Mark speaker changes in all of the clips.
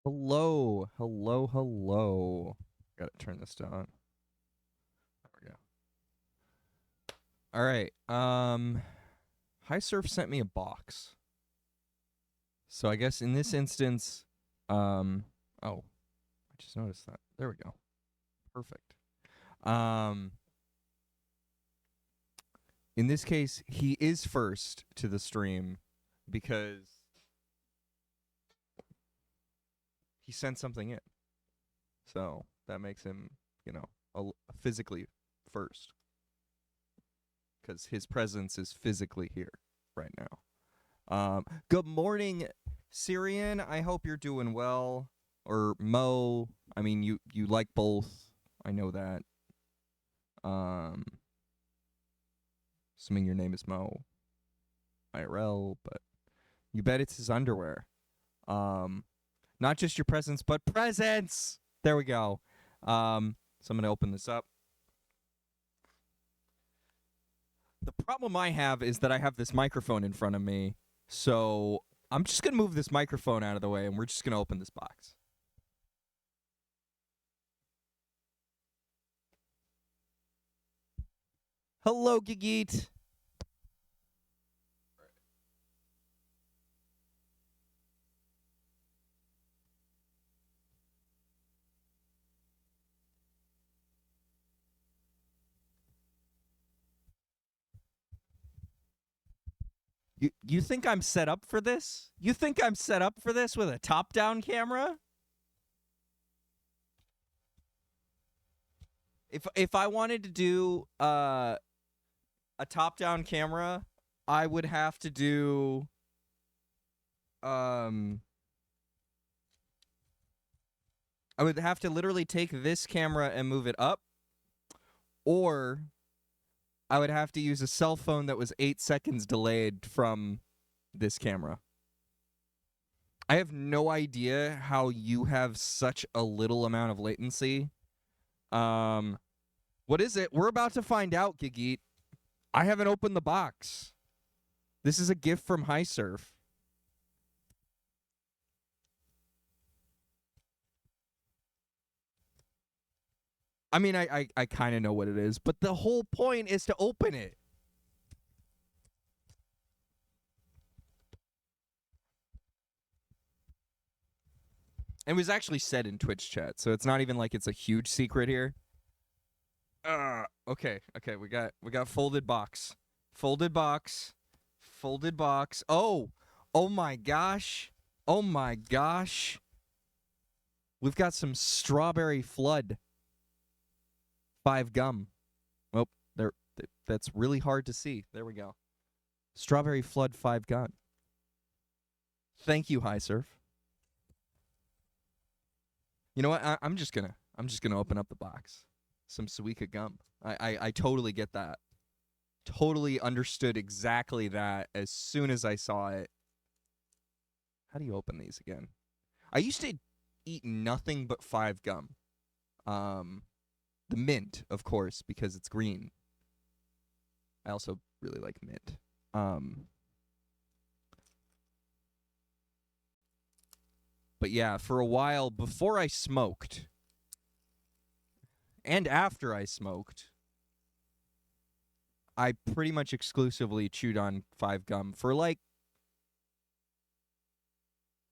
Speaker 1: Hello, hello, hello. Gotta turn this down. There we go. All right. High Surf sent me a box. So I guess in this instance, oh, I just noticed that. There we go. Perfect. Um, in this case, he is first to the stream because he sent something in. So that makes him, physically first because his presence is physically here right now. Good morning, Syrian. I hope you're doing well. Or Mo. I mean, you like both. I know that. Um, Assuming your name is Mo, IRL, but you bet it's his underwear. Not just your presents, but presents. There we go. So I'm gonna open this up. The problem I have is that I have this microphone in front of me, so I'm just gonna move this microphone out of the way, and we're just gonna open this box. Hello, Gigit. You think I'm set up for this? You think I'm set up for this with a top-down camera? If I wanted to do a top-down camera, I would have to do I would have to literally take this camera and move it up, or I would have to use a cell phone that was 8 seconds delayed from this camera. I have no idea how you have such a little amount of latency. What is it? We're about to find out, Gigit. I haven't opened the box. This is a gift from High Surf. I mean, I kind of know what it is, but the whole point is to open it. It was actually said in Twitch chat, so it's not even like it's a huge secret here. Okay, we got folded box. Folded box. Folded box. Oh my gosh. Oh my gosh. We've got some strawberry flood 5 gum. Oh, that's really hard to see. There we go. Strawberry flood 5 gum. Thank you, High Surf. You know what? I'm just gonna open up the box. Some Suika gum. I totally get that. Totally understood exactly that as soon as I saw it. How do you open these again? I used to eat nothing but 5 gum. The mint, of course, because it's green. I also really like mint. But yeah, for a while before I smoked and after I smoked, I pretty much exclusively chewed on 5 gum for like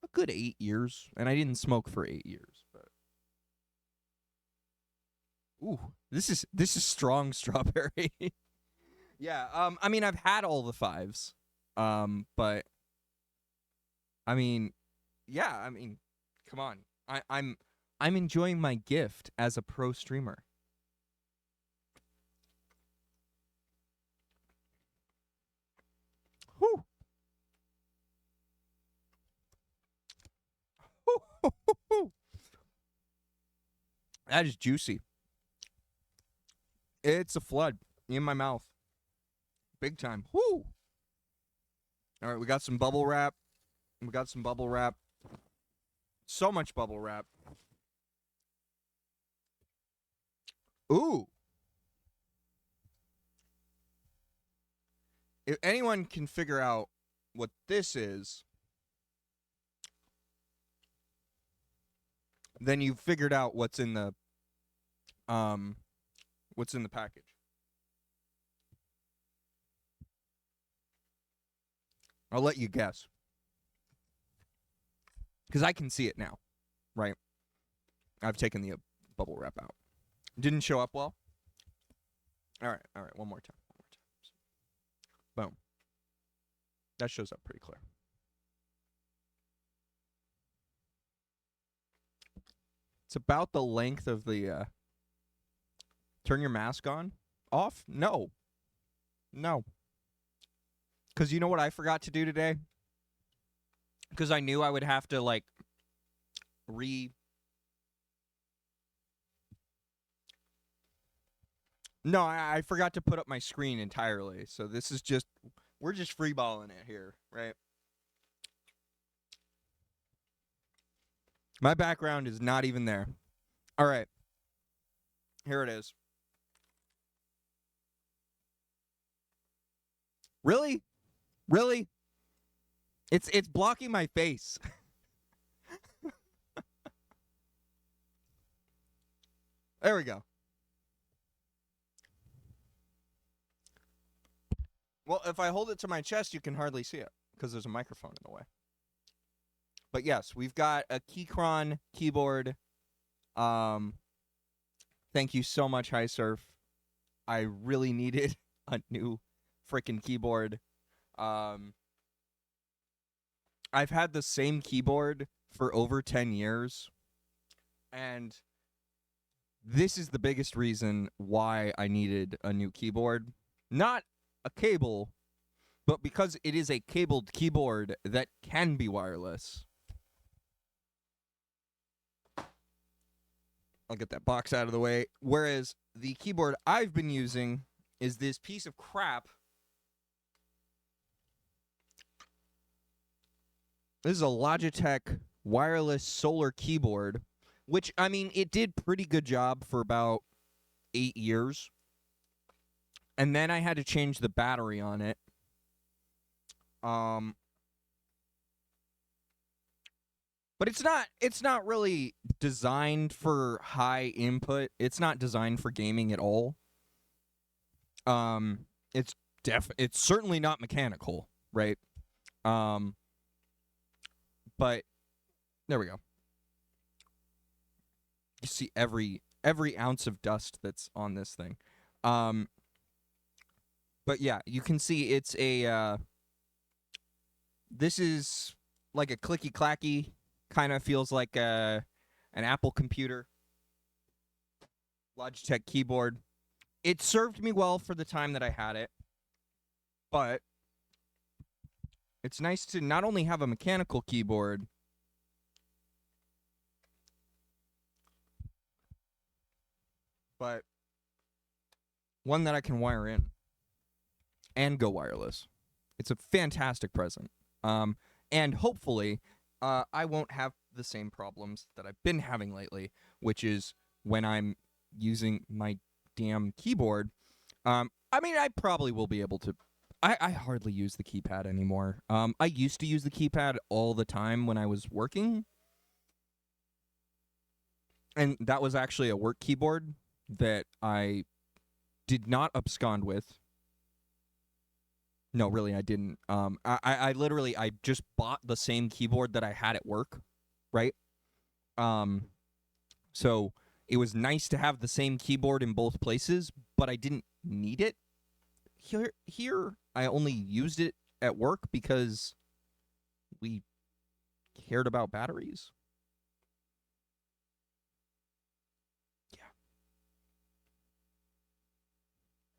Speaker 1: a good 8 years, and I didn't smoke for 8 years, but ooh, this is strong strawberry. Yeah, I mean I've had all the 5s. But I mean, yeah, I mean, come on. I'm enjoying my gift as a pro streamer. Whew. That is juicy. It's a flood in my mouth. Big time. Whoo! All right, we got some bubble wrap. So much bubble wrap. Ooh. If anyone can figure out what this is, then you've figured out what's in the package. I'll let you guess. Because I can see it now, right? I've taken the bubble wrap out. Didn't show up well? All right, one more time. Boom. That shows up pretty clear. It's about the length of the, turn your mask on? Off? No. No. Because you know what I forgot to do today? Because I knew I would have to, like, No, I forgot to put up my screen entirely. So this is just, we're just freeballing it here, right? My background is not even there. All right. Here it is. Really? Really? It's blocking my face. There we go. Well, if I hold it to my chest, you can hardly see it because there's a microphone in the way. But yes, we've got a Keychron keyboard. Thank you so much, High Surf. I really needed a new freaking keyboard. I've had the same keyboard for over 10 years. And this is the biggest reason why I needed a new keyboard. Not a cable, but because it is a cabled keyboard that can be wireless. I'll get that box out of the way. Whereas the keyboard I've been using is this piece of crap. This is a Logitech wireless solar keyboard, which, I mean, it did pretty good job for about 8 years. And then I had to change the battery on it. But it's not really designed for high input. It's not designed for gaming at all. It's certainly not mechanical, right? But there we go. You see every ounce of dust that's on this thing. But yeah, you can see it's a this is like a clicky clacky, kind of feels like an Apple computer. Logitech keyboard. It served me well for the time that I had it, but it's nice to not only have a mechanical keyboard, but one that I can wire in and go wireless. It's a fantastic present. And hopefully, I won't have the same problems that I've been having lately, which is when I'm using my damn keyboard. I mean, I probably will be able to. I hardly use the keypad anymore. I used to use the keypad all the time when I was working. And that was actually a work keyboard that I did not abscond with. No, really, I didn't. I literally, I just bought the same keyboard that I had at work, right? So it was nice to have the same keyboard in both places, but I didn't need it. Here, I only used it at work because we cared about batteries. Yeah.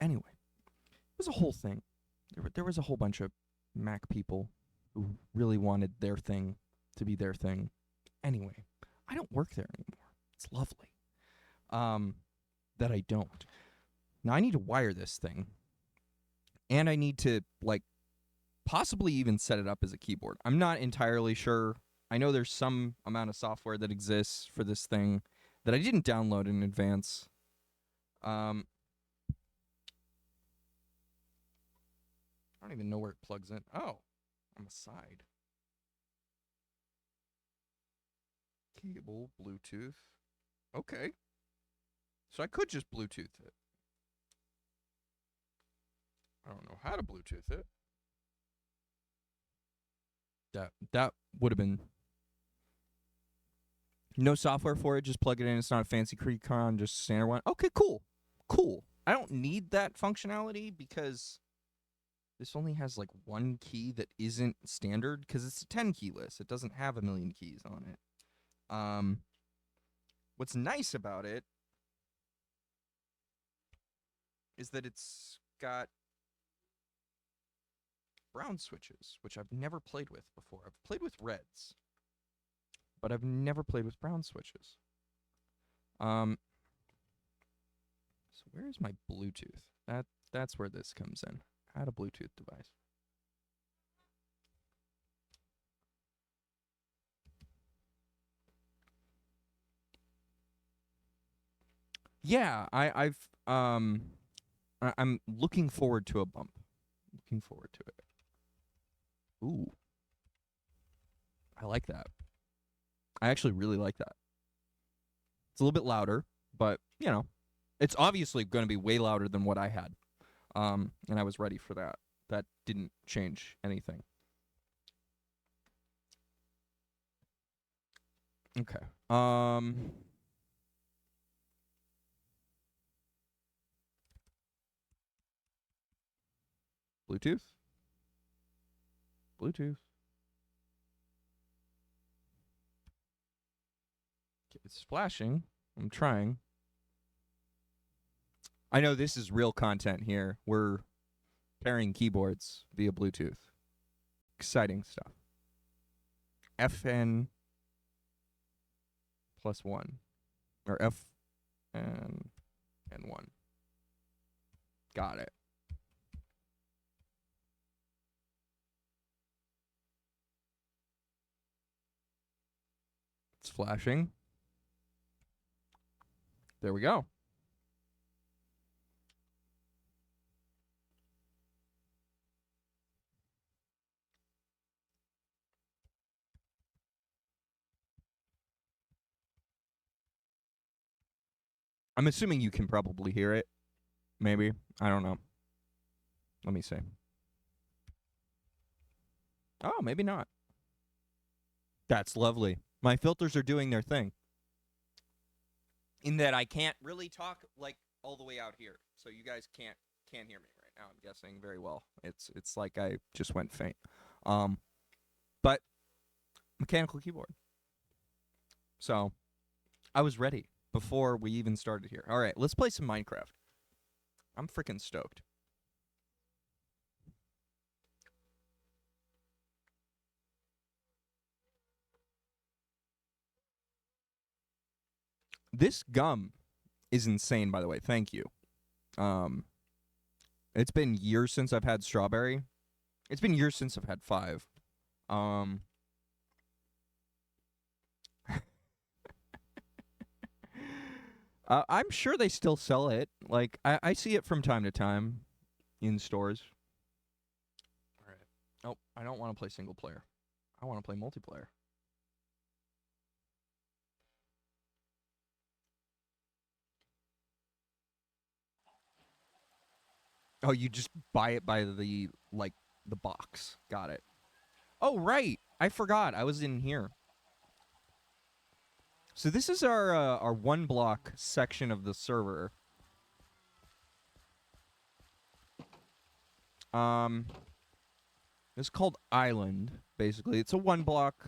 Speaker 1: Anyway, it was a whole thing. There was a whole bunch of Mac people who really wanted their thing to be their thing. Anyway, I don't work there anymore. It's lovely. That I don't. Now I need to wire this thing. And I need to, like, possibly even set it up as a keyboard. I'm not entirely sure. I know there's some amount of software that exists for this thing that I didn't download in advance. I don't even know where it plugs in. Oh, on the side. cable, Bluetooth. Okay. So I could just Bluetooth it. I don't know how to Bluetooth it. That would have been no software for it. Just plug it in. It's not a fancy Keychron, just standard one. Okay, cool. Cool. I don't need that functionality because this only has like one key that isn't standard because it's a 10 key list. It doesn't have a million keys on it. What's nice about it is that it's got brown switches, which I've never played with before. I've played with reds, but I've never played with brown switches. So where's my Bluetooth? That's where this comes in. Add a Bluetooth device. Yeah, I'm looking forward to a bump. Looking forward to it. Ooh. I like that. I actually really like that. It's a little bit louder, but, you know, it's obviously going to be way louder than what I had. And I was ready for that. That didn't change anything. Okay. Bluetooth? Bluetooth. Okay, it's flashing. I'm trying. I know this is real content here. We're pairing keyboards via Bluetooth. Exciting stuff. FN plus 1. Or FN and 1. Got it. It's flashing. There we go. I'm assuming you can probably hear it. Maybe. I don't know. Let me see. Oh, maybe not. That's lovely. My filters are doing their thing. In that I can't really talk like all the way out here. So you guys can't hear me right now, I'm guessing very well. It's like I just went faint. But mechanical keyboard. So I was ready before we even started here. All right, let's play some Minecraft. I'm freaking stoked. This gum is insane, by the way. Thank you. It's been years since I've had strawberry. It's been years since I've had 5. I'm sure they still sell it. Like, I see it from time to time in stores. All right. Oh, I don't want to play single player. I want to play multiplayer. Oh, you just buy it by the box. Got it. Oh, right. I forgot. I was in here. So this is our 1 block section of the server. It's called Island, basically. It's a 1 block.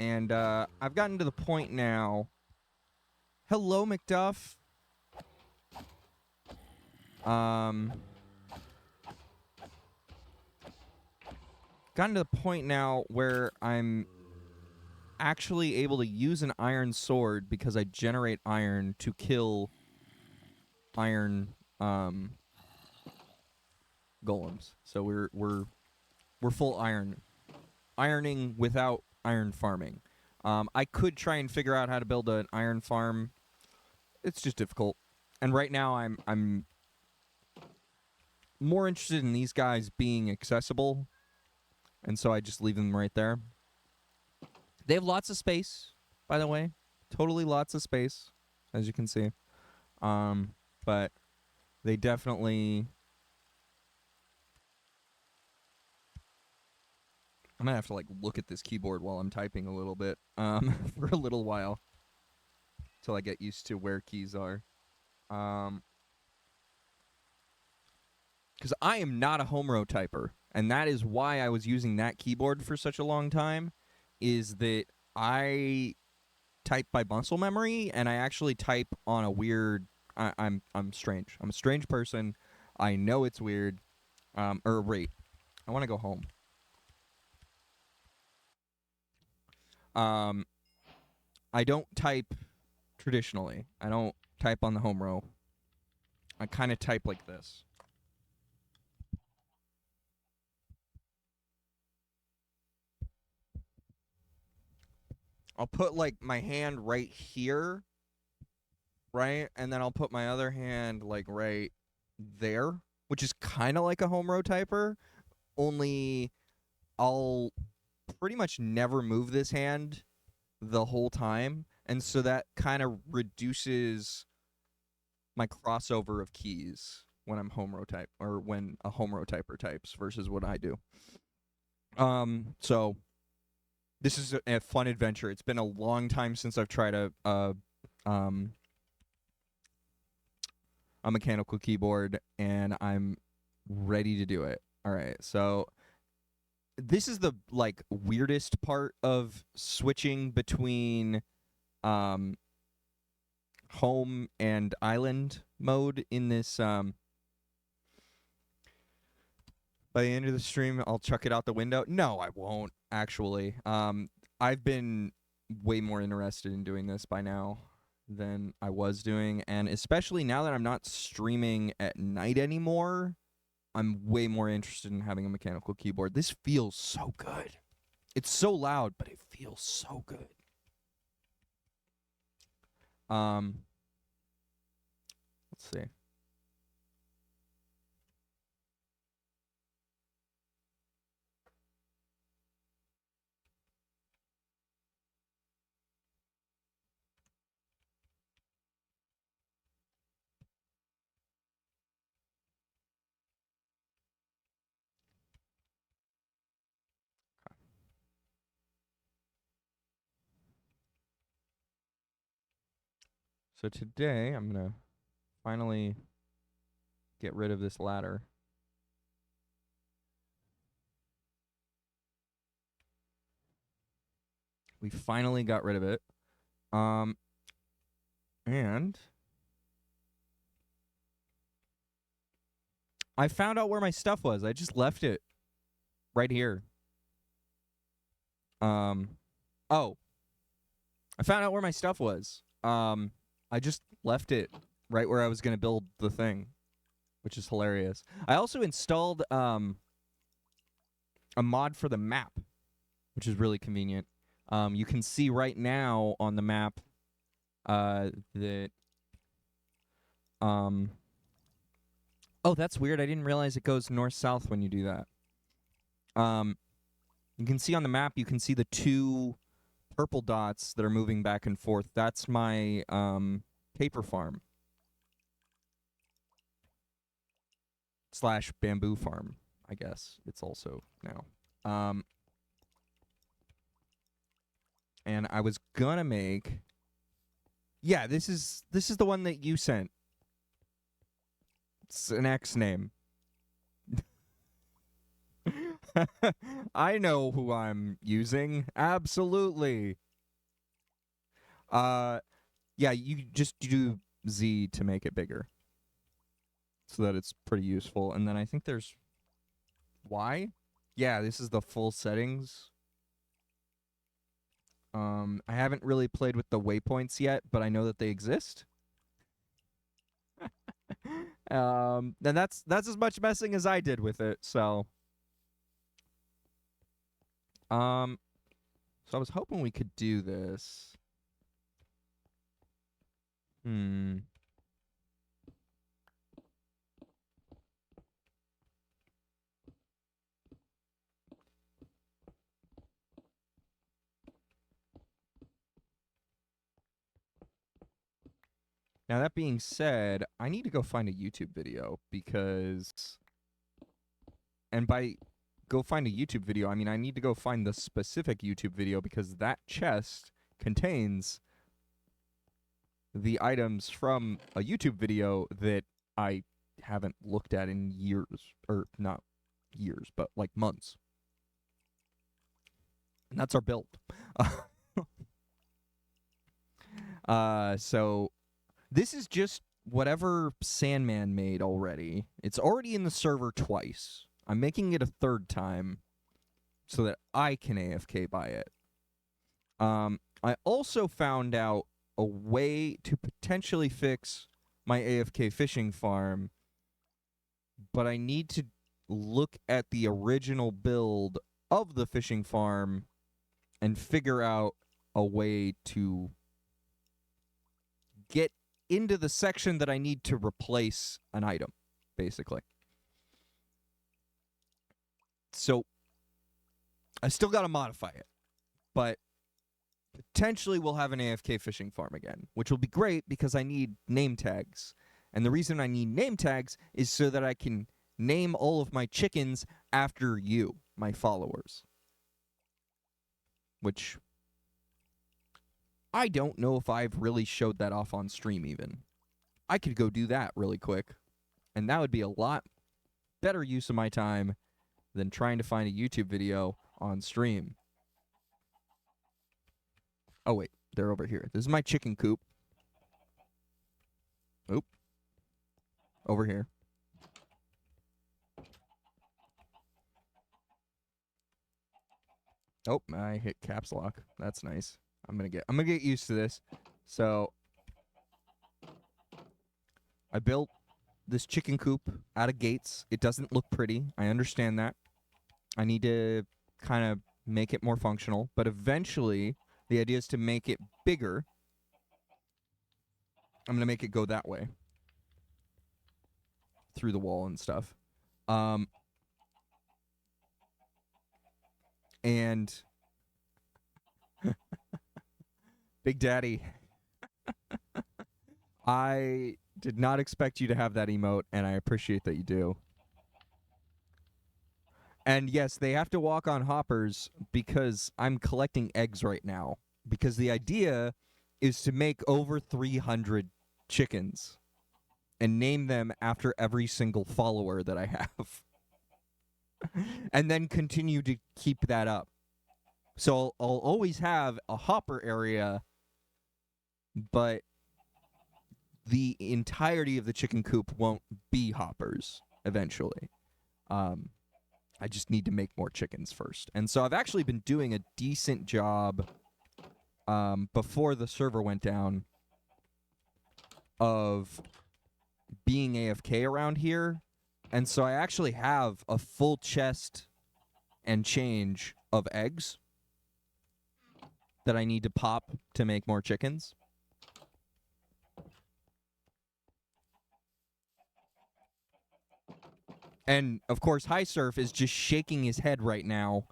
Speaker 1: And I've gotten to the point now. Hello, McDuff. Gotten to the point now where I'm actually able to use an iron sword because I generate iron to kill iron golems. So we're full ironing without iron farming. I could try and figure out how to build an iron farm. It's just difficult. And right now I'm more interested in these guys being accessible, and so I just leave them right there. They have lots of space, by the way. Totally lots of space, as you can see. But they definitely... I'm gonna have to like look at this keyboard while I'm typing a little bit, for a little while, till I get used to where keys are. Because I am not a home row typer, and that is why I was using that keyboard for such a long time, is that I type by muscle memory, and I actually type on a weird... I'm strange. I'm a strange person. I know it's weird. Wait. I want to go home. I don't type traditionally. I don't type on the home row. I kind of type like this. I'll put like my hand right here, right? And then I'll put my other hand like right there, which is kind of like a home row typer, only I'll pretty much never move this hand the whole time, and so that kind of reduces my crossover of keys when I'm home row type, or when a home row typer types versus what I do. So this is a fun adventure. It's been a long time since I've tried a mechanical keyboard, and I'm ready to do it. All right, so this is the like weirdest part of switching between home and island mode in this. By the end of the stream, I'll chuck it out the window. No, I won't, actually. I've been way more interested in doing this by now than I was doing, and especially now that I'm not streaming at night anymore, I'm way more interested in having a mechanical keyboard. This feels so good. It's so loud, but it feels so good. Let's see. So today, I'm going to finally get rid of this ladder. We finally got rid of it. And I found out where my stuff was. I just left it right here. Oh, I found out where my stuff was. I just left it right where I was going to build the thing, which is hilarious. I also installed a mod for the map, which is really convenient. You can see right now on the map that oh, that's weird. I didn't realize it goes north-south when you do that. You can see on the map, you can see the two purple dots that are moving back and forth. That's my paper farm / bamboo farm, I guess it's also now. And I was gonna make... Yeah, this is the one that you sent. It's an X name. I know who I'm using. Absolutely. Yeah, you just do Z to make it bigger, so that it's pretty useful. And then I think there's Y. Yeah, this is the full settings. I haven't really played with the waypoints yet, but I know that they exist. And that's as much messing as I did with it. So I was hoping we could do this. Now, that being said, I need to go find a YouTube video because... And by go find a YouTube video, I mean I need to go find the specific YouTube video because that chest contains the items from a YouTube video that I haven't looked at in years. Or not years, but like months. And that's our build. So this is just whatever Sandman made already. It's already in the server twice. I'm making it a third time so that I can AFK by it. I also found out a way to potentially fix my AFK fishing farm, but I need to look at the original build of the fishing farm and figure out a way to get into the section that I need to replace an item, basically. So I still got to modify it, but potentially we'll have an AFK fishing farm again, which will be great because I need name tags. And the reason I need name tags is so that I can name all of my chickens after you, my followers. Which I don't know if I've really showed that off on stream even. I could go do that really quick, and that would be a lot better use of my time than trying to find a YouTube video on stream. Oh, wait. They're over here. This is my chicken coop. Oop. Over here. Oh, I hit caps lock. That's nice. I'm gonna get used to this. So I built this chicken coop out of gates. It doesn't look pretty. I understand that. I need to kind of make it more functional, but eventually the idea is to make it bigger. I'm going to make it go that way through the wall and stuff. And Big Daddy, I did not expect you to have that emote, and I appreciate that you do. And yes, they have to walk on hoppers because I'm collecting eggs right now. Because the idea is to make over 300 chickens and name them after every single follower that I have. And then continue to keep that up. So I'll always have a hopper area, but the entirety of the chicken coop won't be hoppers eventually. I just need to make more chickens first. And so I've actually been doing a decent job before the server went down of being AFK around here. And so I actually have a full chest and change of eggs that I need to pop to make more chickens. And, of course, High Surf is just shaking his head right now,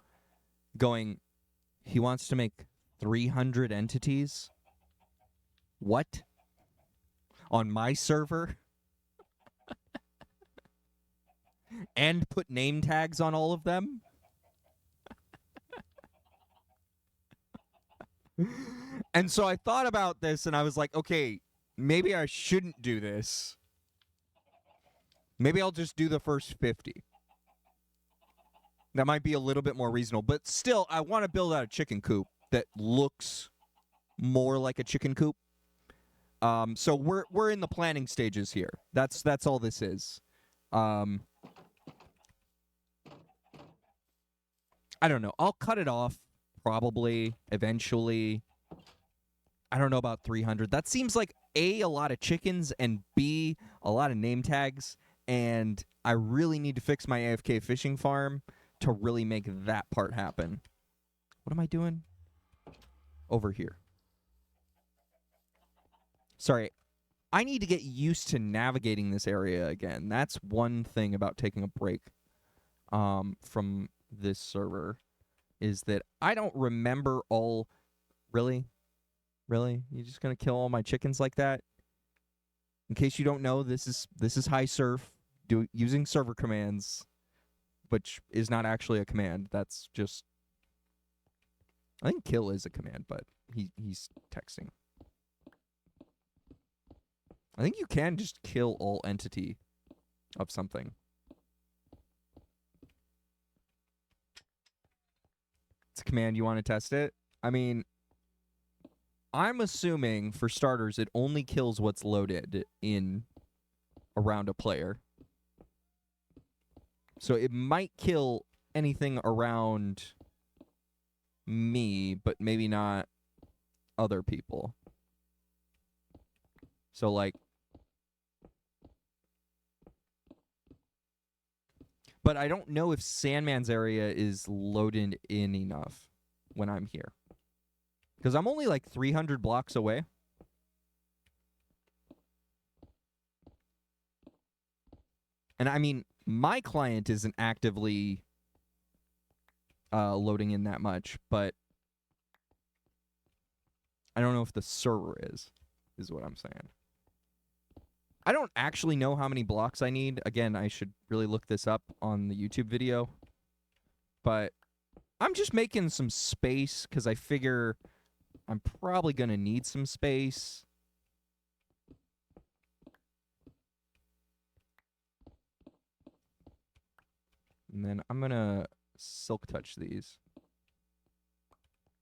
Speaker 1: going, he wants to make 300 entities? What? On my server? And put name tags on all of them? And so I thought about this, and I was like, okay, maybe I shouldn't do this. Maybe I'll just do the first 50. That might be a little bit more reasonable. But still, I want to build out a chicken coop that looks more like a chicken coop. So we're in the planning stages here. That's all this is. I don't know. I'll cut it off probably eventually. I don't know about 300. That seems like A, a lot of chickens, and B, a lot of name tags. And I really need to fix my AFK fishing farm to really make that part happen. What am I doing? Over here. Sorry. I need to get used to navigating this area again. That's one thing about taking a break from this server, is that I don't remember all... Really? Really? You just gonna kill all my chickens like that? In case you don't know, this is high surf using server commands, which is not actually a command. That's just, I think kill is a command, but he's texting. I think you can just kill all entity of something. It's a command. You want to test it? I mean, I'm assuming, for starters, it only kills what's loaded in around a player. So it might kill anything around me, but maybe not other people. So, like... But I don't know if Sandman's area is loaded in enough when I'm here. Because I'm only like 300 blocks away. And I mean, my client isn't actively loading in that much, but I don't know if the server is what I'm saying. I don't actually know how many blocks I need. Again, I should really look this up on the YouTube video. But I'm just making some space because I figure I'm probably going to need some space. And then I'm going to silk touch these.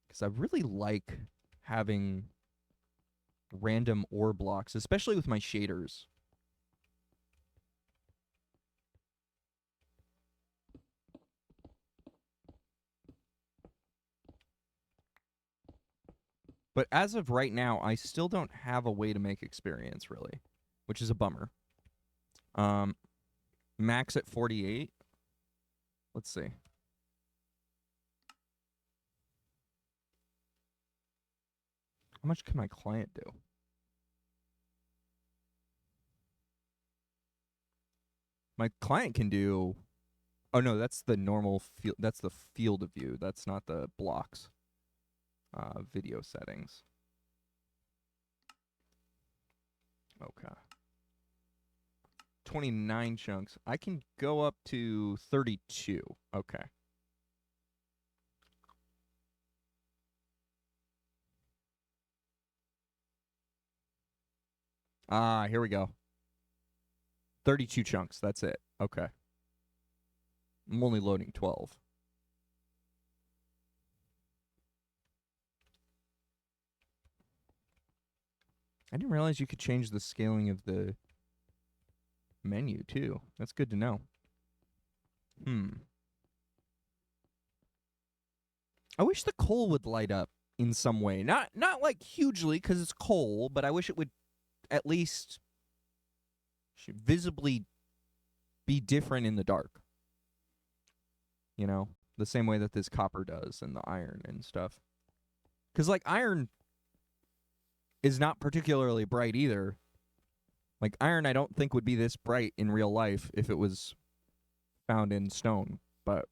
Speaker 1: Because I really like having random ore blocks, especially with my shaders. But as of right now, I still don't have a way to make experience, really, which is a bummer. Max at 48. Let's see. How much can my client do? My client can do... Oh, no, that's the normal field. That's the field of view. That's not the blocks. Video settings. Okay. 29 chunks. I can go up to 32. Okay. Ah, here we go. 32 chunks. That's it. Okay. I'm only loading 12. I didn't realize you could change the scaling of the menu, too. That's good to know. I wish the coal would light up in some way. Not like hugely, because it's coal, but I wish it would at least visibly be different in the dark. You know? The same way that this copper does and the iron and stuff. Because, like, iron is not particularly bright either. Like, iron I don't think would be this bright in real life if it was found in stone. But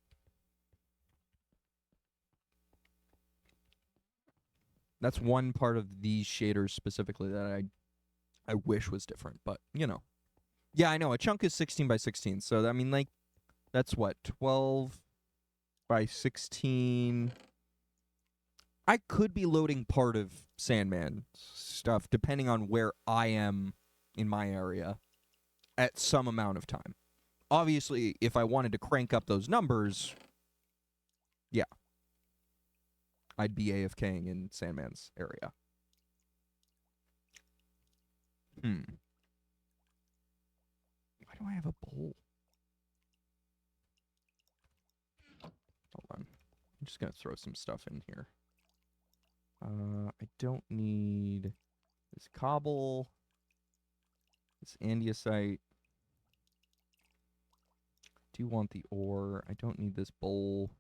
Speaker 1: that's one part of these shaders specifically that I wish was different. But, you know. Yeah, I know. A chunk is 16 by 16. So, I mean, like, that's what? 12 by 16. I could be loading part of Sandman stuff depending on where I am in my area at some amount of time. Obviously, if I wanted to crank up those numbers, yeah, I'd be AFKing in Sandman's area. Why do I have a bowl? Hold on. I'm just going to throw some stuff in here. I don't need this cobble, this andesite. Do want the ore. I don't need this bowl.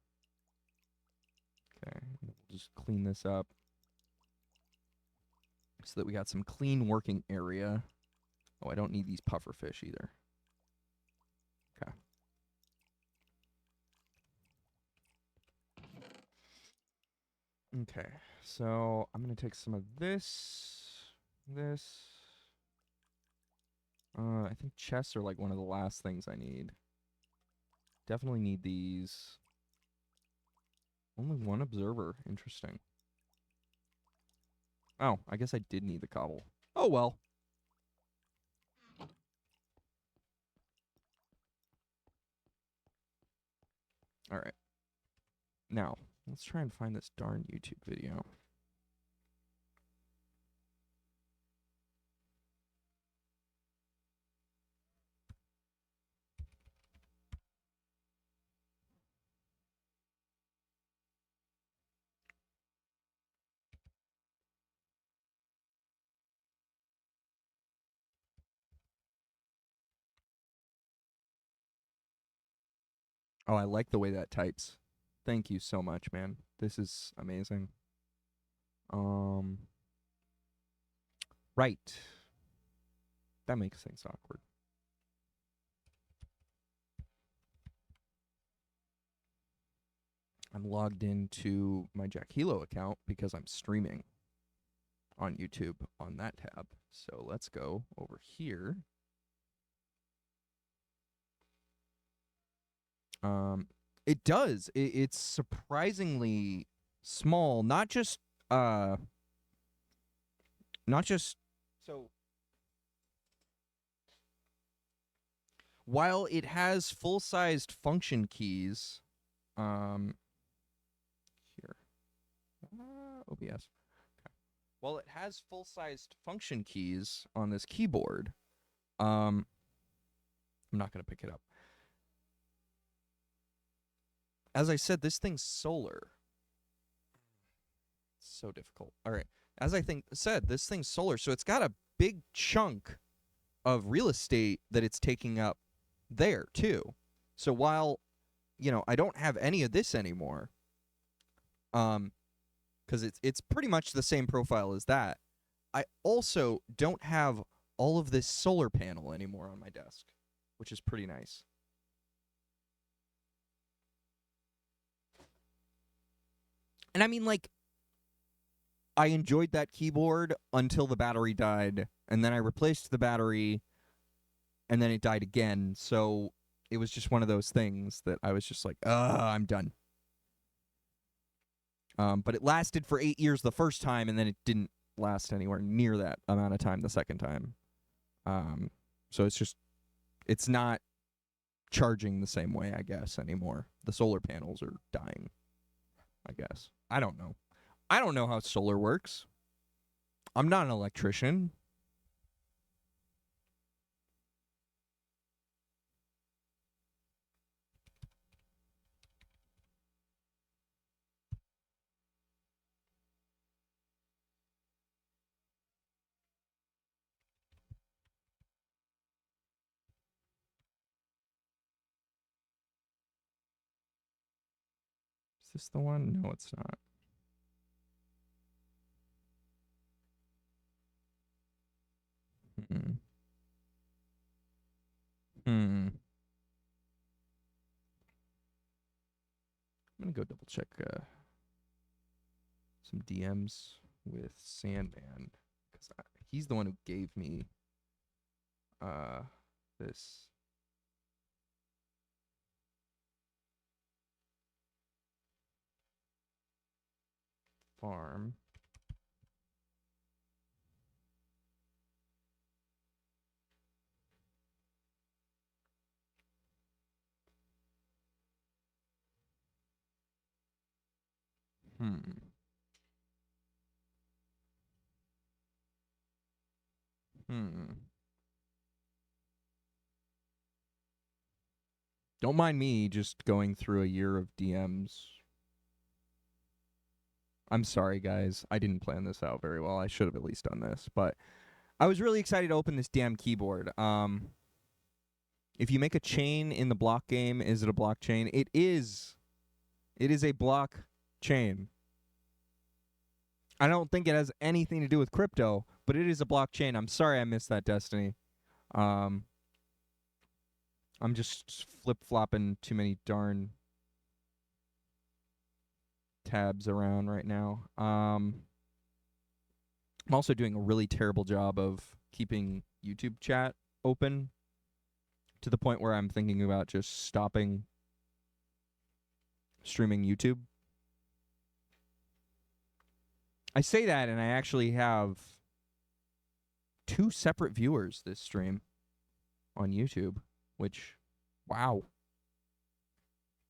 Speaker 1: Okay, we'll just clean this up so that we got some clean working area. Oh, I don't need these puffer fish either. Okay. Okay, so I'm going to take some of this, I think chests are like one of the last things I need. Definitely need these. Only one observer. Interesting. Oh, I guess I did need the cobble. Oh well. All right. Now, let's try and find this darn YouTube video. Oh, I like the way that types. Thank you so much, man. This is amazing. Right. That makes things awkward. I'm logged into my Jack Hilo account because I'm streaming on YouTube on that tab. So let's go over here. It does. It's surprisingly small. Not just so. While it has full-sized function keys, here, OBS. Okay. While it has full-sized function keys on this keyboard, I'm not gonna pick it up. As I said, this thing's solar. It's so difficult. All right. As I said, this thing's solar, so it's got a big chunk of real estate that it's taking up there too. So while, I don't have any of this anymore, because it's pretty much the same profile as that, I also don't have all of this solar panel anymore on my desk, which is pretty nice. And I mean, like, I enjoyed that keyboard until the battery died, and then I replaced the battery, and then it died again. So it was just one of those things that I was just like, I'm done. But it lasted for 8 years the first time, and then it didn't last anywhere near that amount of time the second time. So it's not charging the same way, I guess, anymore. The solar panels are dying, I guess. I don't know. I don't know how solar works. I'm not an electrician. Is this the one? No, it's not. Hmm. Hmm. I'm gonna go double check some DMs with Sandman because he's the one who gave me this. Farm. Hmm. Don't mind me just going through a year of DMs. I'm sorry, guys. I didn't plan this out very well. I should have at least done this, but I was really excited to open this damn keyboard. If you make a chain in the block game, is it a blockchain? It is. It is a block chain. I don't think it has anything to do with crypto, but it is a blockchain. I'm sorry I missed that, Destiny. I'm just flip-flopping too many darn tabs around right now. I'm also doing a really terrible job of keeping YouTube chat open to the point where I'm thinking about just stopping streaming YouTube. I say that, and I actually have 2 separate viewers this stream on YouTube, which, wow.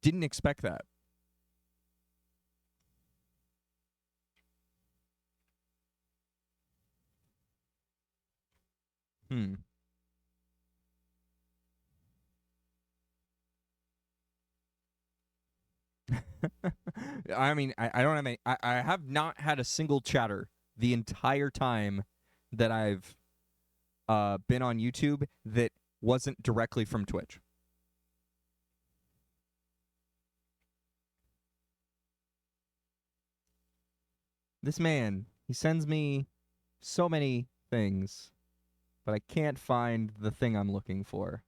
Speaker 1: Didn't expect that. I mean, I don't have any. I have not had a single chatter the entire time that I've been on YouTube that wasn't directly from Twitch. This man, he sends me so many things, but I can't find the thing I'm looking for.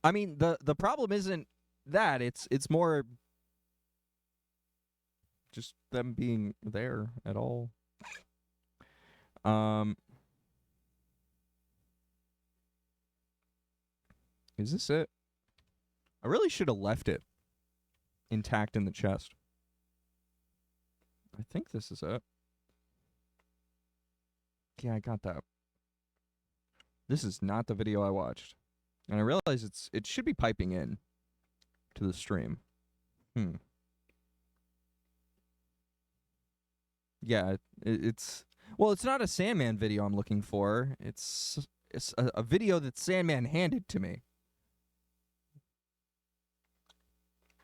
Speaker 1: I mean, the problem isn't that. It's more just them being there at all. Is this it? I really should have left it intact in the chest. I think this is it. Yeah, I got that. This is not the video I watched. And I realize it should be piping in to the stream. Yeah, it's well, it's not a Sandman video I'm looking for. It's a video that Sandman handed to me.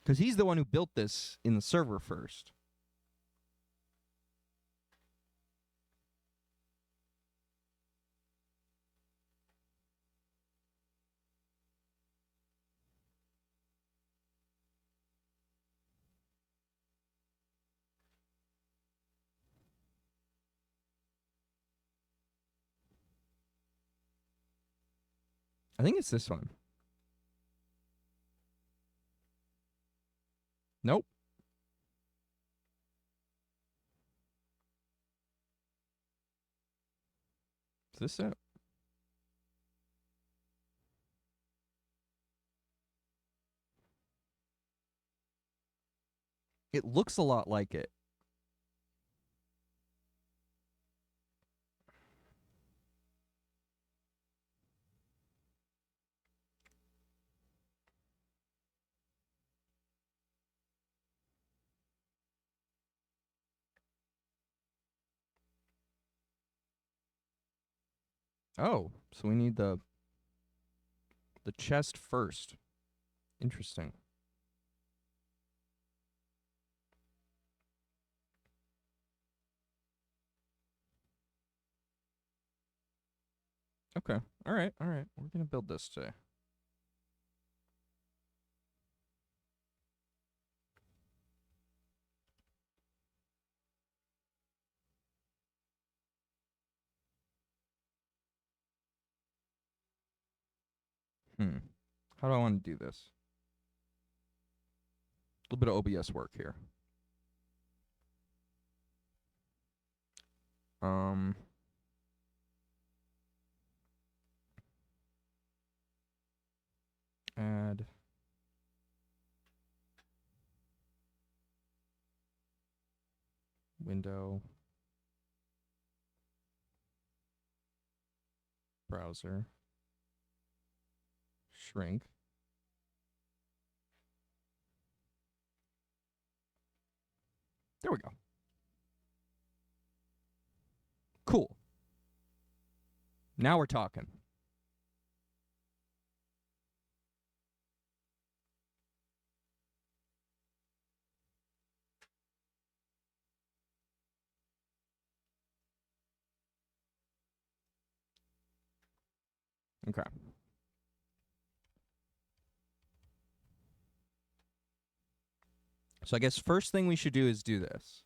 Speaker 1: Because he's the one who built this in the server first. I think it's this one. Nope. Is this it? It looks a lot like it. Oh, so we need the chest first. Interesting. Okay. All right. All right. We're going to build this today. How do I want to do this? A little bit of OBS work here. Add window, browser, shrink. There we go. Cool. Now we're talking. Okay. So I guess first thing we should do is do this.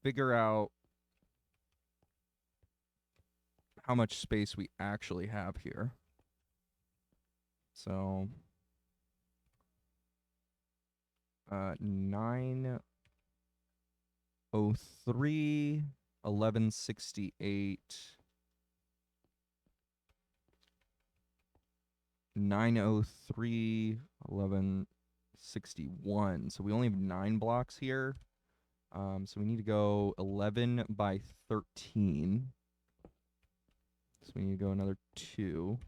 Speaker 1: Figure out how much space we actually have here. So 9 903, 1168, 903, 1161. So we only have 9 blocks here. So we need to go 11 by 13. So we need to go another 2.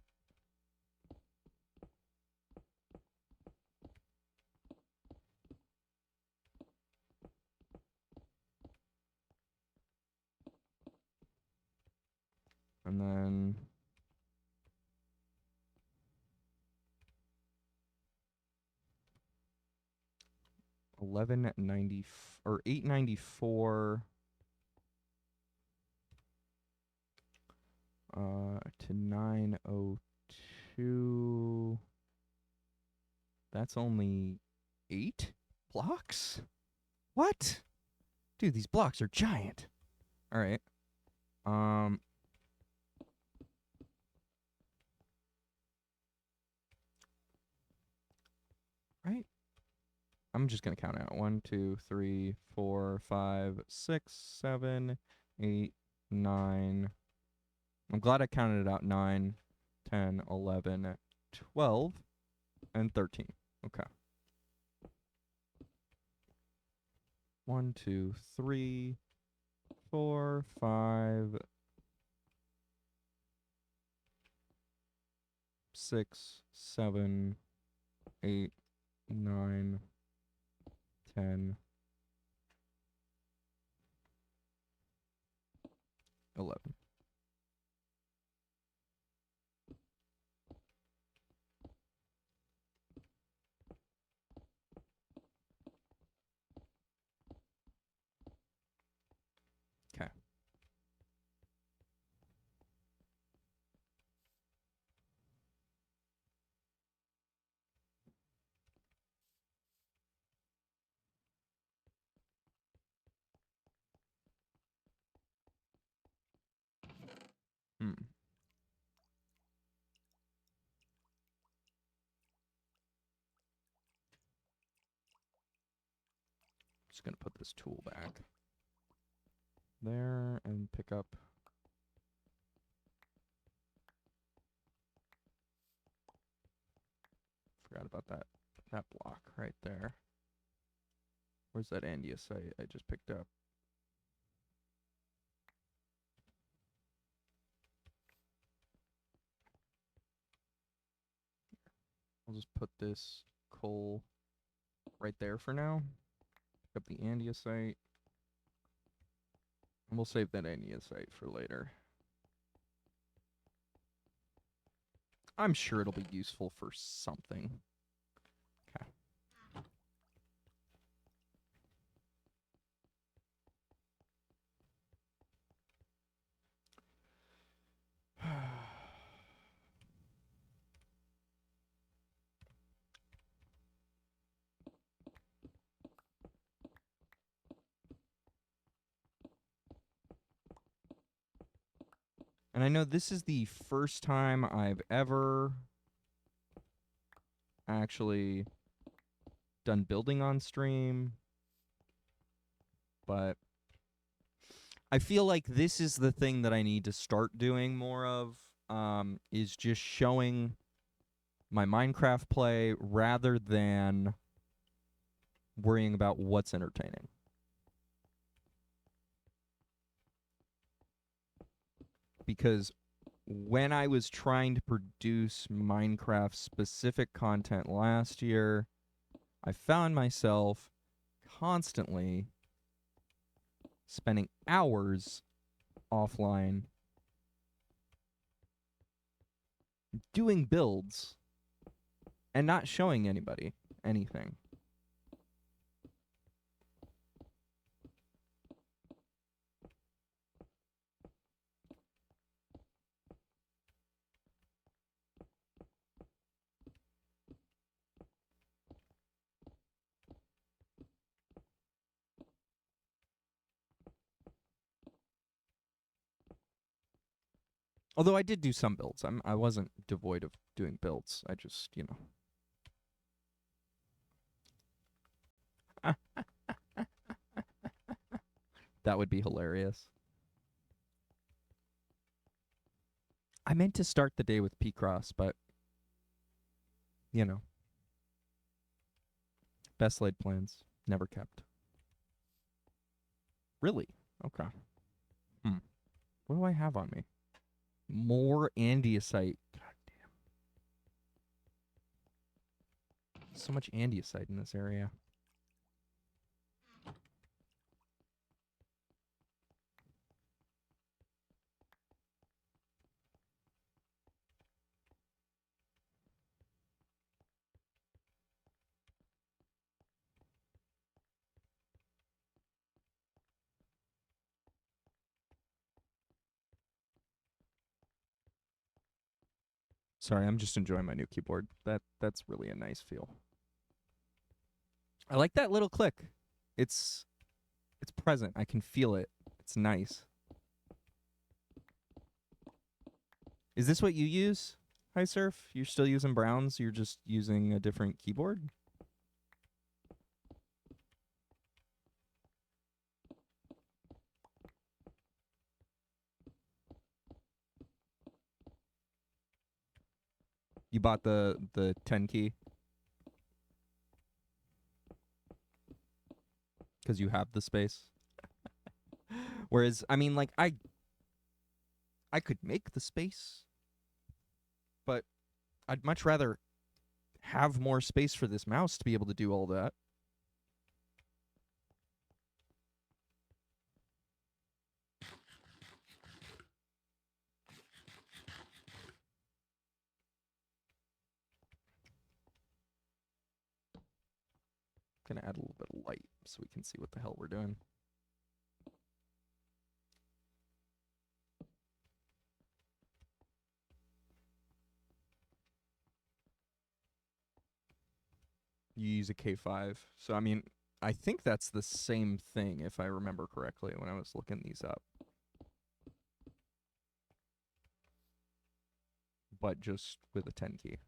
Speaker 1: And then 1190 or 894 to 902. That's only 8 blocks? What? Dude, these blocks are giant. All right. Right? I'm just gonna count out 1, 2, 3, 4, 5, 6, 7, 8, 9. I'm glad I counted it out. 9, 10, 11, 12, and 13. Okay. 1, 2, 3, 4, 5, 6, 7, 8, 9, 10, 11. Okay. Just gonna put this tool back there and pick up. Forgot about that block right there. Where's that andesite I just picked up? I'll just put this coal right there for now. Pick up the andesite. And we'll save that andesite for later. I'm sure it'll be useful for something. Okay. And I know this is the first time I've ever actually done building on stream, but I feel like this is the thing that I need to start doing more of, is just showing my Minecraft play rather than worrying about what's entertaining. Because when I was trying to produce Minecraft specific content last year, I found myself constantly spending hours offline doing builds and not showing anybody anything. Although I did do some builds. I wasn't devoid of doing builds. I just, you know. That would be hilarious. I meant to start the day with P-Cross, but, you know. Best laid plans, never kept. Really? Okay. What do I have on me? More andesite. God damn. So much andesite in this area. Sorry, I'm just enjoying my new keyboard. That's really a nice feel. I like that little click. It's present. I can feel it. It's nice. Is this what you use, Hi Surf? You're still using Browns? You're just using a different keyboard? You bought the 10 key? Because you have the space? Whereas, I mean, like, I could make the space, but I'd much rather have more space for this mouse to be able to do all that. I'm gonna add a little bit of light so we can see what the hell we're doing. You use a K5. So, I mean, I think that's the same thing, if I remember correctly, when I was looking these up. But just with a 10 key.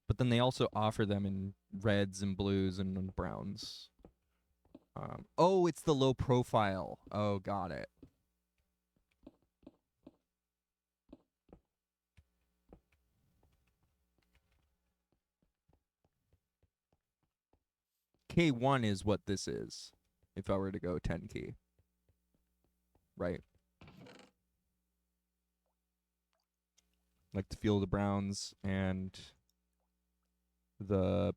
Speaker 1: But then they also offer them in reds and blues and browns. Oh, it's the low profile. Oh, got it. K1 is what this is, if I were to go 10 key. Right? Like the feel of the browns and the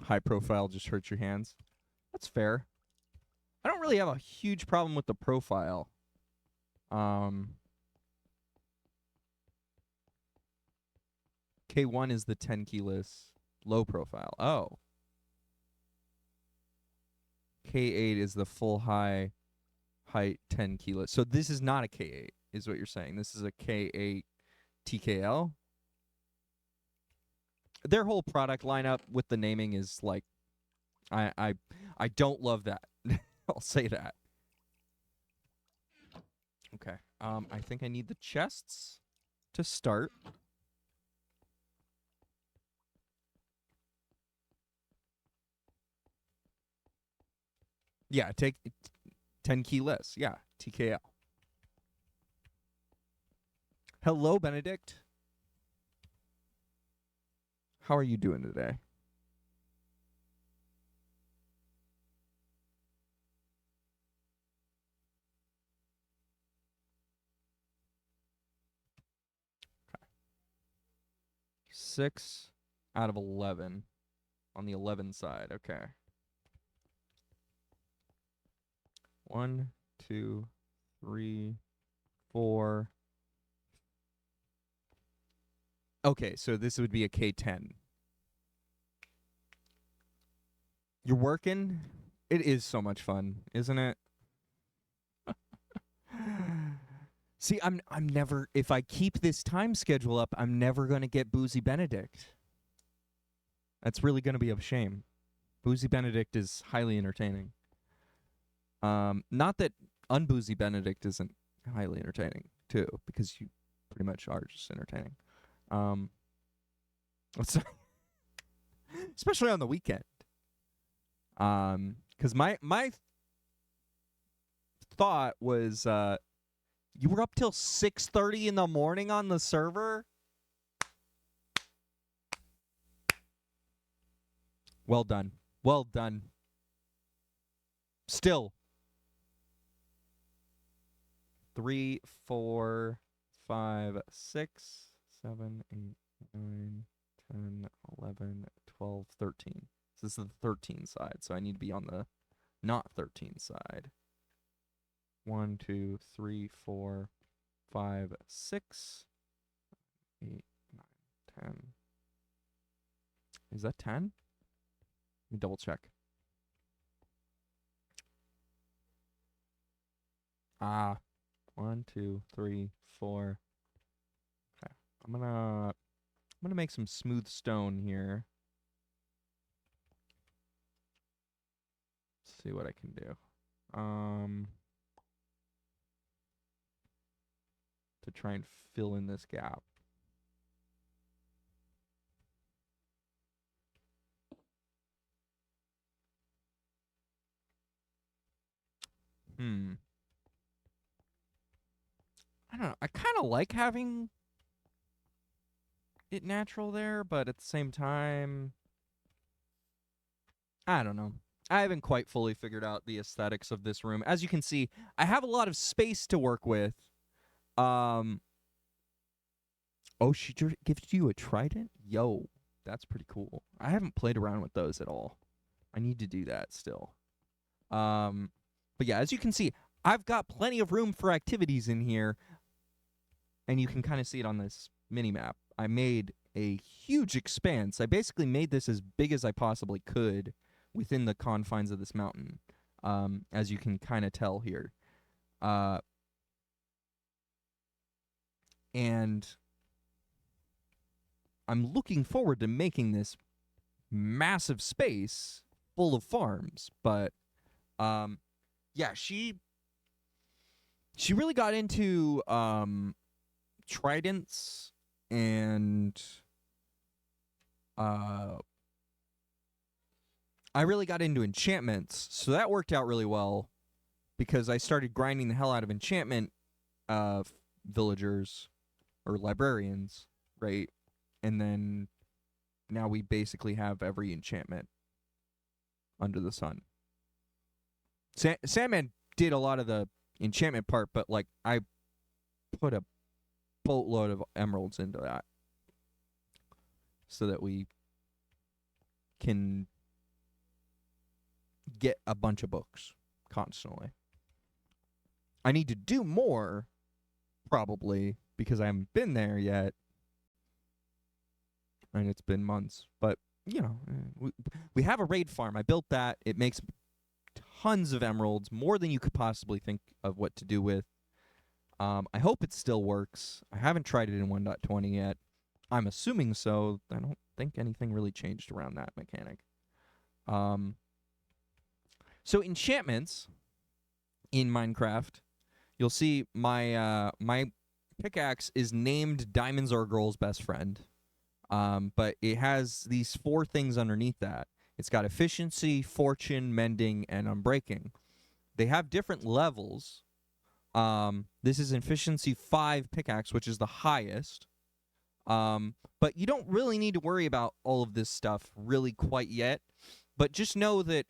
Speaker 1: high profile just hurts your hands. That's fair. I don't really have a huge problem with the profile. K1 is the 10 keyless low profile. Oh. K8 is the full high height 10 keyless. So this is not a K8, is what you're saying. This is a K8 TKL. Their whole product lineup with the naming is like, I don't love that. I'll say that. Okay. I think I need the chests to start. Yeah, take 10 key less. Yeah, TKL. Hello, Benedict. How are you doing today? Okay. 6 out of 11 on the 11 side. Okay. 1, 2, 3, 4. Okay, so this would be a K10. You're working? It is so much fun, isn't it? See, I'm never, if I keep this time schedule up, I'm never going to get Boozy Benedict. That's really going to be a shame. Boozy Benedict is highly entertaining. Not that Unboozy Benedict isn't highly entertaining, too, because you pretty much are just entertaining. Especially on the weekend. Because my thought was you were up till 6:30 in the morning on the server. Well done. Well done. Still. 3, 4, 5, 6, 7, 8, 9, 10, 11, 12, 13. So this is the 13 side, so I need to be on the not 13 side. 1, 2, 3, 4, 5, 6, 8, 9, 10. Is that 10? Let me double check. Ah. 1, 2, 3, 4. Okay. I'm gonna make some smooth stone here. Let's see what I can do. To try and fill in this gap. I don't know. I kind of like having it natural there, but at the same time, I don't know. I haven't quite fully figured out the aesthetics of this room. As you can see, I have a lot of space to work with. Oh, she gifted you a trident? Yo, that's pretty cool. I haven't played around with those at all. I need to do that still. But yeah, as you can see, I've got plenty of room for activities in here. And you can kind of see it on this mini-map. I made a huge expanse. I basically made this as big as I possibly could within the confines of this mountain, as you can kind of tell here. And I'm looking forward to making this massive space full of farms. But, yeah, she really got into tridents and I really got into enchantments, so that worked out really well because I started grinding the hell out of enchantment villagers or librarians, right? And then now we basically have every enchantment under the sun. Sandman did a lot of the enchantment part, but like I put a boatload of emeralds into that so that we can get a bunch of books constantly. I need to do more, probably, because I haven't been there yet. And it's been months. But, you know, we have a raid farm. I built that. It makes tons of emeralds, more than you could possibly think of what to do with. I hope it still works. I haven't tried it in 1.20 yet. I'm assuming so. I don't think anything really changed around that mechanic. So enchantments in Minecraft, you'll see my my pickaxe is named Diamonds Are a Girl's Best Friend. But it has these 4 things underneath that. It's got efficiency, fortune, mending, and unbreaking. They have different levels. This is efficiency 5 pickaxe, which is the highest. But you don't really need to worry about all of this stuff really quite yet. But just know that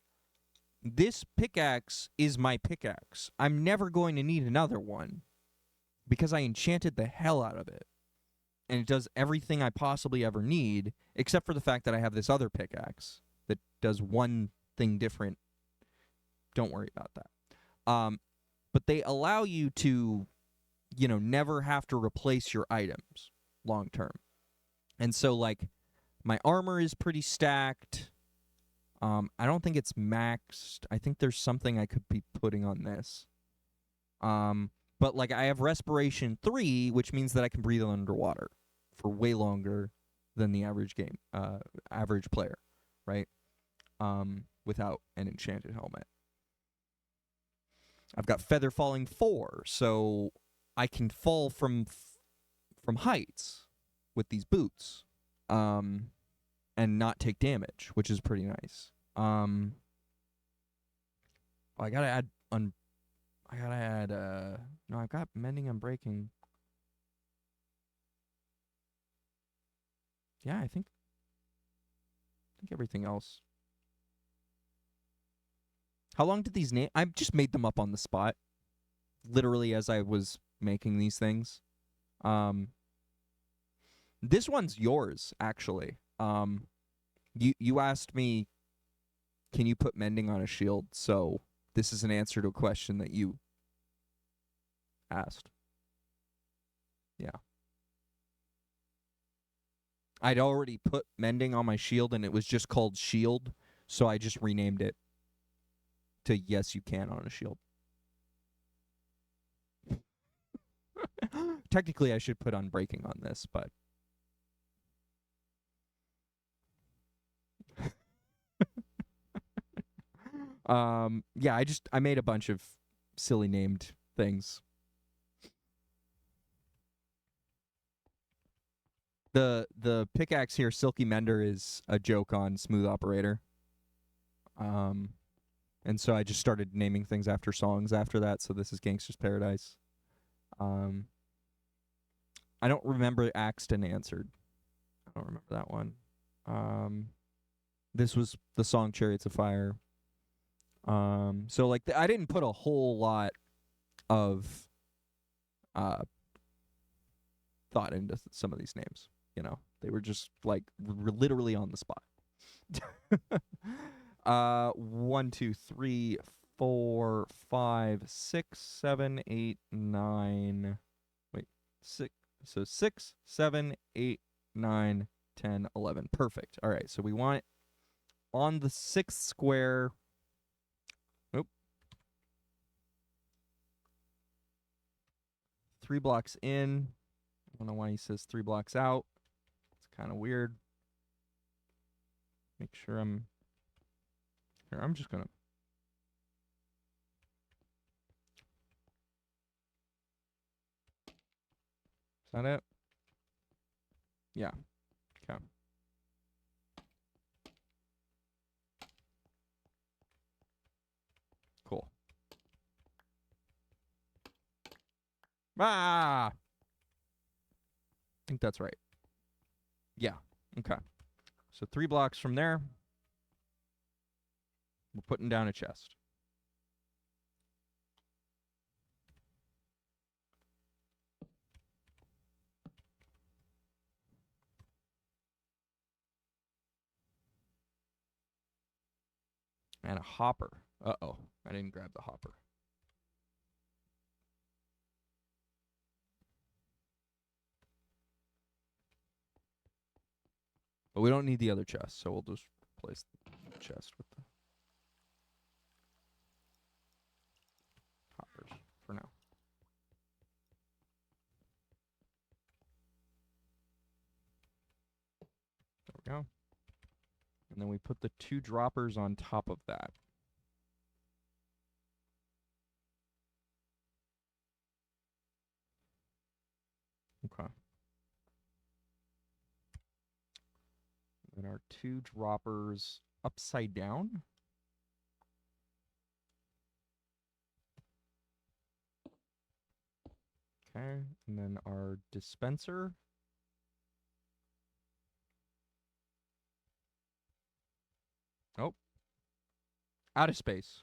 Speaker 1: this pickaxe is my pickaxe. I'm never going to need another one because I enchanted the hell out of it. And it does everything I possibly ever need, except for the fact that I have this other pickaxe that does one thing different. Don't worry about that. But they allow you to, you know, never have to replace your items long term. And so, like, my armor is pretty stacked. I don't think it's maxed. I think there's something I could be putting on this. But, like, I have Respiration 3, which means that I can breathe underwater for way longer than the average player, right? Without an enchanted helmet. I've got Feather Falling 4, so I can fall from heights with these boots, and not take damage, which is pretty nice. Oh, I gotta add no, I've got mending and breaking. Yeah, I think everything else. How long did these name? I just made them up on the spot, literally as I was making these things. This one's yours, actually. You asked me, can you put mending on a shield? So this is an answer to a question that you asked. Yeah. I'd already put mending on my shield, and it was just called shield, so I just renamed it to yes, you can on a shield. Technically, I should put unbreaking on this, but yeah, I made a bunch of silly named things. The pickaxe here, Silky Mender, is a joke on Smooth Operator. And so I just started naming things after songs after that. So this is Gangster's Paradise. I don't remember Axton Answered. I don't remember that one. This was the song Chariots of Fire. So like I didn't put a whole lot of thought into some of these names. You know, they were just like literally on the spot. 1, 2, 3, 4, 5, 6, 7, 8, 9. Wait, 6. So 6, 7, 8, 9, 10, 11. Perfect. All right, so we want it on the 6th square. Nope. 3 blocks in. I don't know why he says 3 blocks out. It's kind of weird. Make sure I'm here. I'm just gonna. Is that it? Yeah. Okay. Cool. Ah! I think that's right. Yeah. Okay. So 3 blocks from there, we're putting down a chest. And a hopper. Uh-oh. I didn't grab the hopper. But we don't need the other chest, so we'll just replace the chest with the hoppers for now. There we go. And then we put the 2 droppers on top of that. Okay. And our 2 droppers upside down. Okay. And then our dispenser. Nope. Out of space.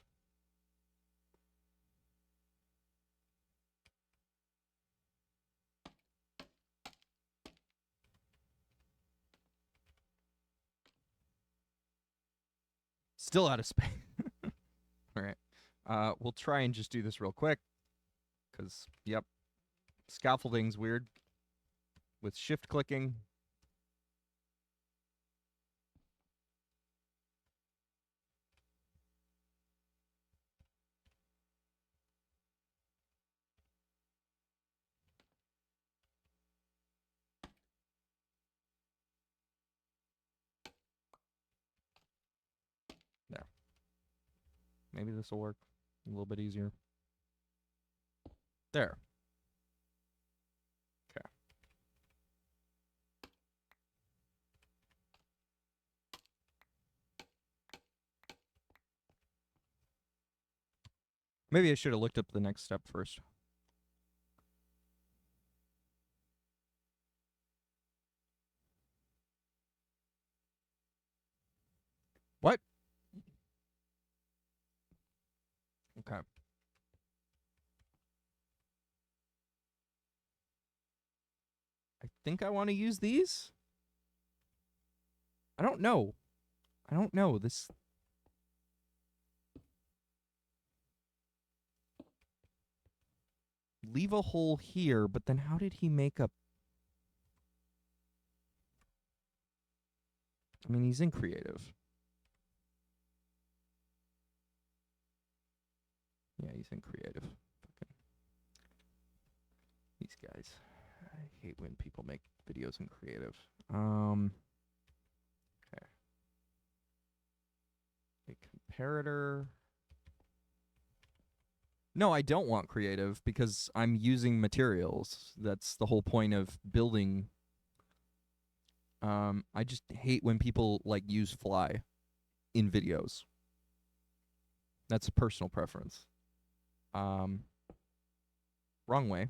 Speaker 1: Still out of space. All right. We'll try and just do this real quick. Because, yep. Scaffolding's weird. With shift clicking. There. Maybe this will work a little bit easier. There. Okay. Maybe I should have looked up the next step first. What? Okay. I think I want to use these. I don't know. I don't know. This... Leave a hole here, but then how did he make a... I mean, he's in creative. Yeah, he's in creative. Fucking... These guys. I hate when people make videos in creative. Okay. A comparator. No, I don't want creative because I'm using materials. That's the whole point of building. I just hate when people like use fly in videos. That's a personal preference. Wrong way.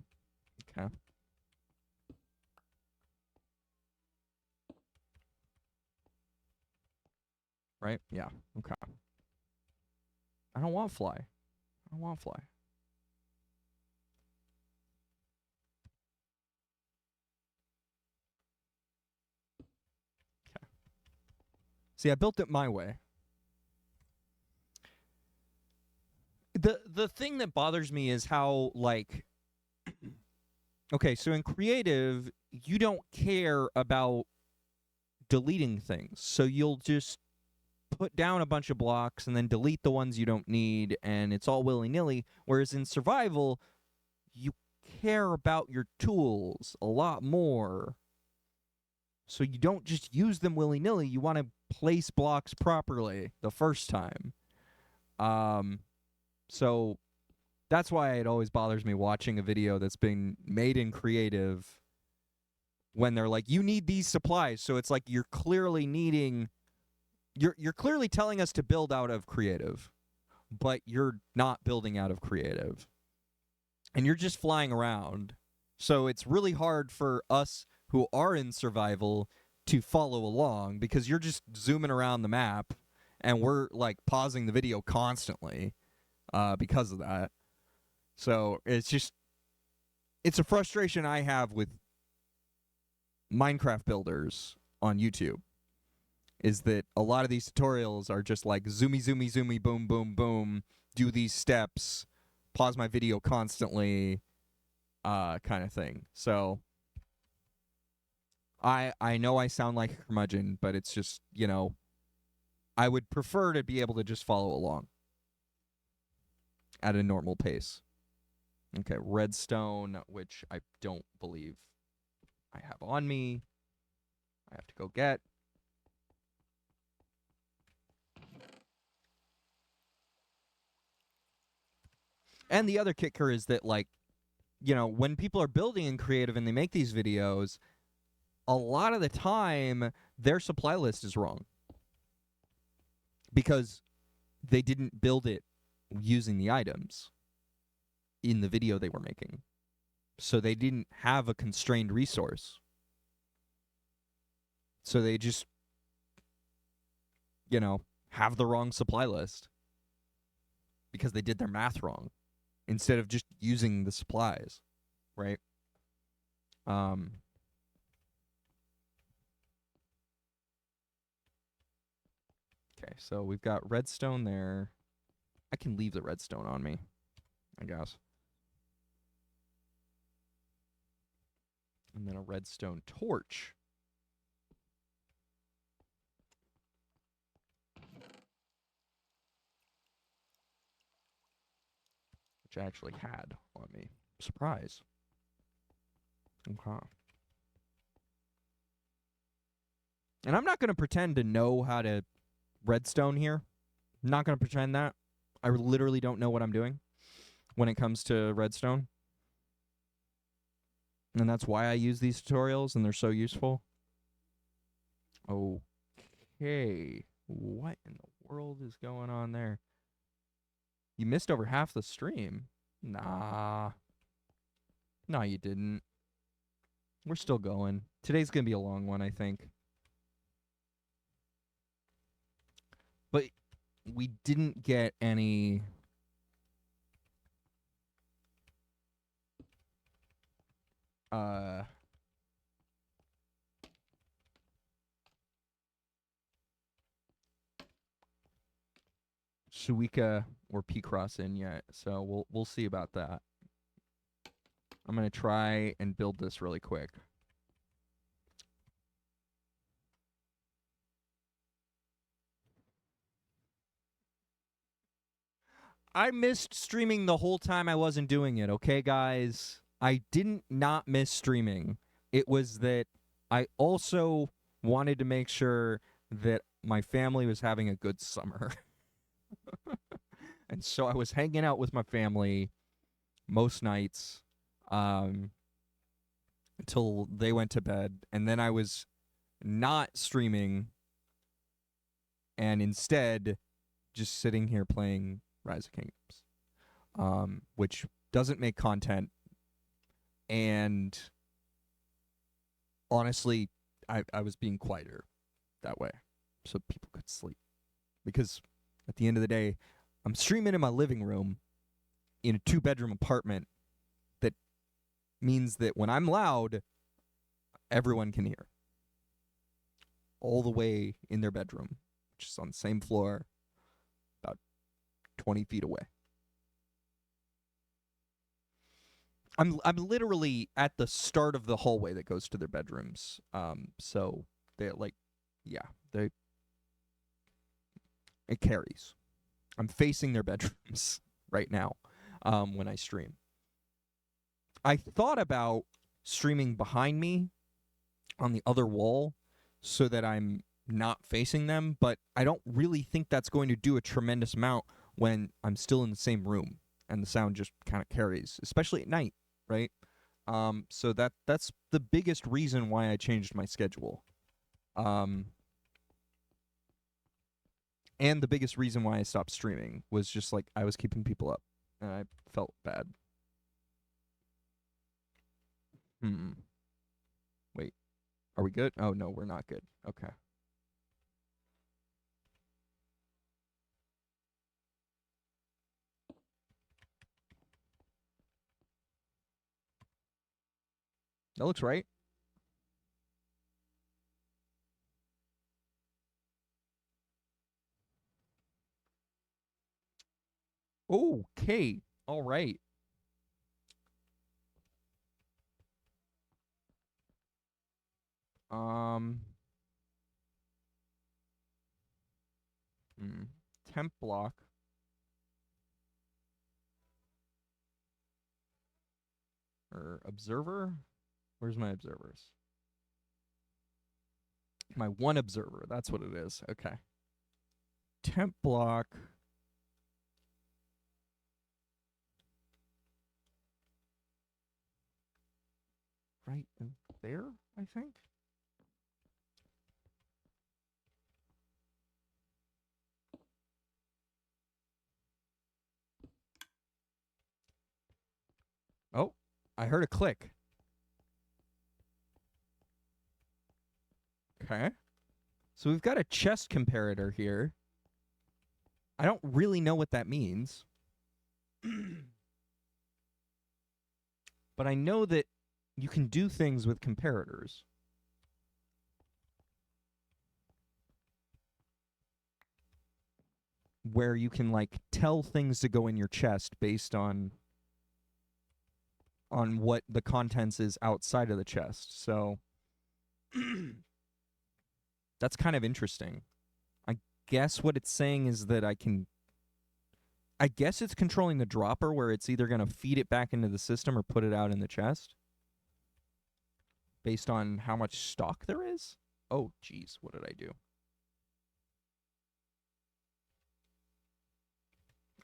Speaker 1: Okay. Right? Yeah. Okay. I don't want fly. I don't want fly. Okay. See, I built it my way. The thing that bothers me is how, like... Okay, so in creative, you don't care about deleting things. So you'll just put down a bunch of blocks and then delete the ones you don't need, and it's all willy-nilly. Whereas in survival, you care about your tools a lot more. So you don't just use them willy-nilly. You want to place blocks properly the first time. So that's why it always bothers me watching a video that's been made in creative when they're like, you need these supplies. So it's like you're clearly needing... You're clearly telling us to build out of creative, but you're not building out of creative. And you're just flying around. So it's really hard for us who are in survival to follow along because you're just zooming around the map and we're like pausing the video constantly because of that. So it's just... It's a frustration I have with Minecraft builders on YouTube. Is that a lot of these tutorials are just like zoomy, zoomy, zoomy, boom, boom, boom, do these steps, pause my video constantly, kind of thing. So I know I sound like a curmudgeon, but it's just, you know, I would prefer to be able to just follow along at a normal pace. Okay, redstone, which I don't believe I have on me. I have to go get. And the other kicker is that, like, you know, when people are building in creative and they make these videos, a lot of the time their supply list is wrong because they didn't build it using the items in the video they were making. So they didn't have a constrained resource. So they just, you know, have the wrong supply list because they did their math wrong instead of just using the supplies, right? Okay, so we've got redstone there. I can leave the redstone on me, I guess. And then a redstone torch. Which I actually had on me. Surprise. Okay. And I'm not going to pretend to know how to redstone here. I'm not going to pretend that. I literally don't know what I'm doing when it comes to redstone. And that's why I use these tutorials, and they're so useful. Okay. What in the world is going on there? You missed over half the stream. Nah. No, you didn't. We're still going. Today's going to be a long one, I think. But we didn't get any... Suika or P-Cross in yet, so we'll see about that. I'm going to try and build this really quick. I missed streaming the whole time I wasn't doing it, okay, guys? I didn't not miss streaming. It was that I also wanted to make sure that my family was having a good summer. And so I was hanging out with my family most nights until they went to bed. And then I was not streaming and instead just sitting here playing Rise of Kingdoms, which doesn't make content. And honestly, I was being quieter that way so people could sleep. Because at the end of the day, I'm streaming in my living room in a 2-bedroom apartment that means that when I'm loud, everyone can hear. All the way in their bedroom, which is on the same floor, about 20 feet away. I'm literally at the start of the hallway that goes to their bedrooms. So they it carries. I'm facing their bedrooms right now when I stream. I thought about streaming behind me on the other wall so that I'm not facing them, but I don't really think that's going to do a tremendous amount when I'm still in the same room and the sound just kind of carries, especially at night, right? So that's the biggest reason why I changed my schedule. And the biggest reason why I stopped streaming was just like I was keeping people up, and I felt bad. Wait, are we good? Oh, no, we're not good. Okay. That looks right. Okay. All right. Temp block. Or observer? Where's my observers? My one observer. That's what it is. Okay. Temp block. Right there, I think. Oh, I heard a click. Okay. So we've got a chest comparator here. I don't really know what that means. But I know that you can do things with comparators. Where you can like tell things to go in your chest based on what the contents is outside of the chest. So that's kind of interesting. I guess what it's saying is that I guess it's controlling the dropper where it's either going to feed it back into the system or put it out in the chest based on how much stock there is. Oh, geez, what did I do?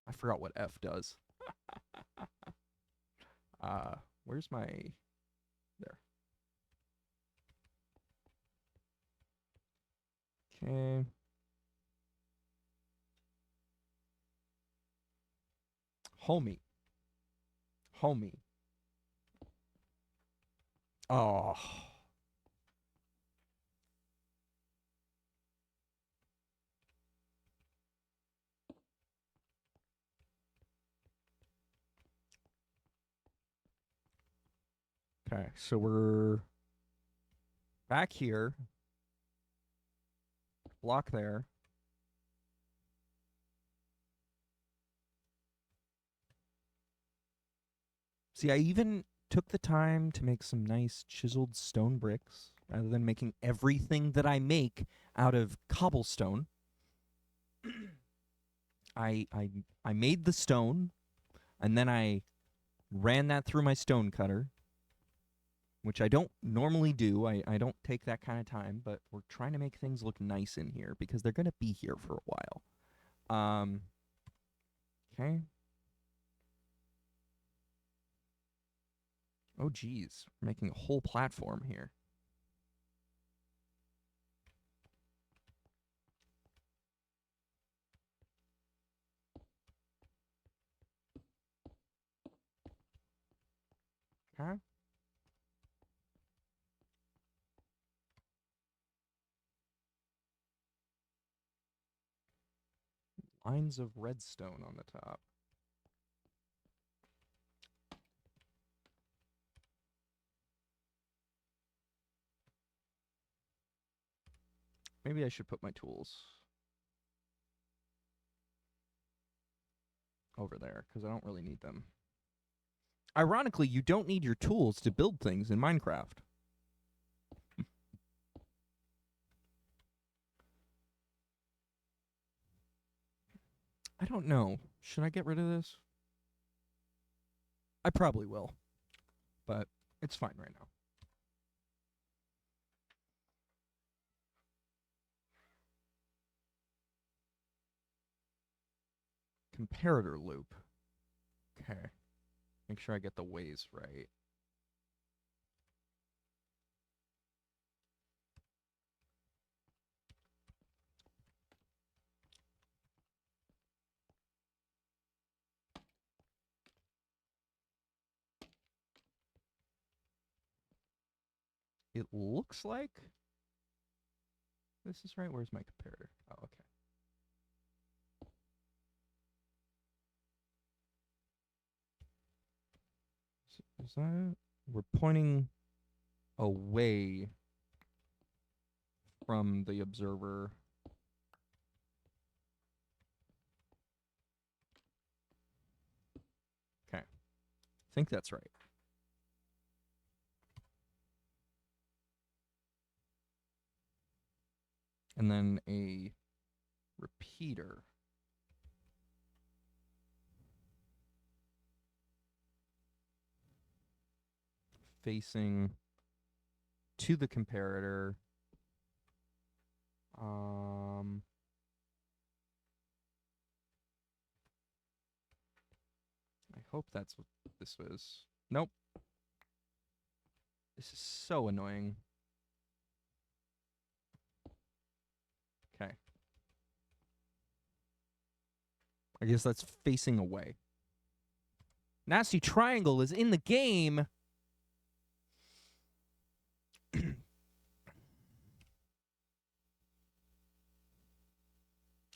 Speaker 1: I forgot what F does. Where's my... There. Okay. Homie. Homie. Oh. Okay, so we're back here. Block there. See, I even took the time to make some nice chiseled stone bricks rather than making everything that I make out of cobblestone. I made the stone, and then I ran that through my stone cutter, which I don't normally do. I don't take that kind of time, but we're trying to make things look nice in here because they're going to be here for a while. Okay. Oh, geez. We're making a whole platform here. Okay. Lines of redstone on the top. Maybe I should put my tools over there, because I don't really need them. Ironically, you don't need your tools to build things in Minecraft. I don't know. Should I get rid of this? I probably will, but it's fine right now. Comparator loop. Okay. Make sure I get the ways right. It looks like this is right. Where's my comparator? Oh, okay. Is that... We're pointing away from the observer. Okay. I think that's right. And then a repeater. Facing to the comparator. I hope that's what this was. Nope. This is so annoying. Okay. I guess that's facing away. Nasty Triangle is in the game.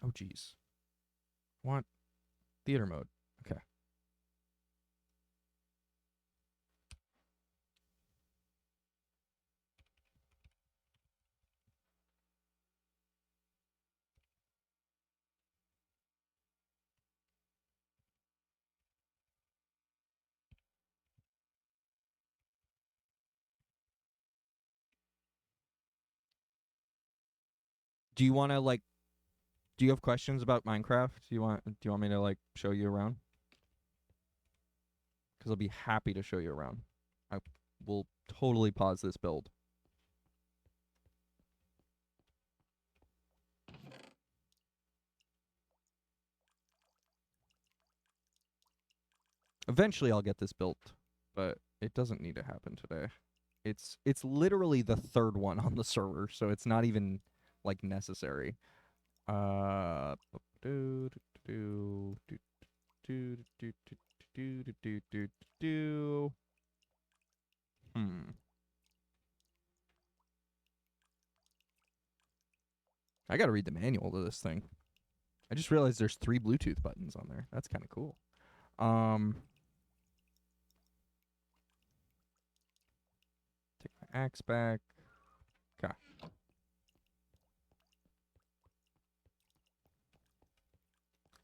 Speaker 1: Oh, geez. Want theater mode. Okay. Do you want to like? Do you have questions about Minecraft? Do you want me to like show you around? Because I'll be happy to show you around. I will totally pause this build. Eventually, I'll get this built, but it doesn't need to happen today. It's literally the third one on the server, so it's not even like necessary. Do, do, do, do, do do do do do do do do. I gotta read the manual to this thing. I just realized there's 3 Bluetooth buttons on there. That's kind of cool. Take my axe back. Okay.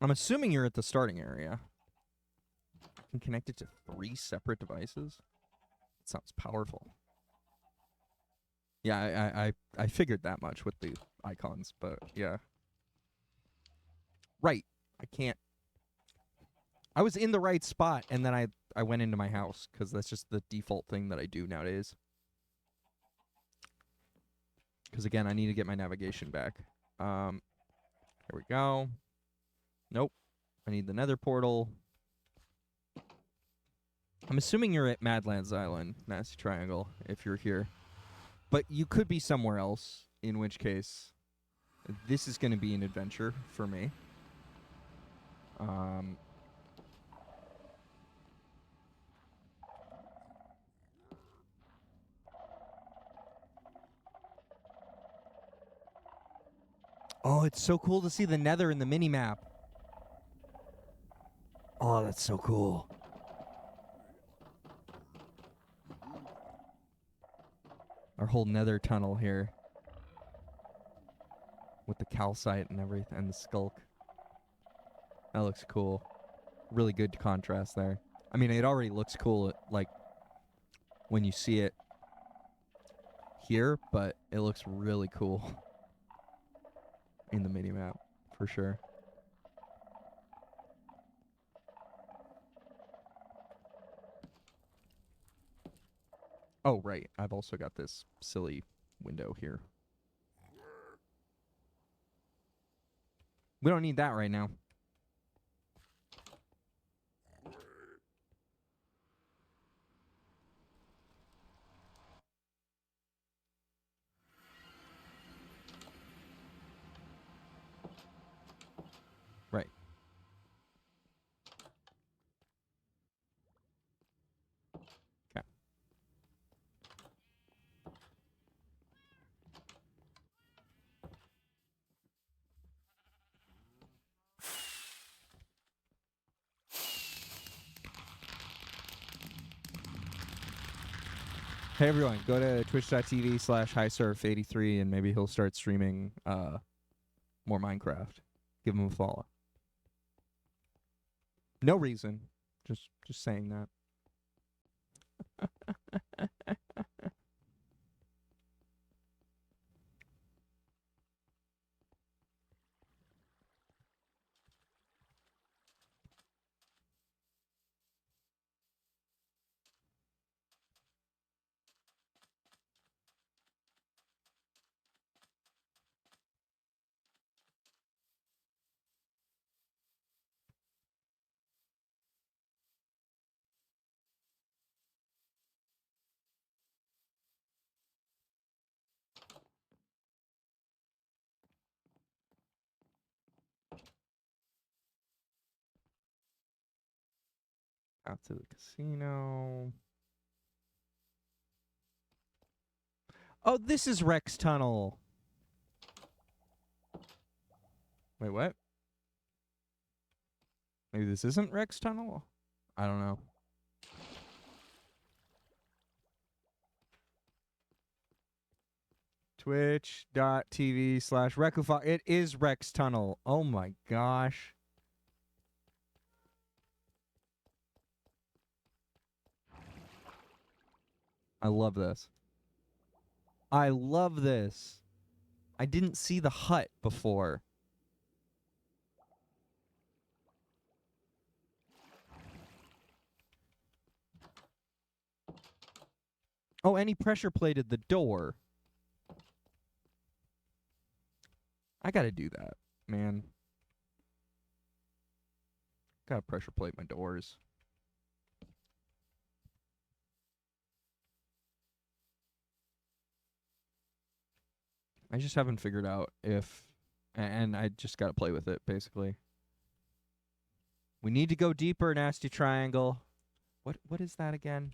Speaker 1: I'm assuming you're at the starting area. I can connect it to 3 separate devices. That sounds powerful. Yeah, I figured that much with the icons, but yeah. Right. I can't. I was in the right spot, and then I went into my house, because that's just the default thing that I do nowadays. Because, again, I need to get my navigation back. Here we go. Nope. I need the nether portal. I'm assuming you're at Madlands Island, Nasty Triangle, if you're here. But you could be somewhere else, in which case this is going to be an adventure for me. Oh, it's so cool to see the nether in the mini-map. Oh, that's so cool. Our whole nether tunnel here. With the calcite and everything, and the skulk. That looks cool. Really good contrast there. I mean, it already looks cool, like, when you see it here, but it looks really cool in the mini-map, for sure. Oh, right. I've also got this silly window here. We don't need that right now. Right. Okay. Hey everyone, go to twitch.tv/highsurf83 and maybe he'll start streaming more Minecraft. Give him a follow. No reason. Just saying that. Out to the casino. Oh, this is Rex Tunnel. Wait, what? Maybe this isn't Rex Tunnel? I don't know. Twitch.tv/Recufy. It is Rex Tunnel. Oh my gosh. I love this. I love this. I didn't see the hut before. Oh, and he pressure plated the door. I gotta do that, man. Gotta pressure plate my doors. I just haven't figured out if... And I just gotta play with it, basically. We need to go deeper, Nasty Triangle. What is that again?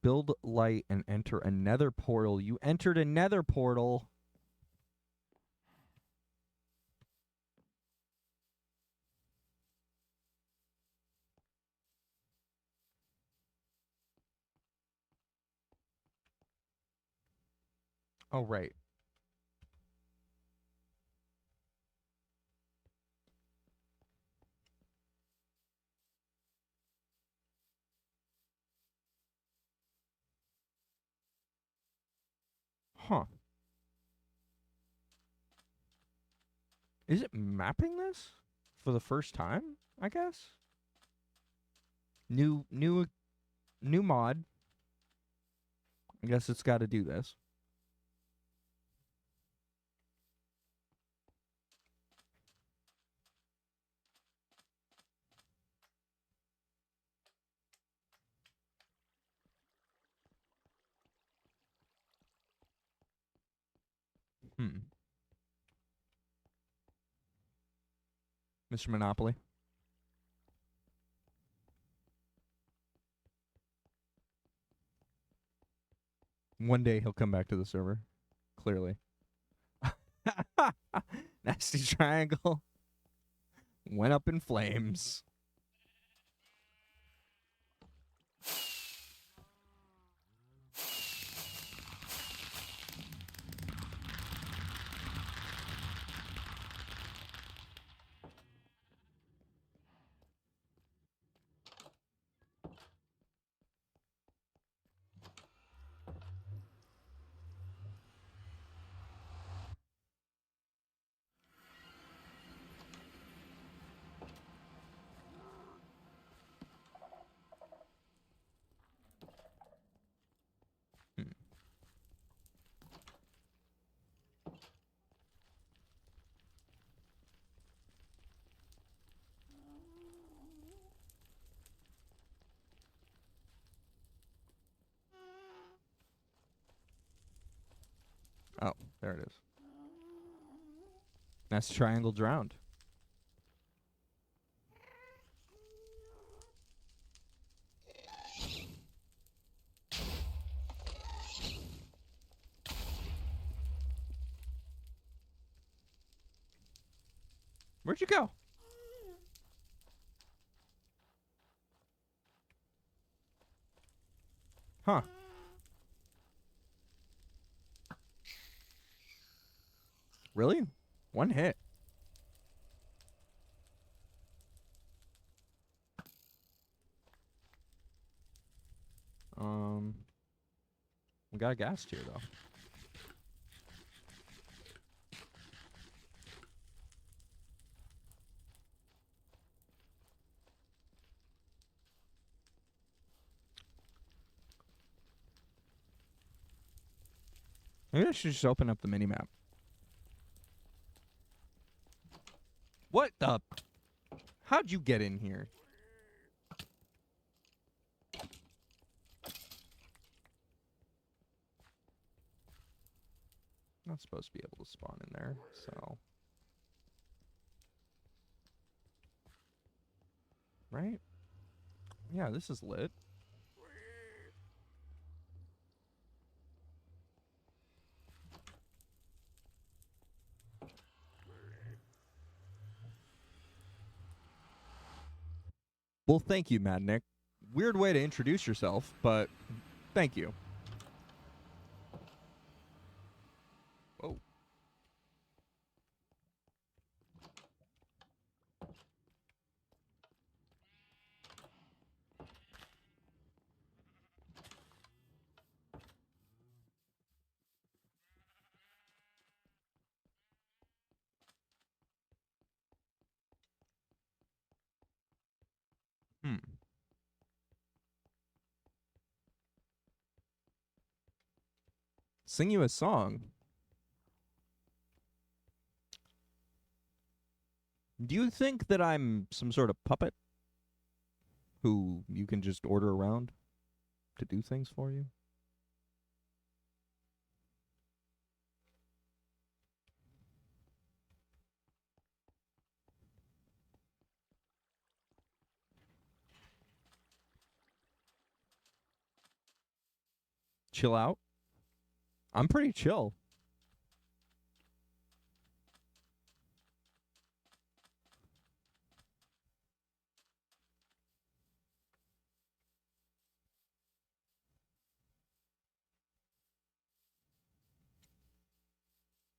Speaker 1: Build light and enter a nether portal. You entered a nether portal. Oh, right. Huh. Is it mapping this for the first time, I guess? New mod. I guess it's got to do this. Mr. Monopoly. One day he'll come back to the server. Clearly. Nasty Triangle went up in flames. Oh, there it is. Nasty Triangle drowned. Where'd you go? Huh. Really? One hit. We got a gas tier though. Maybe I should just open up the minimap. What the? How'd you get in here? Not supposed to be able to spawn in there, so. Right? Yeah, this is lit. Well, thank you, Mad Nick. Weird way to introduce yourself, but thank you. Whoa. Sing you a song. Do you think that I'm some sort of puppet who you can just order around to do things for you? Chill out. I'm pretty chill.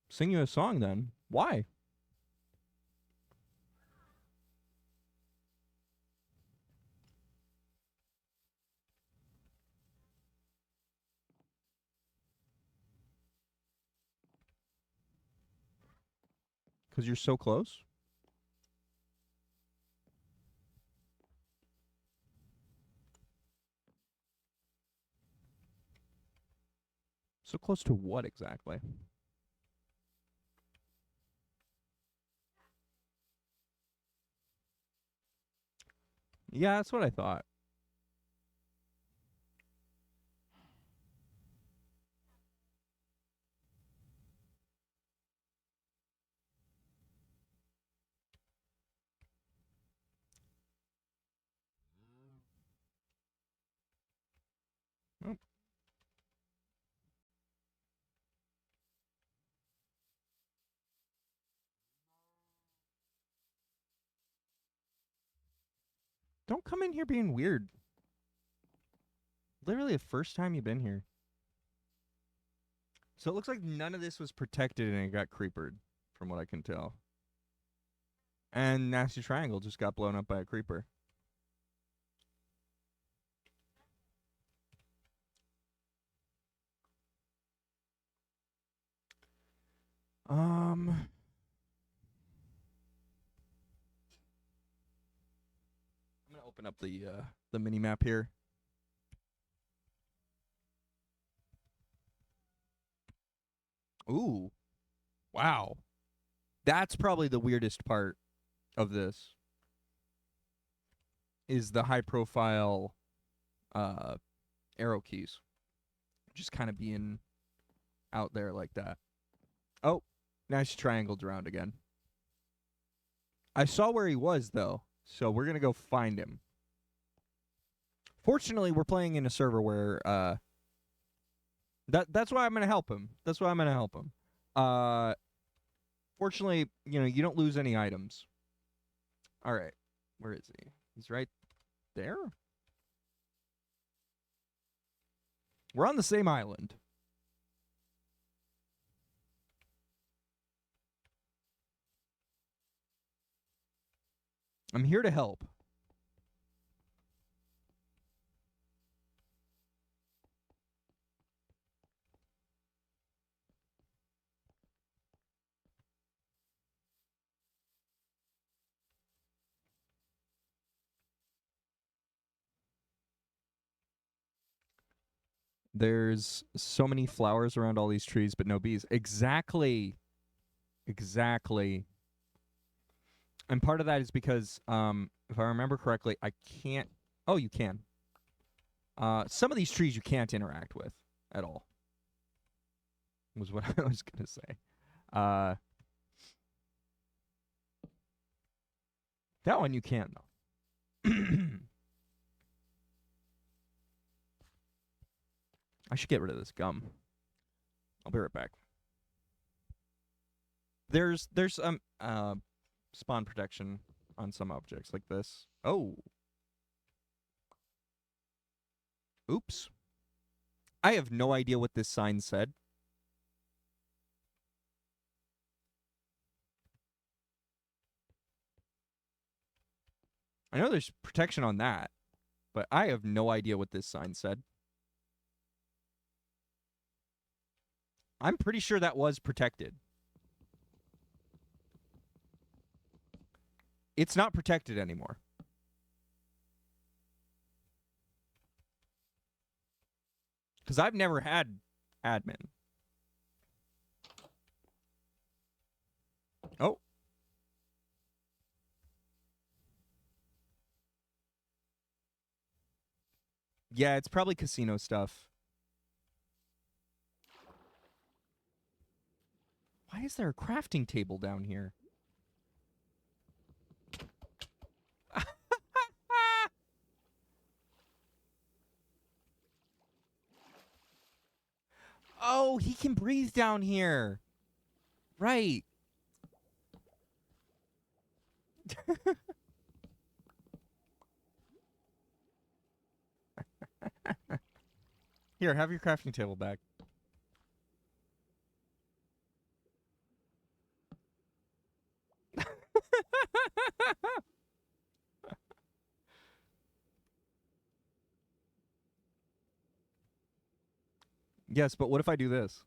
Speaker 1: Sing you a song then. Why? Because you're so close? So close to what exactly? Yeah, that's what I thought. Oh. Don't come in here being weird. Literally the first time you've been here. So it looks like none of this was protected and it got creepered, from what I can tell. And Nasty Triangle just got blown up by a creeper. I'm gonna open up the mini map here. Ooh. Wow. That's probably the weirdest part of this. Is the high profile arrow keys. Just kind of being out there like that. Oh, Nice triangled around again. I saw where he was, though, so we're going to go find him. Fortunately, we're playing in a server where that's why I'm going to help him. That's why I'm going to help him. Fortunately, you don't lose any items. All right. Where is he? He's right there. We're on the same island. I'm here to help. There's so many flowers around all these trees, but no bees. Exactly. Exactly. And part of that is because, if I remember correctly, I can't... Oh, you can. Some of these trees you can't interact with at all. Was what I was going to say. That one you can, though. I should get rid of this gum. I'll be right back. There's spawn protection on some objects like this. Oh. Oops. I have no idea what this sign said. I know there's protection on that, but I have no idea what this sign said. I'm pretty sure that was protected. It's not protected anymore. Because I've never had admin. Oh. Yeah, it's probably casino stuff. Why is there a crafting table down here? Oh, he can breathe down here. Right. Here, have your crafting table back. Yes, but what if I do this?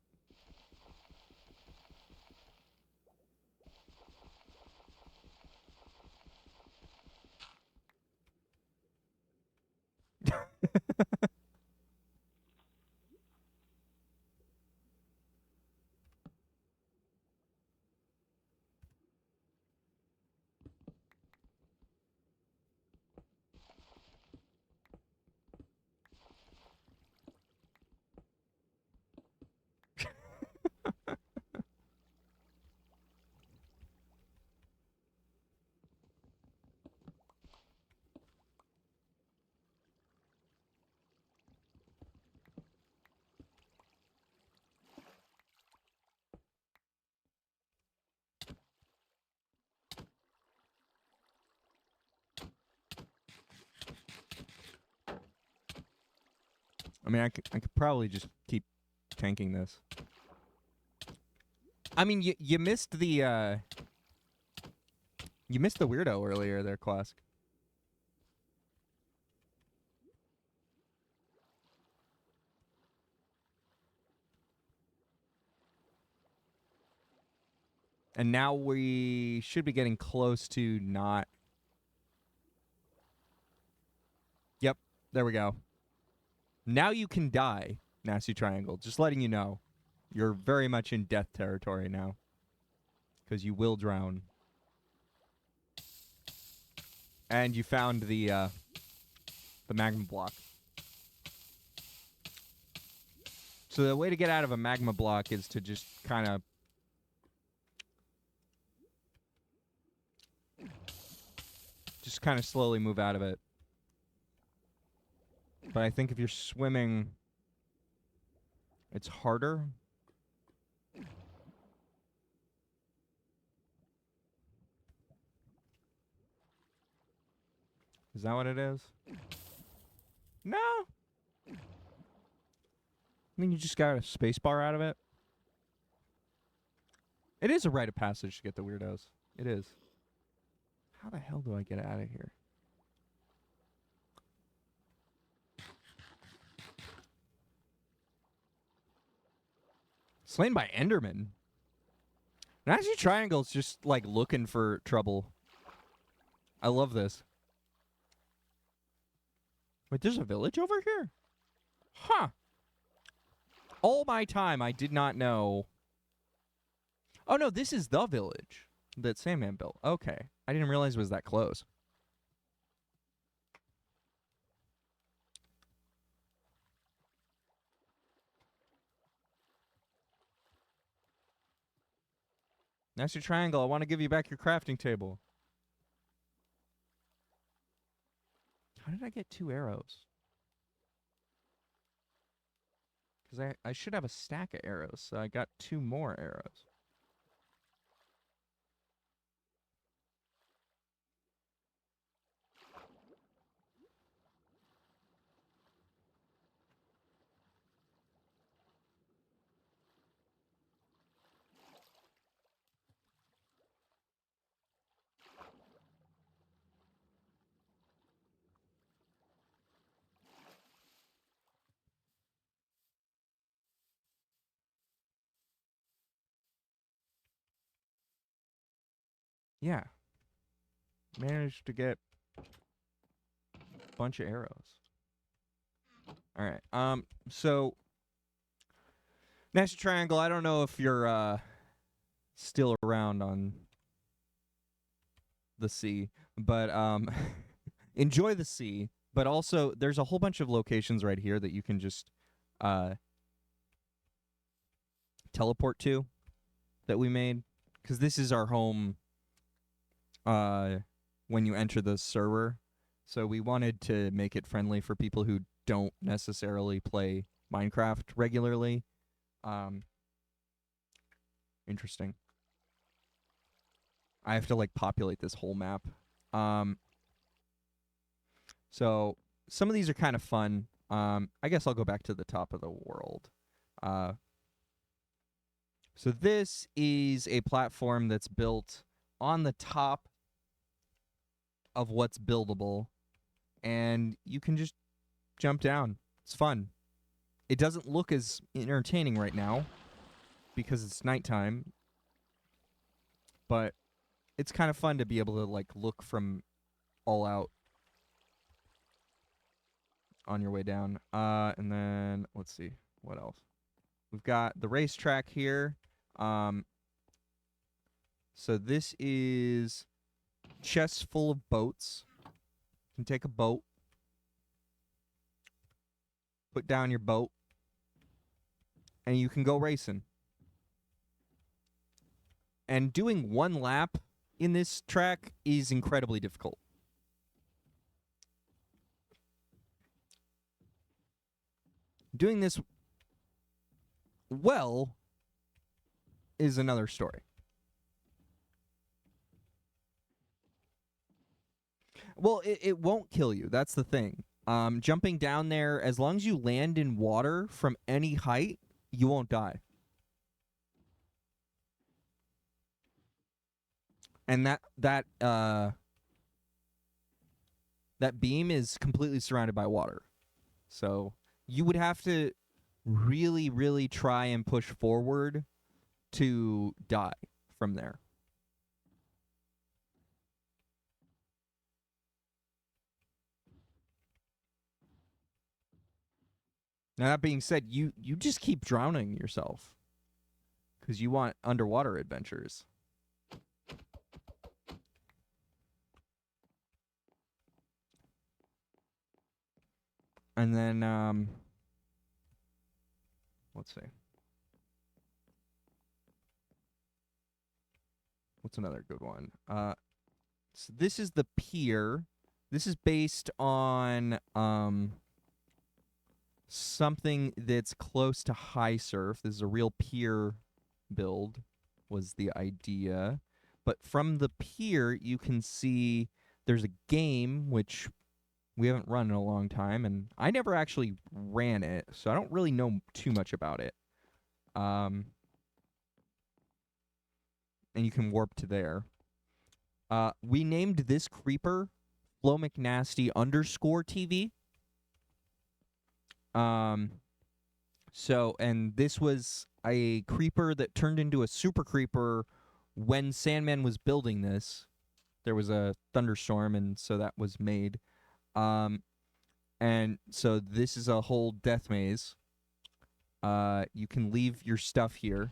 Speaker 1: I mean, I could probably just keep tanking this. I mean, you missed the weirdo earlier there, Klask. And now we should be getting close to not. Yep, there we go. Now you can die, Nasty Triangle. Just letting you know. You're very much in death territory now. Because you will drown. And you found the magma block. So the way to get out of a magma block is to just kind of slowly move out of it. But I think if you're swimming, it's harder. Is that what it is? No. I mean, you just got a space bar out of it. It is a rite of passage to get the weirdos. It is. How the hell do I get out of here? Slain by Enderman. Nasty Triangle's just like looking for trouble. I love this. Wait, there's a village over here? Huh. All my time, I did not know. Oh, no, this is the village that Sandman built. Okay. I didn't realize it was that close. Nasty Triangle, I want to give you back your crafting table. How did I get 2 arrows? Because I should have a stack of arrows, so I got 2 more arrows. Yeah. Managed to get a bunch of arrows. All right. So Nasty Triangle, I don't know if you're still around on the sea, but enjoy the sea. But also, there's a whole bunch of locations right here that you can just teleport to that we made, because this is our home when you enter the server. So we wanted to make it friendly for people who don't necessarily play Minecraft regularly. Interesting. I have to like populate this whole map. So some of these are kind of fun. I guess I'll go back to the top of the world. So this is a platform that's built on the top of what's buildable, and you can just jump down. It's fun. It doesn't look as entertaining right now because it's nighttime, but it's kind of fun to be able to like look from all out on your way down. And then let's see what else. We've got the racetrack here. So this is chests full of boats. You can take a boat, put down your boat, and you can go racing. And doing one lap in this track is incredibly difficult. Doing this well is another story. Well, it won't kill you. That's the thing. Jumping down there, as long as you land in water from any height, you won't die. And that beam is completely surrounded by water. So you would have to really, really try and push forward to die from there. Now, that being said, you just keep drowning yourself because you want underwater adventures. And then, let's see. What's another good one? So this is the pier. This is based on something that's close to high surf. This is a real pier build, was the idea. But from the pier, you can see there's a game which we haven't run in a long time, and I never actually ran it, so I don't really know too much about it. And you can warp to there. We named this creeper FlowMcNasty_TV. So, and this was a creeper that turned into a super creeper when Sandman was building this. There was a thunderstorm, and so that was made. And so this is a whole death maze. You can leave your stuff here,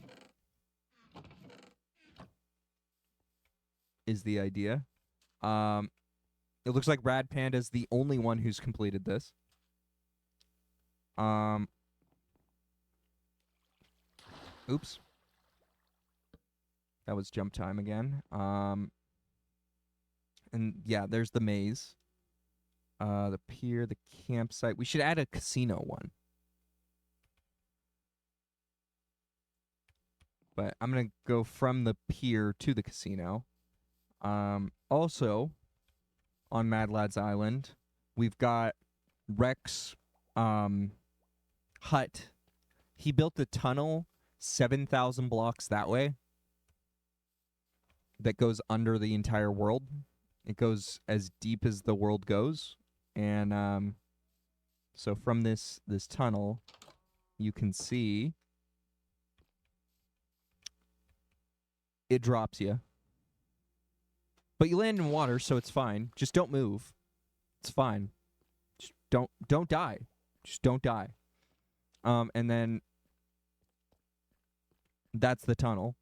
Speaker 1: is the idea. It looks like Rad Panda's the only one who's completed this. Oops. That was jump time again. And yeah, there's the maze. The pier, the campsite. We should add a casino one. But I'm going to go from the pier to the casino. Also, on Mad Lads Island, we've got Rex hut. He built a tunnel 7,000 blocks that way that goes under the entire world. It goes as deep as the world goes. And so from this tunnel, you can see it drops you. But you land in water, so it's fine. Just don't move. It's fine. Just don't die. Just don't die. And then that's the tunnel.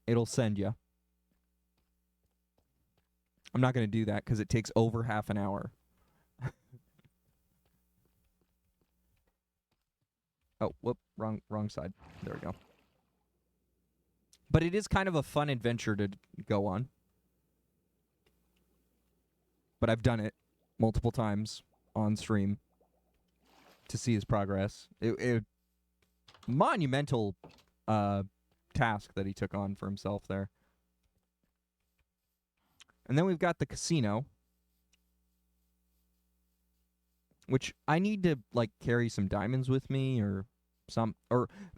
Speaker 1: It'll send you. I'm not going to do that because it takes over half an hour. Oh, whoop, wrong side. There we go. But it is kind of a fun adventure to go on. But I've done it multiple times on stream to see his progress. monumental task that he took on for himself there. And then we've got the casino, which I need to like carry some diamonds with me or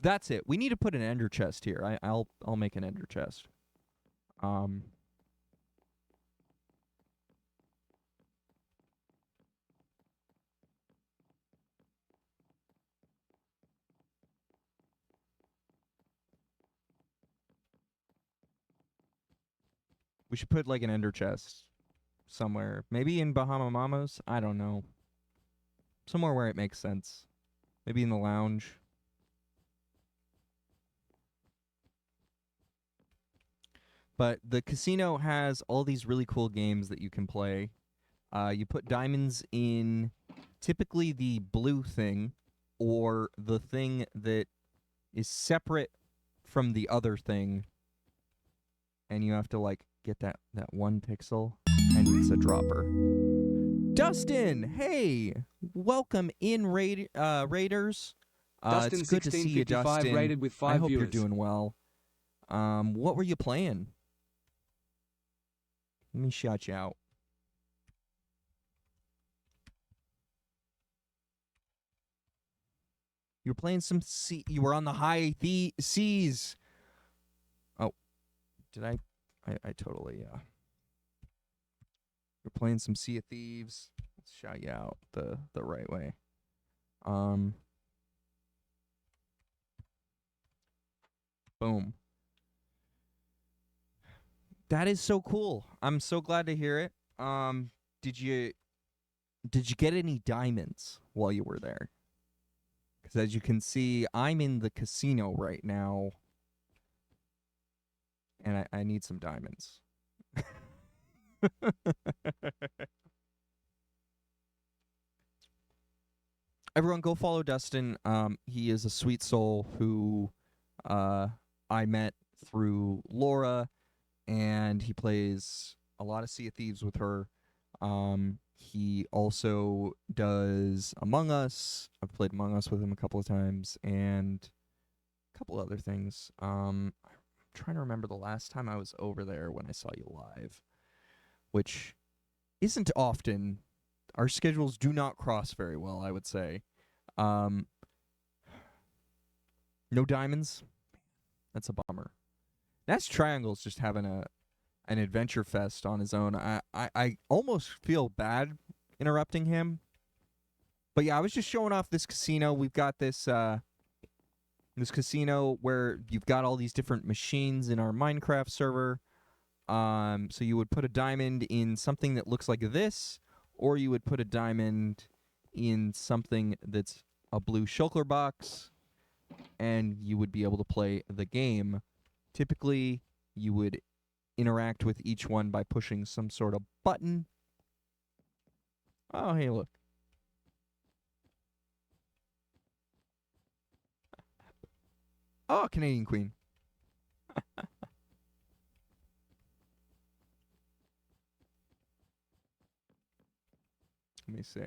Speaker 1: that's it. We need to put an ender chest here. I'll make an ender chest. We should put like an ender chest somewhere. Maybe in Bahama Mamas? I don't know. Somewhere where it makes sense. Maybe in the lounge. But the casino has all these really cool games that you can play. You put diamonds in typically the blue thing or the thing that is separate from the other thing. And you have to like get that 1 pixel and it's a dropper. Dustin, hey, welcome in Raiders.
Speaker 2: Dustin,
Speaker 1: it's good to see you, Dustin.
Speaker 2: Rated with 5
Speaker 1: I hope
Speaker 2: viewers.
Speaker 1: you're doing well. What were you playing? Let me shout you out. You were playing some you were on the high seas. Oh, did I totally You're playing some Sea of Thieves. Let's shout you out the right way. Boom. That is so cool. I'm so glad to hear it. Did you get any diamonds while you were there? Because as you can see, I'm in the casino right now, and I need some diamonds. Everyone, go follow Dustin. He is a sweet soul who I met through Laura, and he plays a lot of Sea of Thieves with her. He also does Among Us. I've played Among Us with him a couple of times, and a couple other things. I'm trying to remember the last time I was over there when I saw you live, which isn't often. Our schedules do not cross very well, I would say. No diamonds? That's a bummer. That's Triangle's just having an adventure fest on his own. I almost feel bad interrupting him. But yeah, I was just showing off this casino. We've got this casino where you've got all these different machines in our Minecraft server. So you would put a diamond in something that looks like this, or you would put a diamond in something that's a blue shulker box, and you would be able to play the game. Typically, you would interact with each one by pushing some sort of button. Oh, hey, look. Oh, Canadian Queen. Let me see.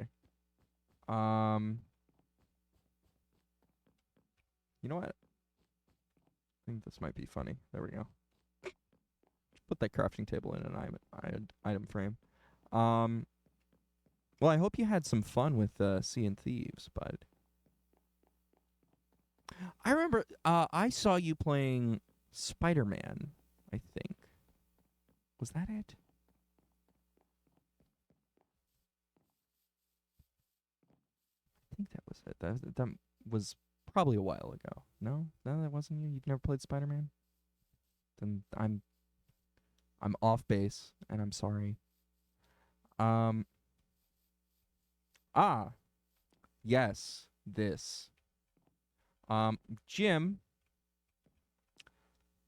Speaker 1: You know what? I think this might be funny. There we go. Put that crafting table in an item frame. Well, I hope you had some fun with Sea and Thieves, bud. I remember I saw you playing Spider-Man, I think. Was that it? I think that was it. That was probably a while ago. No, that wasn't you. You've never played Spider-Man? Then I'm off base, and I'm sorry. Yes, this. Jim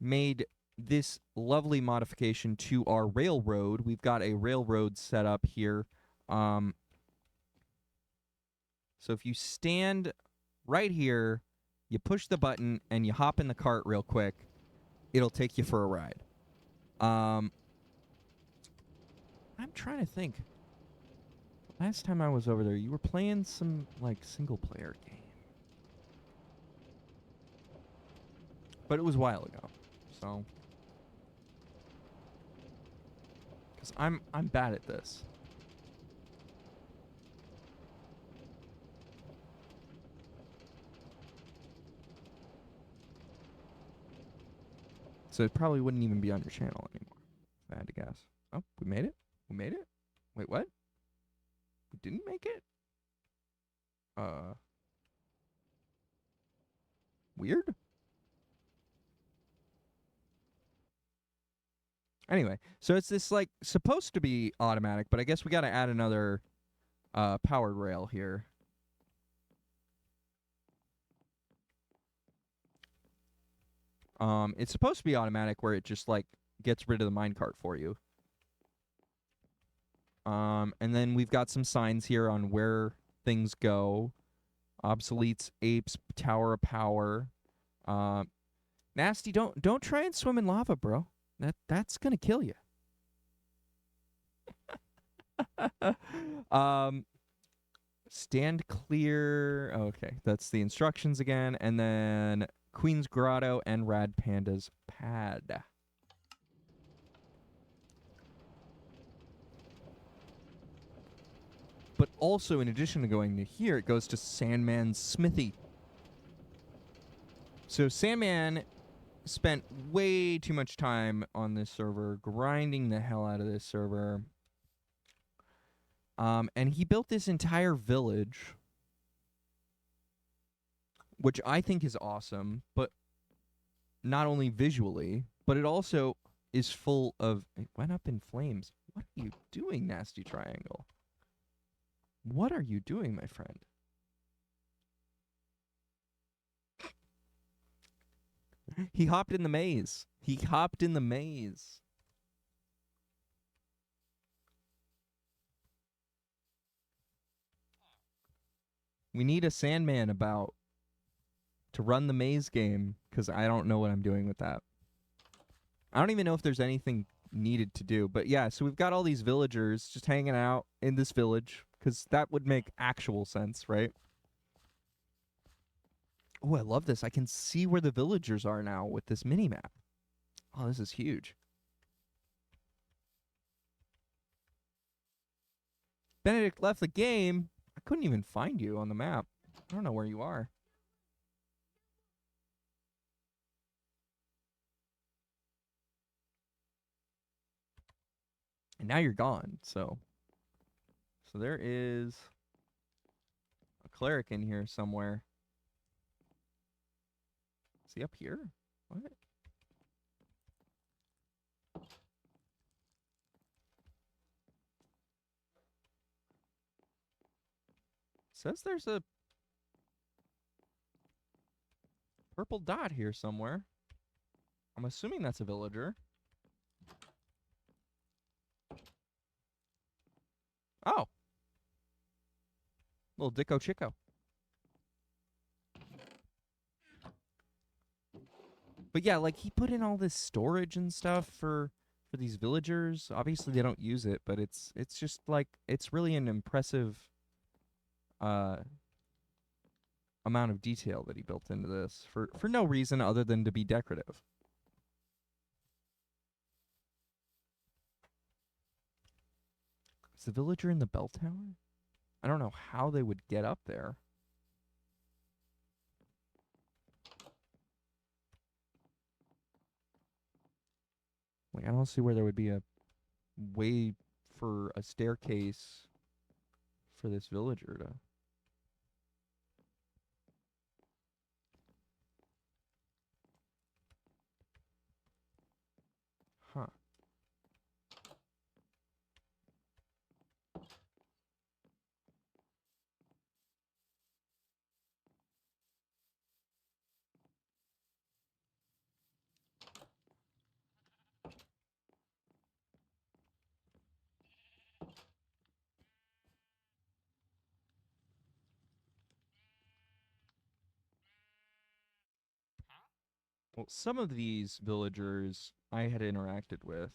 Speaker 1: made this lovely modification to our railroad. We've got a railroad set up here. So if you stand right here, you push the button, and you hop in the cart real quick, it'll take you for a ride. I'm trying to think. Last time I was over there, you were playing some, like, single-player game. But it was a while ago. So, cuz I'm bad at this. So it probably wouldn't even be on your channel anymore, if I had to guess. Oh, we made it? We made it? Wait, what? We didn't make it? Weird? Anyway, so it's this, like, supposed to be automatic, but I guess we gotta add another, powered rail here. It's supposed to be automatic where it just, like, gets rid of the minecart for you. And then we've got some signs here on where things go. Obsoletes, apes, tower of power. Nasty, don't try and swim in lava, bro. That's gonna kill you. Stand clear. Okay, that's the instructions again. And then Queen's Grotto and Rad Panda's pad. But also, in addition to going to here, it goes to Sandman's Smithy. So Sandman spent way too much time on this server, grinding the hell out of this server. And he built this entire village, which I think is awesome, but not only visually, but it also is full of... It went up in flames. What are you doing, Nasty Triangle? What are you doing, my friend? He hopped in the maze. He hopped in the maze. We need a Sandman about to run the maze game, because I don't know what I'm doing with that. I don't even know if there's anything needed to do. But yeah, so we've got all these villagers just hanging out in this village, because that would make actual sense, right? Oh, I love this. I can see where the villagers are now with this mini-map. Oh, this is huge. Benedict left the game. I couldn't even find you on the map. I don't know where you are. And now you're gone, so there is a cleric in here somewhere. Is he up here? What? Says there's a purple dot here somewhere. I'm assuming that's a villager. Oh. Little Dicko Chico. But yeah, like, he put in all this storage and stuff for these villagers. Obviously they don't use it, but it's just like, it's really an impressive amount of detail that he built into this for no reason other than to be decorative. Is the villager in the bell tower? I don't know how they would get up there. Like, I don't see where there would be a way for a staircase for this villager to... Huh. Well, some of these villagers I had interacted with,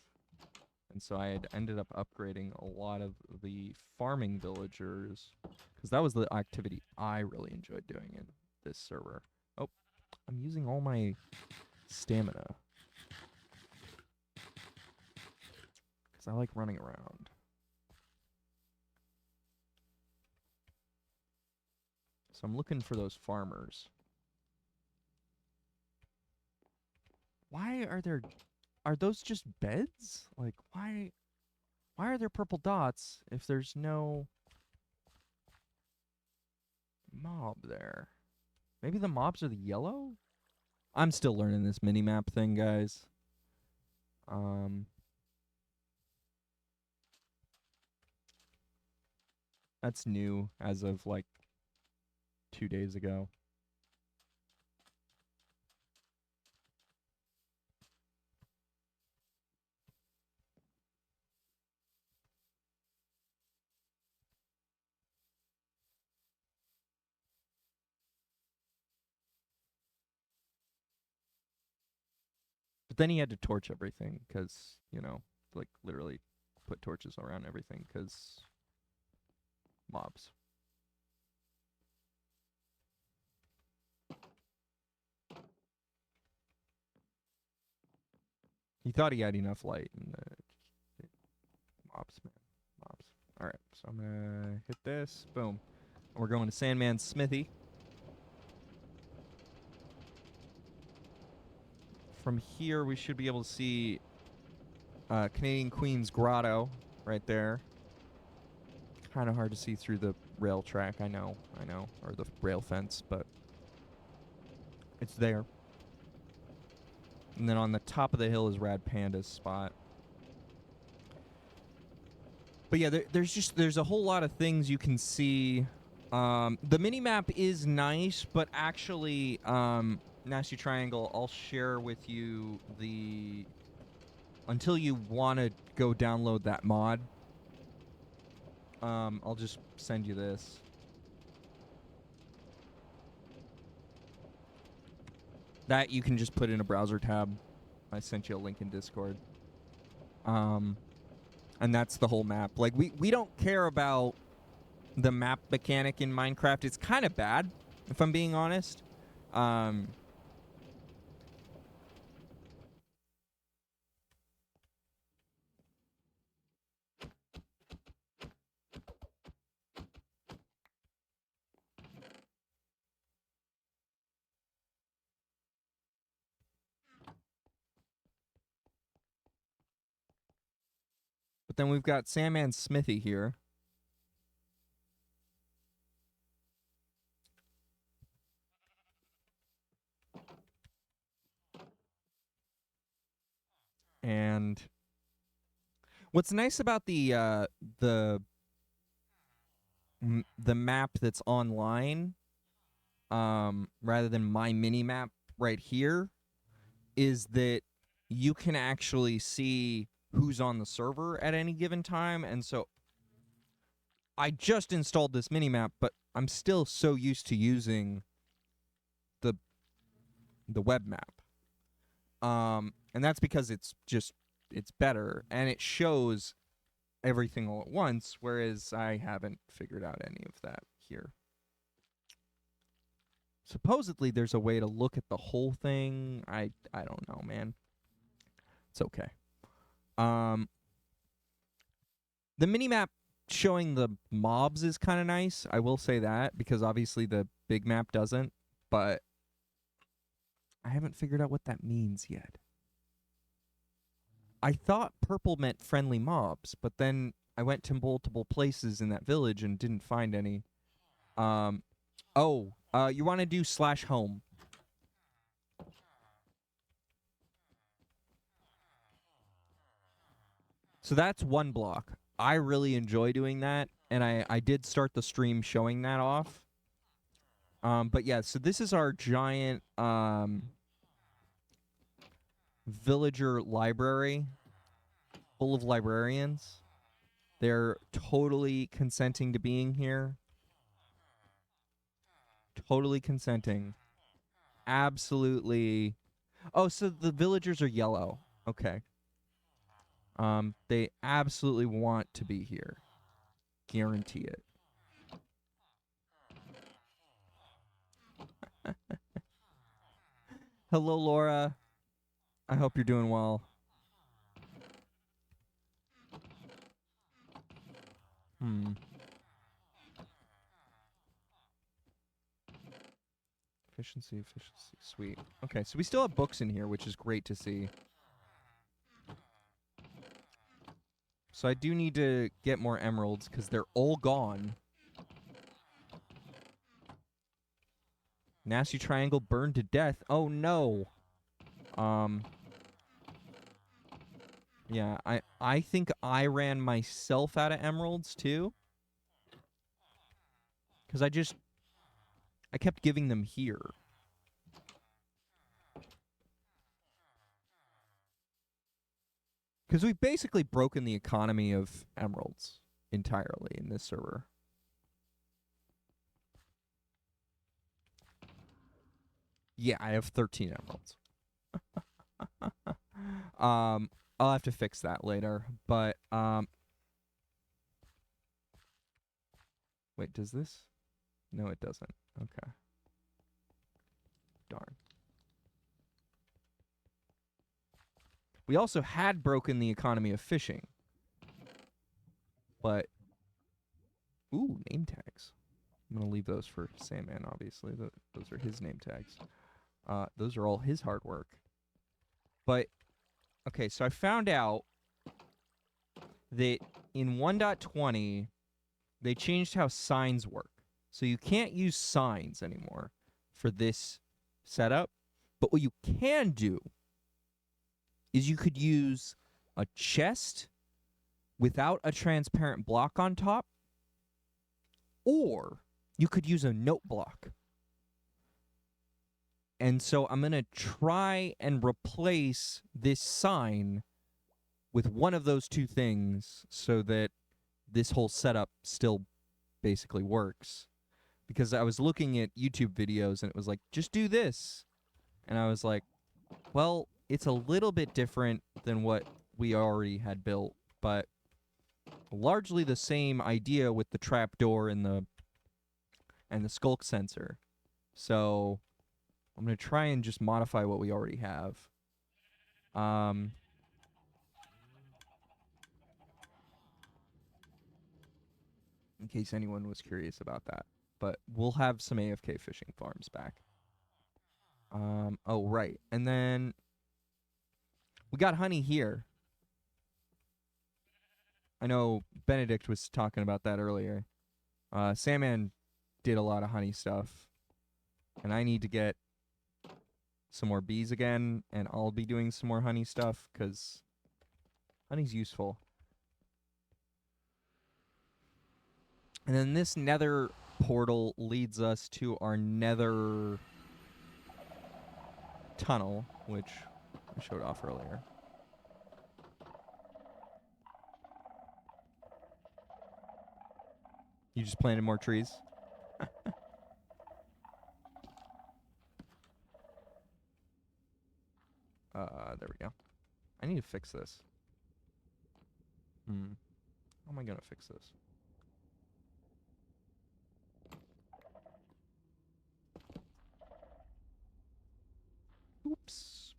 Speaker 1: and so I had ended up upgrading a lot of the farming villagers, because that was the activity I really enjoyed doing in this server. Oh, I'm using all my stamina. Because I like running around. So I'm looking for those farmers. Why are there... Are those just beds? Like, why are there purple dots if there's no mob there? Maybe the mobs are the yellow? I'm still learning this mini-map thing, guys. That's new as of, like, 2 days ago. But then he had to torch everything because, you know, like, literally put torches around everything because mobs. He thought he had enough light, and mobs, man, mobs. All right, so I'm gonna hit this. Boom. And we're going to Sandman's Smithy. From here, we should be able to see Canadian Queen's Grotto right there. Kind of hard to see through the rail track, I know, or the rail fence, but it's there. And then on the top of the hill is Rad Panda's spot. But yeah, there's a whole lot of things you can see. The mini-map is nice, but actually, Nasty Triangle, I'll share with you the... Until you want to go download that mod, I'll just send you this. That you can just put in a browser tab. I sent you a link in Discord. And that's the whole map. Like, we don't care about the map mechanic in Minecraft. It's kind of bad, if I'm being honest. But then we've got Sandman's Smithy here. And what's nice about the map that's online, rather than my mini map right here, is that you can actually see who's on the server at any given time. And so I just installed this mini map, but I'm still so used to using the web map. And that's because it's better and it shows everything all at once, whereas I haven't figured out any of that here. Supposedly there's a way to look at the whole thing. I don't know, man. It's okay. The minimap showing the mobs is kind of nice. I will say that, because obviously the big map doesn't, but I haven't figured out what that means yet. I thought purple meant friendly mobs, but then I went to multiple places in that village and didn't find any. You want to do /home. So that's one block. I really enjoy doing that, and I did start the stream showing that off. But yeah, so this is our giant villager library full of librarians. They're totally consenting to being here. Totally consenting. Absolutely. Oh, so the villagers are yellow. Okay. They absolutely want to be here. Guarantee it. Hello, Laura. I hope you're doing well. Efficiency, efficiency. Sweet. Okay, so we still have books in here, which is great to see. So I do need to get more emeralds, because they're all gone. Nasty triangle burned to death. Oh, no. Yeah, I think I ran myself out of emeralds, too. Because I kept giving them here. Because we've basically broken the economy of emeralds entirely in this server. Yeah, I have 13 emeralds. I'll have to fix that later, but wait, does this? No, it doesn't. Okay. Darn. We also had broken the economy of fishing. But ooh, name tags. I'm going to leave those for Sandman, obviously. Those are his name tags. Those are all his hard work. But okay, so I found out that in 1.20 they changed how signs work. So you can't use signs anymore for this setup. But what you can do is you could use a chest without a transparent block on top, or you could use a note block. And so I'm going to try and replace this sign with one of those two things so that this whole setup still basically works. Because I was looking at YouTube videos and it was like, just do this. And I was like, well, it's a little bit different than what we already had built, but largely the same idea with the trapdoor and the skulk sensor. So I'm going to try and just modify what we already have. In case anyone was curious about that. But we'll have some AFK fishing farms back. Oh, right. And then we got honey here. I know Benedict was talking about that earlier. Sandman did a lot of honey stuff. And I need to get some more bees again, and I'll be doing some more honey stuff, because honey's useful. And then this nether portal leads us to our nether tunnel, which I showed off earlier. You just planted more trees? There we go. I need to fix this. How am I going to fix this? Oops.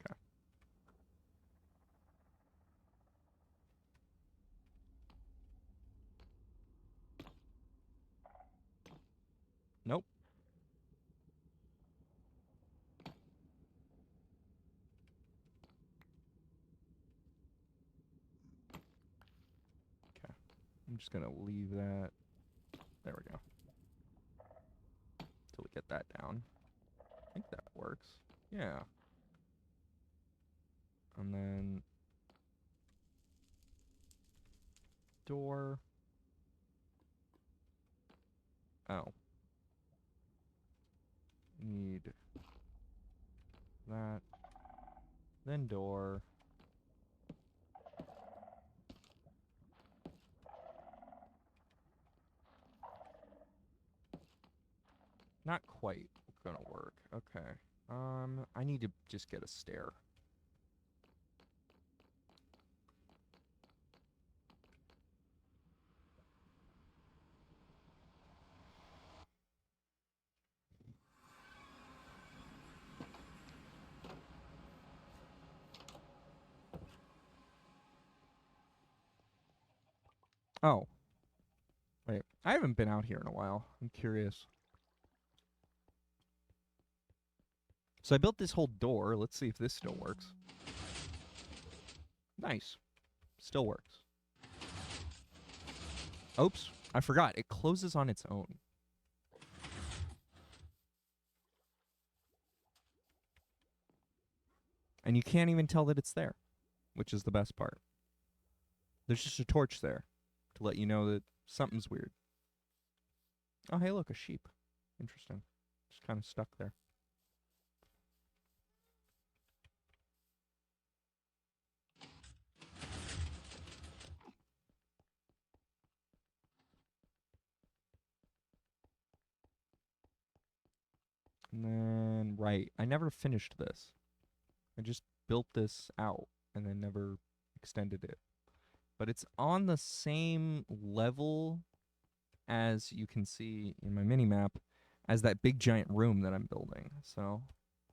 Speaker 1: Okay. Nope. Okay. I'm just going to leave that. There we go. Till we get that down. I think that works. Yeah. And then door. Oh. Need that. Then door. Not quite gonna work. Okay. I need to just get a stair. Oh, wait. I haven't been out here in a while. I'm curious. So I built this whole door. Let's see if this still works. Nice. Still works. Oops. I forgot. It closes on its own. And you can't even tell that it's there, which is the best part. There's just a torch there to let you know that something's weird. Oh, hey, look, a sheep. Interesting. Just kind of stuck there. And then, right, I never finished this. I just built this out and then never extended it. But it's on the same level as you can see in my mini map as that big giant room that I'm building. So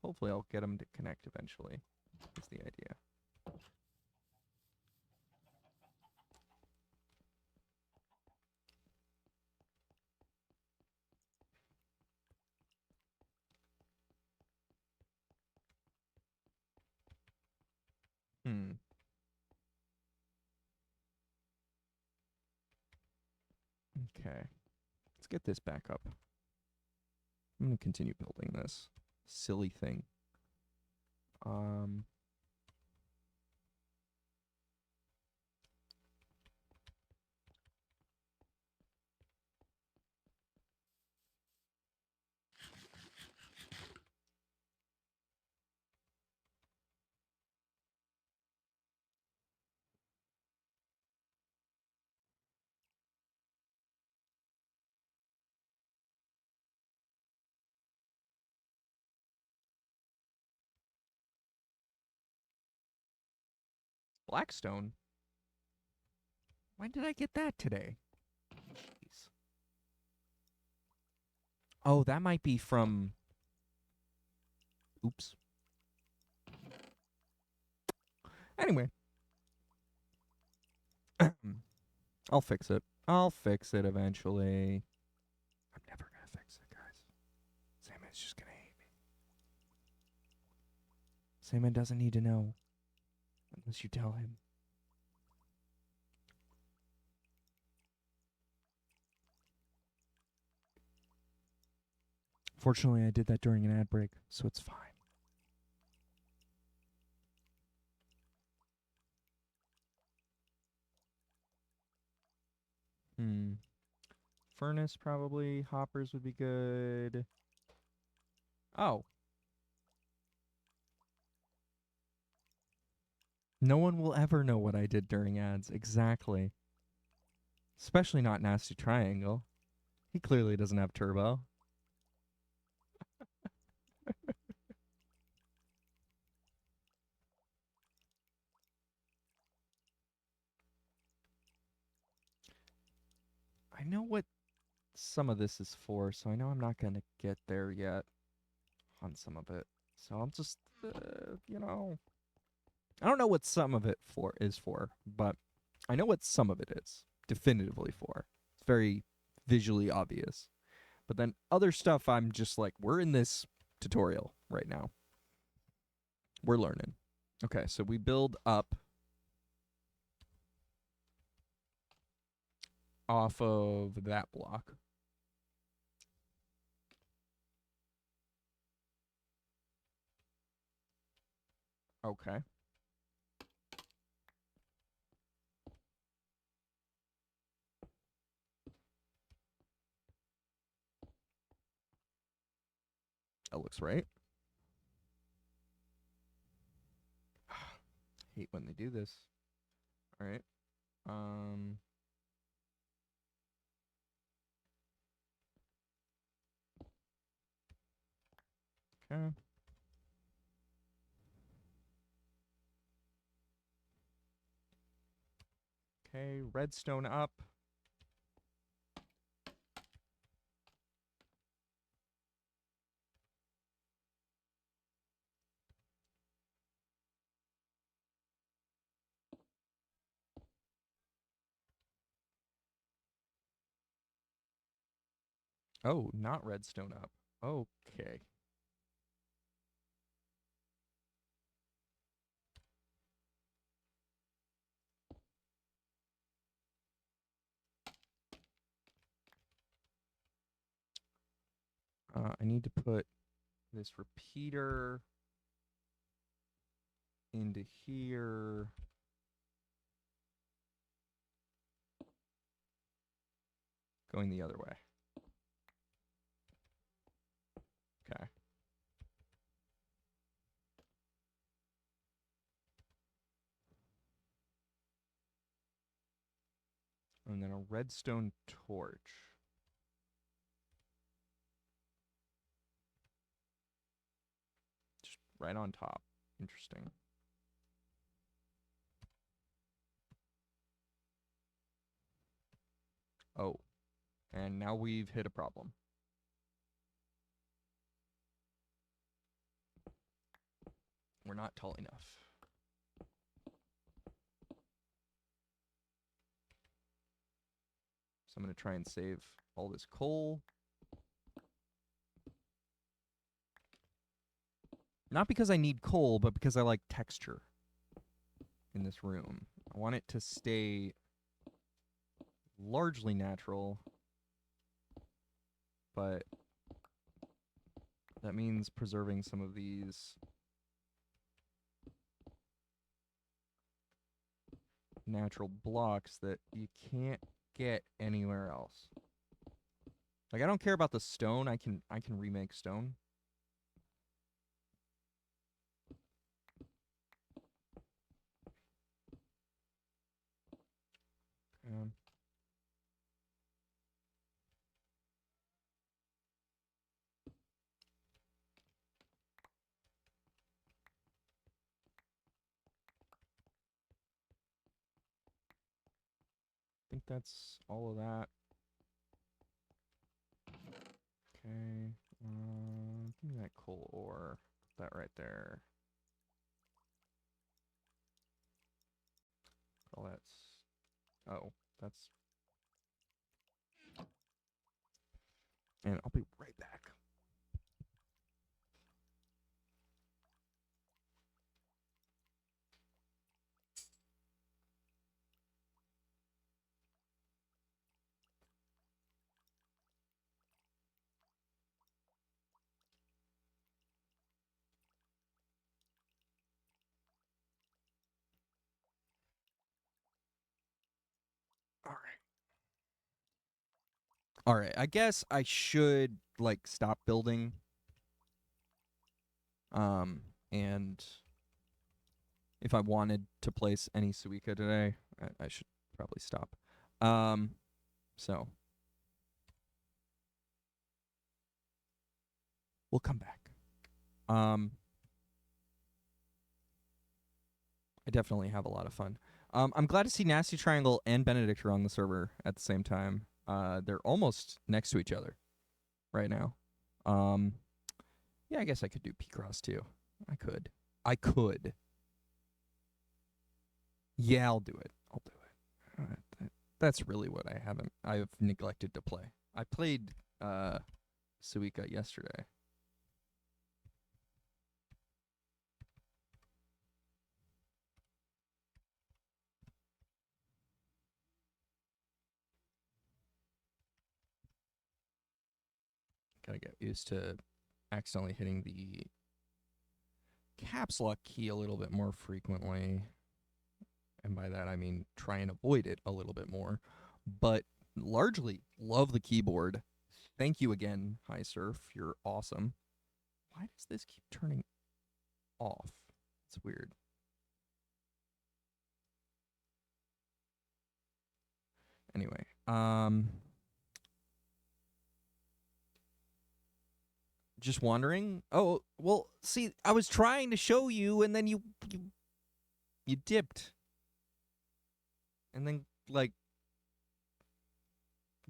Speaker 1: hopefully I'll get them to connect eventually. Is the idea. Hmm. Okay. Let's get this back up. I'm going to continue building this silly thing. Um, Blackstone? When did I get that today? Jeez. Oh, that might be from... Oops. Anyway. I'll fix it. I'll fix it eventually. I'm never gonna fix it, guys. Sandman's just gonna hate me. Sandman doesn't need to know unless you tell him. Fortunately, I did that during an ad break, so it's fine. Hmm. Furnace, probably. Hoppers would be good. Oh. No one will ever know what I did during ads. Exactly. Especially not Nasty Triangle. He clearly doesn't have turbo. I know what some of this is for, so I know I'm not going to get there yet on some of it. So I'll just, you know, I don't know what some of it is for, but I know what some of it is definitively for. It's very visually obvious. But then other stuff, I'm just like, we're in this tutorial right now. We're learning. Okay, so we build up off of that block. Okay. That looks right. Hate when they do this. All right. Okay. Okay, redstone up. Oh, not redstone up. Okay. I need to put this repeater into here. Going the other way. Okay. And then a redstone torch. Just right on top. Interesting. Oh. And now we've hit a problem. We're not tall enough. So I'm going to try and save all this coal. Not because I need coal, but because I like texture in this room. I want it to stay largely natural, but that means preserving some of these natural blocks that you can't get anywhere else. Like, I don't care about the stone. I can remake stone. I think that's all of that. Okay. Give me that coal ore. That right there. Oh, that's... Oh, that's... And I'll be right back. All right. All right. I guess I should, like, stop building. And if I wanted to place any Suika today, I should probably stop. So we'll come back. I definitely have a lot of fun. I'm glad to see Nasty Triangle and Benedict are on the server at the same time. They're almost next to each other right now. Yeah, I guess I could do P-Cross too. I could. Yeah, I'll do it. That's really what I've neglected to play. I played Suika yesterday. Gotta get used to accidentally hitting the caps lock key a little bit more frequently. And by that I mean try and avoid it a little bit more. But largely love the keyboard. Thank you again, High Surf. You're awesome. Why does this keep turning off? It's weird. Anyway, just wondering. Oh, well, see, I was trying to show you, and then you dipped, and then like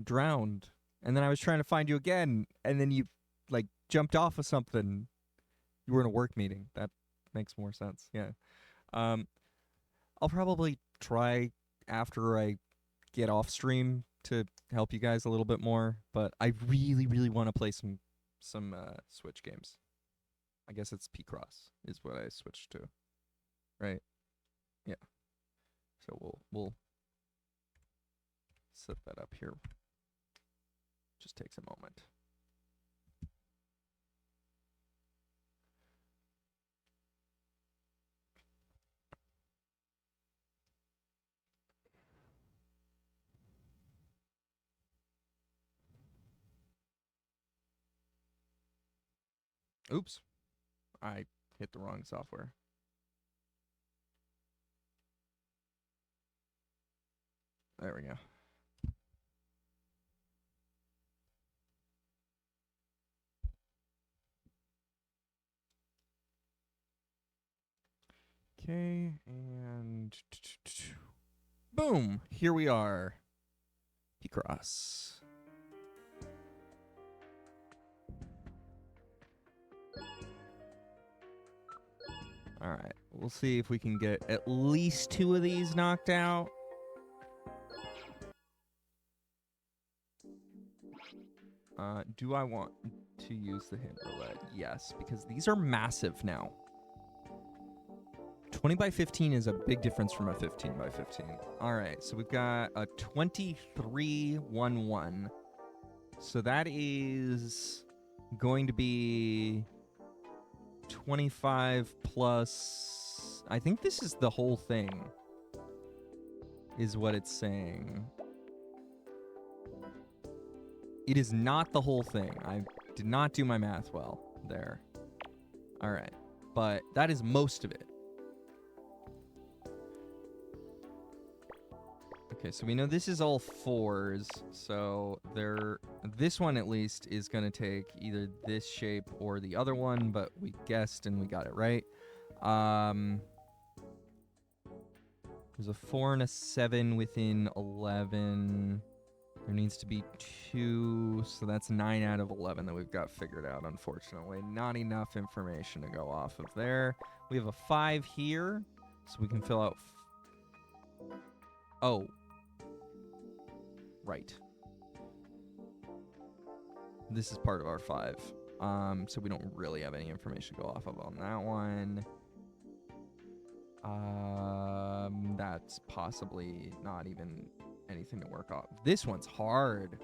Speaker 1: drowned, and then I was trying to find you again, and then you like jumped off of something. You were in a work meeting. That makes more sense. Yeah. I'll probably try after I get off stream to help you guys a little bit more, but I really, really want to play some Switch games. I guess it's P-Cross is what I switched to, right? Yeah. So we'll set that up here. Just takes a moment. Oops. I hit the wrong software. There we go. Okay, and boom, here we are. P-Cross. All right, we'll see if we can get at least 2 of these knocked out. Do I want to use the hint roulette? Yes, because these are massive now. 20 by 15 is a big difference from a 15 by 15. All right, so we've got a 23-1-1. So that is going to be 25 plus... I think this is the whole thing, is what it's saying. It is not the whole thing. I did not do my math well there. All right, but that is most of it. Okay, so we know this is all 4s, so this one at least is going to take either this shape or the other one, but we guessed and we got it right. There's a 4 and a 7 within 11. There needs to be 2, so that's 9 out of 11 that we've got figured out, unfortunately. Not enough information to go off of there. We have a 5 here, so we can fill out... Oh. Right. This is part of our 5. So we don't really have any information to go off of on that one. That's possibly not even anything to work off. This one's hard.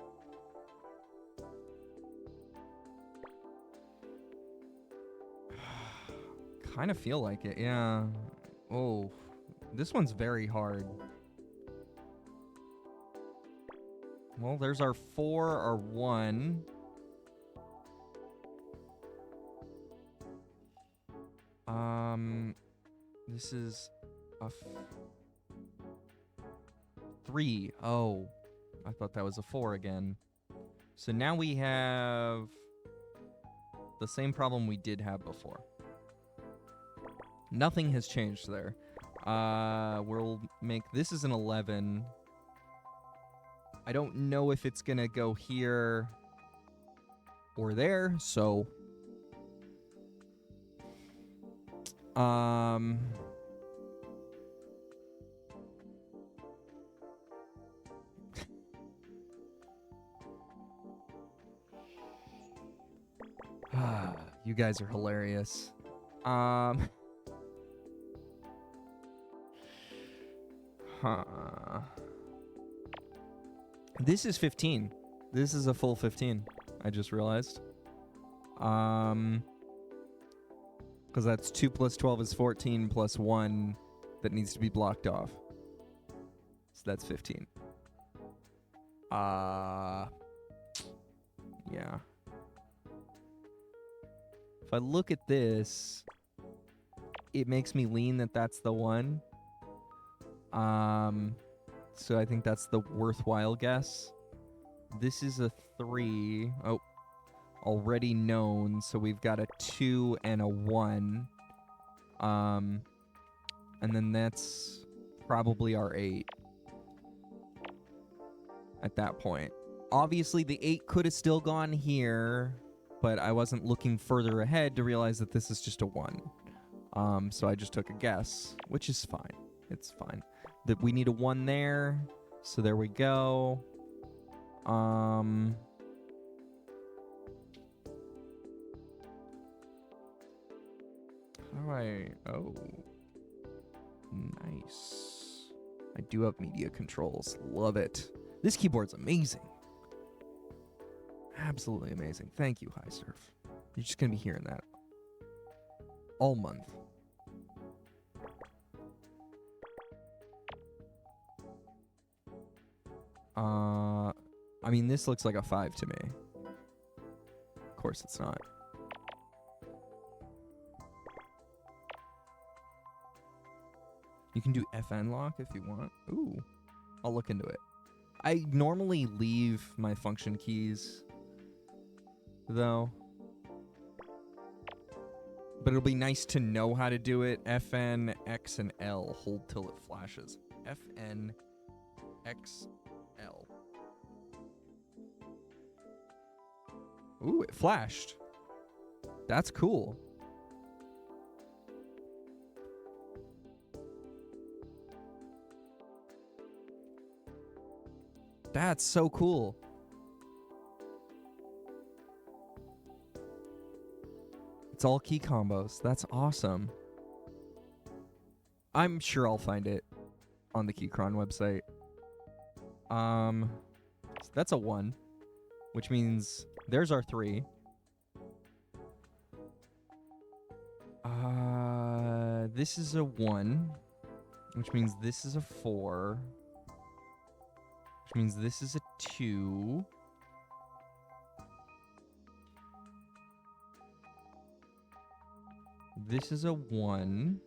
Speaker 1: Kind of feel like it, yeah. Oh, this one's very hard. Well, there's our 4, our 1. This is a 3. Oh, I thought that was a 4 again. So now we have the same problem we did have before. Nothing has changed there. We'll make this is an 11. I don't know if it's gonna go here or there, so you guys are hilarious. This is 15. This is a full 15. I just realized. Because that's 2 plus 12 is 14 plus 1 that needs to be blocked off. So that's 15. Yeah. If I look at this, it makes me lean that that's the one. So I think that's the worthwhile guess. This is a 3. Oh, already known. So we've got a 2 and a 1. And then that's probably our 8 at that point. Obviously, the 8 could have still gone here, but I wasn't looking further ahead to realize that this is just a 1. So I just took a guess, which is fine. It's fine. That we need a 1 there, so there we go. How do I... Oh. Nice. I do have media controls. Love it. This keyboard's amazing. Absolutely amazing. Thank you, High Surf. You're just going to be hearing that all month. I mean, this looks like a 5 to me. Of course it's not. You can do FN lock if you want. Ooh, I'll look into it. I normally leave my function keys, though. But it'll be nice to know how to do it. FN, X, and L. Hold till it flashes. FN, X, L. Ooh, it flashed. That's cool. That's so cool. It's all key combos. That's awesome. I'm sure I'll find it on the Keychron website. So that's a 1, which means there's our 3. This is a 1, which means this is a 4, which means this is a 2. This is a 1.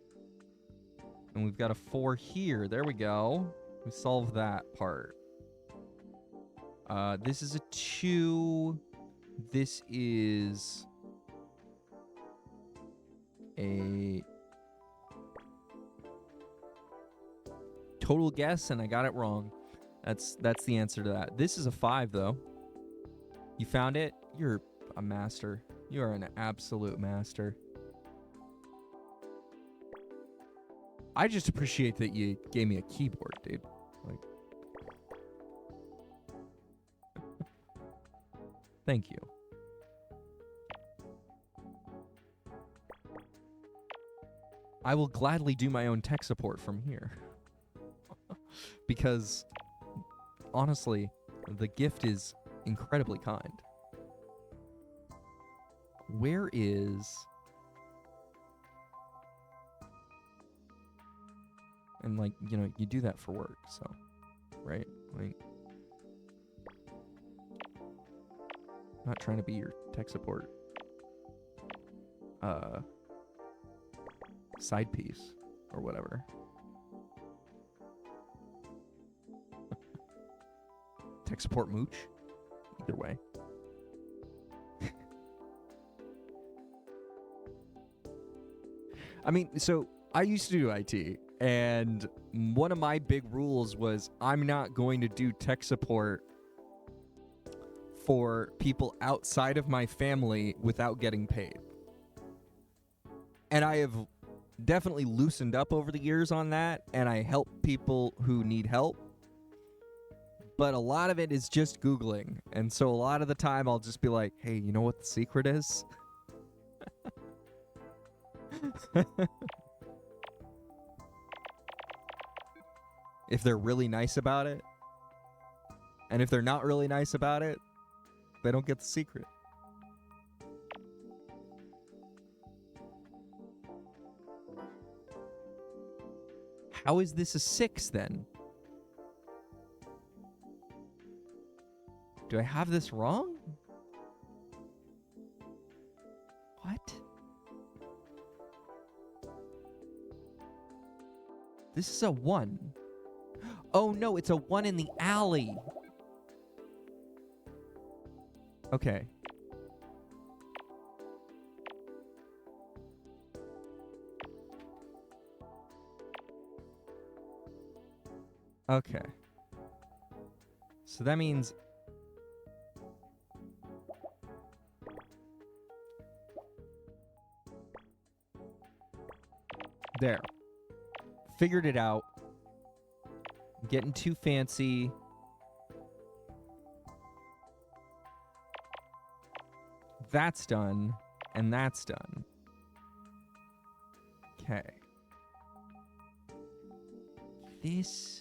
Speaker 1: And we've got a 4 here. There we go. We solved that part. This is a 2. This is a total guess, and I got it wrong. That's the answer to that. This is a 5, though. You found it? You're a master. You are an absolute master. I just appreciate that you gave me a keyboard, dude. Like, thank you. I will gladly do my own tech support from here. Because, honestly, the gift is incredibly kind. Where is... And, like, you know, you do that for work, so... Right? Like... I'm not trying to be your tech support. Side piece. Or whatever. Tech support mooch. Either way. I mean, so I used to do IT, and one of my big rules was I'm not going to do tech support for people outside of my family without getting paid. And I have definitely loosened up over the years on that, and I help people who need help. But a lot of it is just Googling. And so a lot of the time I'll just be like, hey, you know what the secret is? If they're really nice about it. And if they're not really nice about it, they don't get the secret. How is this a 6 then? Do I have this wrong? What? This is a 1. Oh no, it's a 1 in the alley. Okay. Okay. So that means... There. Figured it out. I'm getting too fancy. That's done, and that's done. Okay. This...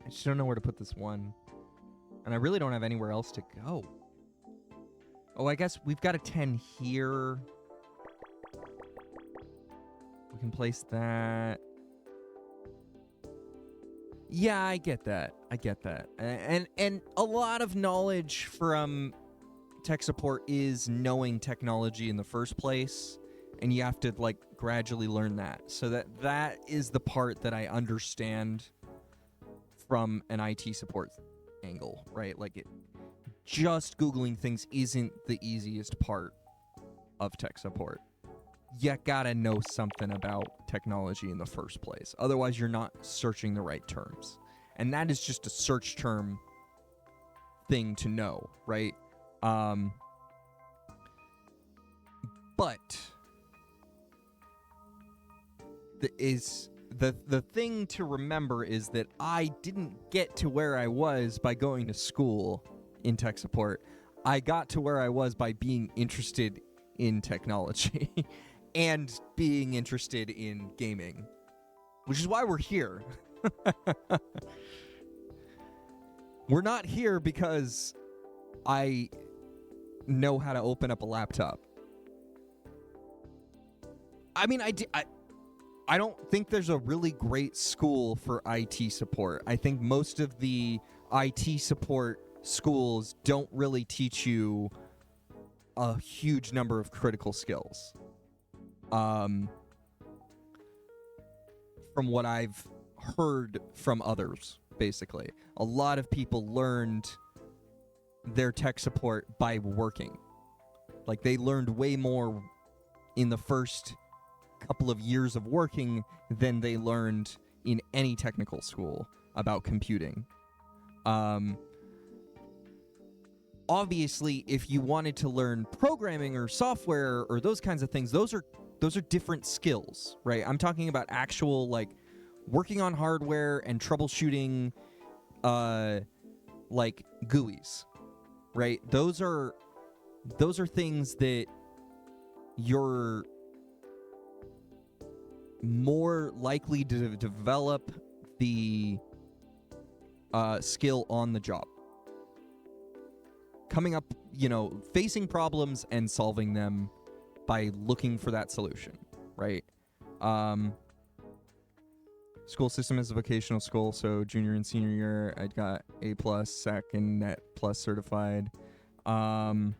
Speaker 1: I just don't know where to put this one. And I really don't have anywhere else to go. Oh, I guess we've got a 10 here. We can place that. Yeah, I get that. I get that. And a lot of knowledge from tech support is knowing technology in the first place, and you have to like gradually learn that. So that is the part that I understand from an IT support angle, right? Like just Googling things isn't the easiest part of tech support. You gotta know something about technology in the first place. Otherwise, you're not searching the right terms. And that is just a search term thing to know, right? But the thing to remember is that I didn't get to where I was by going to school in tech support. I got to where I was by being interested in technology and being interested in gaming, which is why we're here. We're not here because I know how to open up a laptop. I mean, I don't think there's a really great school for IT support. I think most of the IT support schools don't really teach you a huge number of critical skills. From what I've heard from others, basically. A lot of people learned their tech support by working. Like, they learned way more in the first couple of years of working than they learned in any technical school about computing. Obviously, if you wanted to learn programming or software or those kinds of things, those are different skills, right? I'm talking about actual, like, working on hardware and troubleshooting, like, GUIs, right? Those are things that you're more likely to develop the skill on the job. Coming up, facing problems and solving them by looking for that solution, right? School system is a vocational school, so junior and senior year, I got A+, SEC, and Net Plus certified. And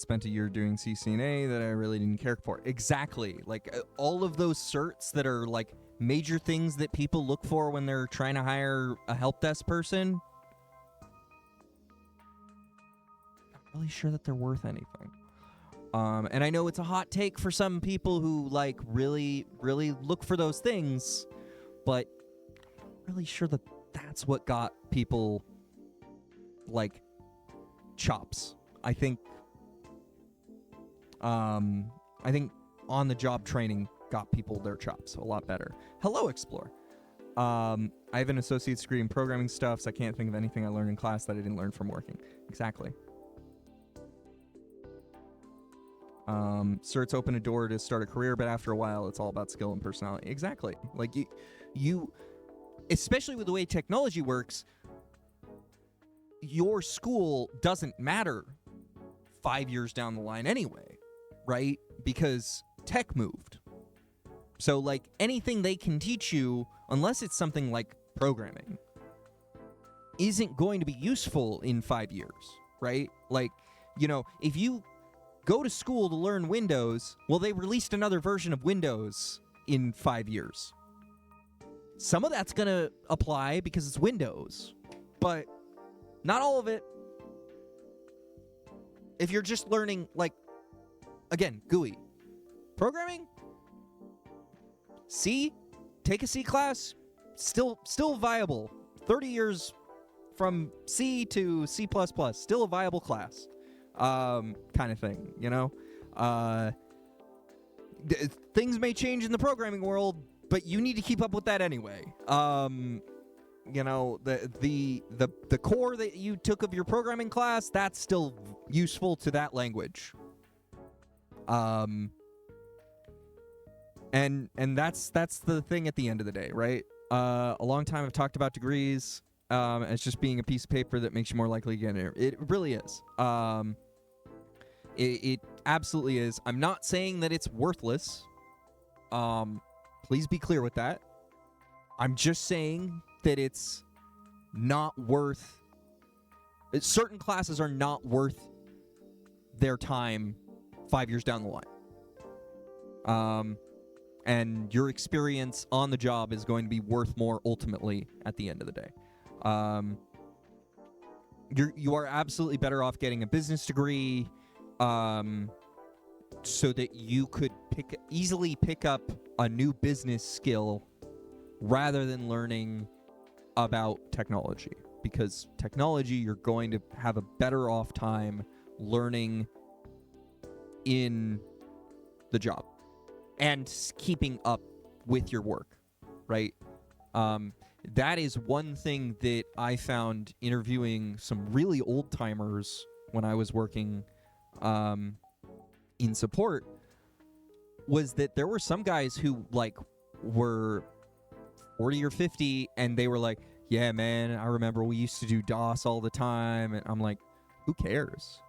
Speaker 1: spent a year doing CCNA that I really didn't care for. Exactly. Like, all of those certs that are, like, major things that people look for when they're trying to hire a help desk person, not really sure that they're worth anything. And I know it's a hot take for some people who, like, really, really look for those things, but I'm not really sure that that's what got people, like, chops. I think on-the-job training got people their chops a lot better. Hello, Explore. I have an associate's degree in programming stuff, so I can't think of anything I learned in class that I didn't learn from working. Exactly. Certs open a door to start a career, but after a while, it's all about skill and personality. Exactly. Like, you especially with the way technology works, your school doesn't matter 5 years down the line anyway, right? Because tech moved. So, like, anything they can teach you, unless it's something like programming, isn't going to be useful in 5 years, right? Like, if you go to school to learn Windows, well, they released another version of Windows in 5 years. Some of that's going to apply because it's Windows, but not all of it. If you're just learning, like, again, GUI, programming, C, take a C class, still viable. 30 years from C to C++, still a viable class, kind of thing, Things may change in the programming world, but you need to keep up with that anyway. You know, the core that you took of your programming class, that's still useful to that language. And that's the thing at the end of the day, right? A long time I've talked about degrees. It's just being a piece of paper that makes you more likely to get in here. It really is. It absolutely is. I'm not saying that it's worthless. Please be clear with that. I'm just saying that it's not worth... Certain classes are not worth their time 5 years down the line. And your experience on the job is going to be worth more ultimately at the end of the day. You are absolutely better off getting a business degree so that you could easily pick up a new business skill rather than learning about technology. Because technology, you're going to have a better off time learning in the job and keeping up with your work, right? That is one thing that I found interviewing some really old-timers when I was working in support, was that there were some guys who, like, were 40 or 50, and they were like, yeah, man, I remember we used to do DOS all the time. And I'm like, who cares?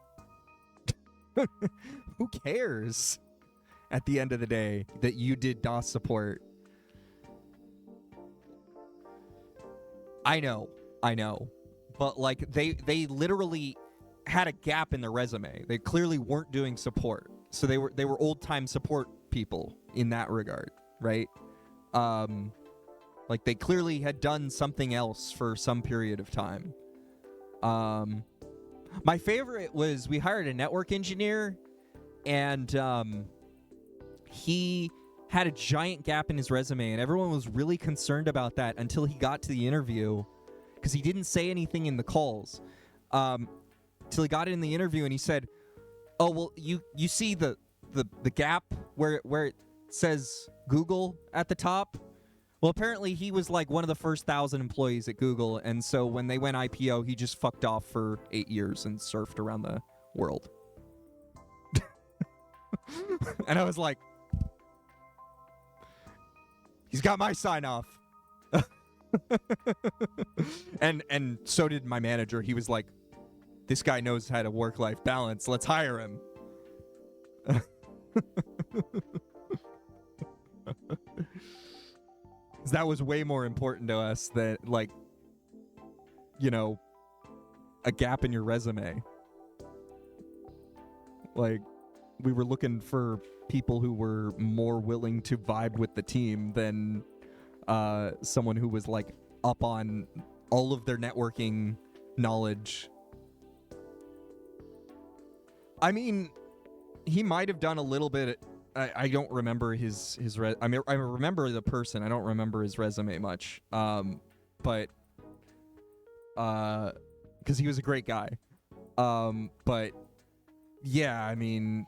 Speaker 1: Who cares at the end of the day that you did DOS support? I know. But, like, they literally had a gap in their resume. They clearly weren't doing support. So they were old-time support people in that regard, right? Like, they clearly had done something else for some period of time. My favorite was we hired a network engineer, and he had a giant gap in his resume, and everyone was really concerned about that until he got to the interview, because he didn't say anything in the calls. Till he got in the interview, and he said, oh, well, you see the gap where it says Google at the top? Well, apparently he was like one of the first 1,000 employees at Google, and so when they went IPO, he just fucked off for 8 years and surfed around the world. And I was like, he's got my sign off. And so did my manager. He was like, this guy knows how to work-life balance. Let's hire him. That was way more important to us than, like, you know, a gap in your resume. Like, we were looking for people who were more willing to vibe with the team than someone who was, like, up on all of their networking knowledge. I mean, he might have done a little bit. I don't remember his I remember the person. I don't remember his resume much. But because he was a great guy. But yeah, I mean,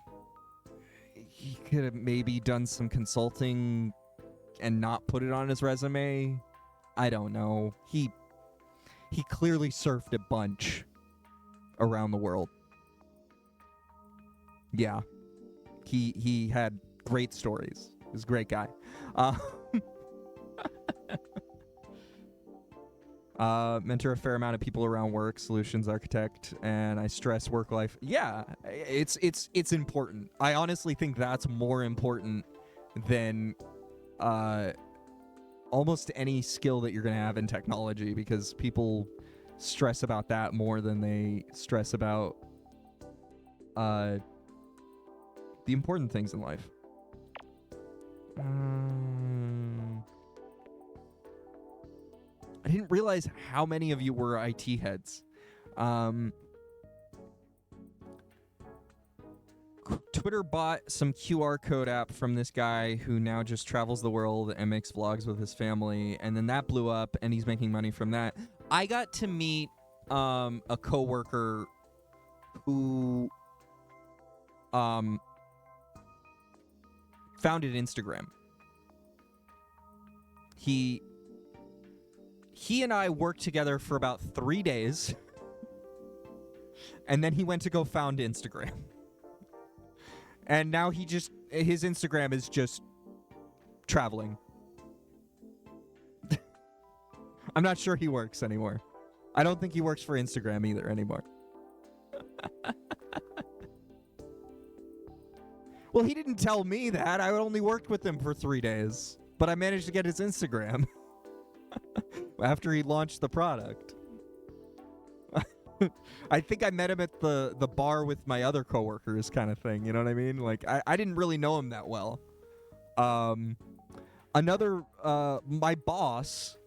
Speaker 1: he could have maybe done some consulting and not put it on his resume. I don't know. He clearly surfed a bunch around the world. Yeah. He had great stories. He was a great guy. Mentor a fair amount of people around work, solutions architect, and I stress work life. Yeah, it's important. I honestly think that's more important than almost any skill that you're going to have in technology, because people stress about that more than they stress about the important things in life. I didn't realize how many of you were IT heads. Twitter bought some QR code app from this guy who now just travels the world and makes vlogs with his family, and then that blew up, and he's making money from that. I got to meet a coworker who founded Instagram. he and I worked together for about 3 days, and then he went to go found Instagram. And now his Instagram is just traveling. I'm not sure he works anymore. I don't think he works for Instagram either anymore. Well, he didn't tell me that. I only worked with him for 3 days. But I managed to get his Instagram after he launched the product. I think I met him at the bar with my other coworkers kind of thing. You know what I mean? Like, I didn't really know him that well. My boss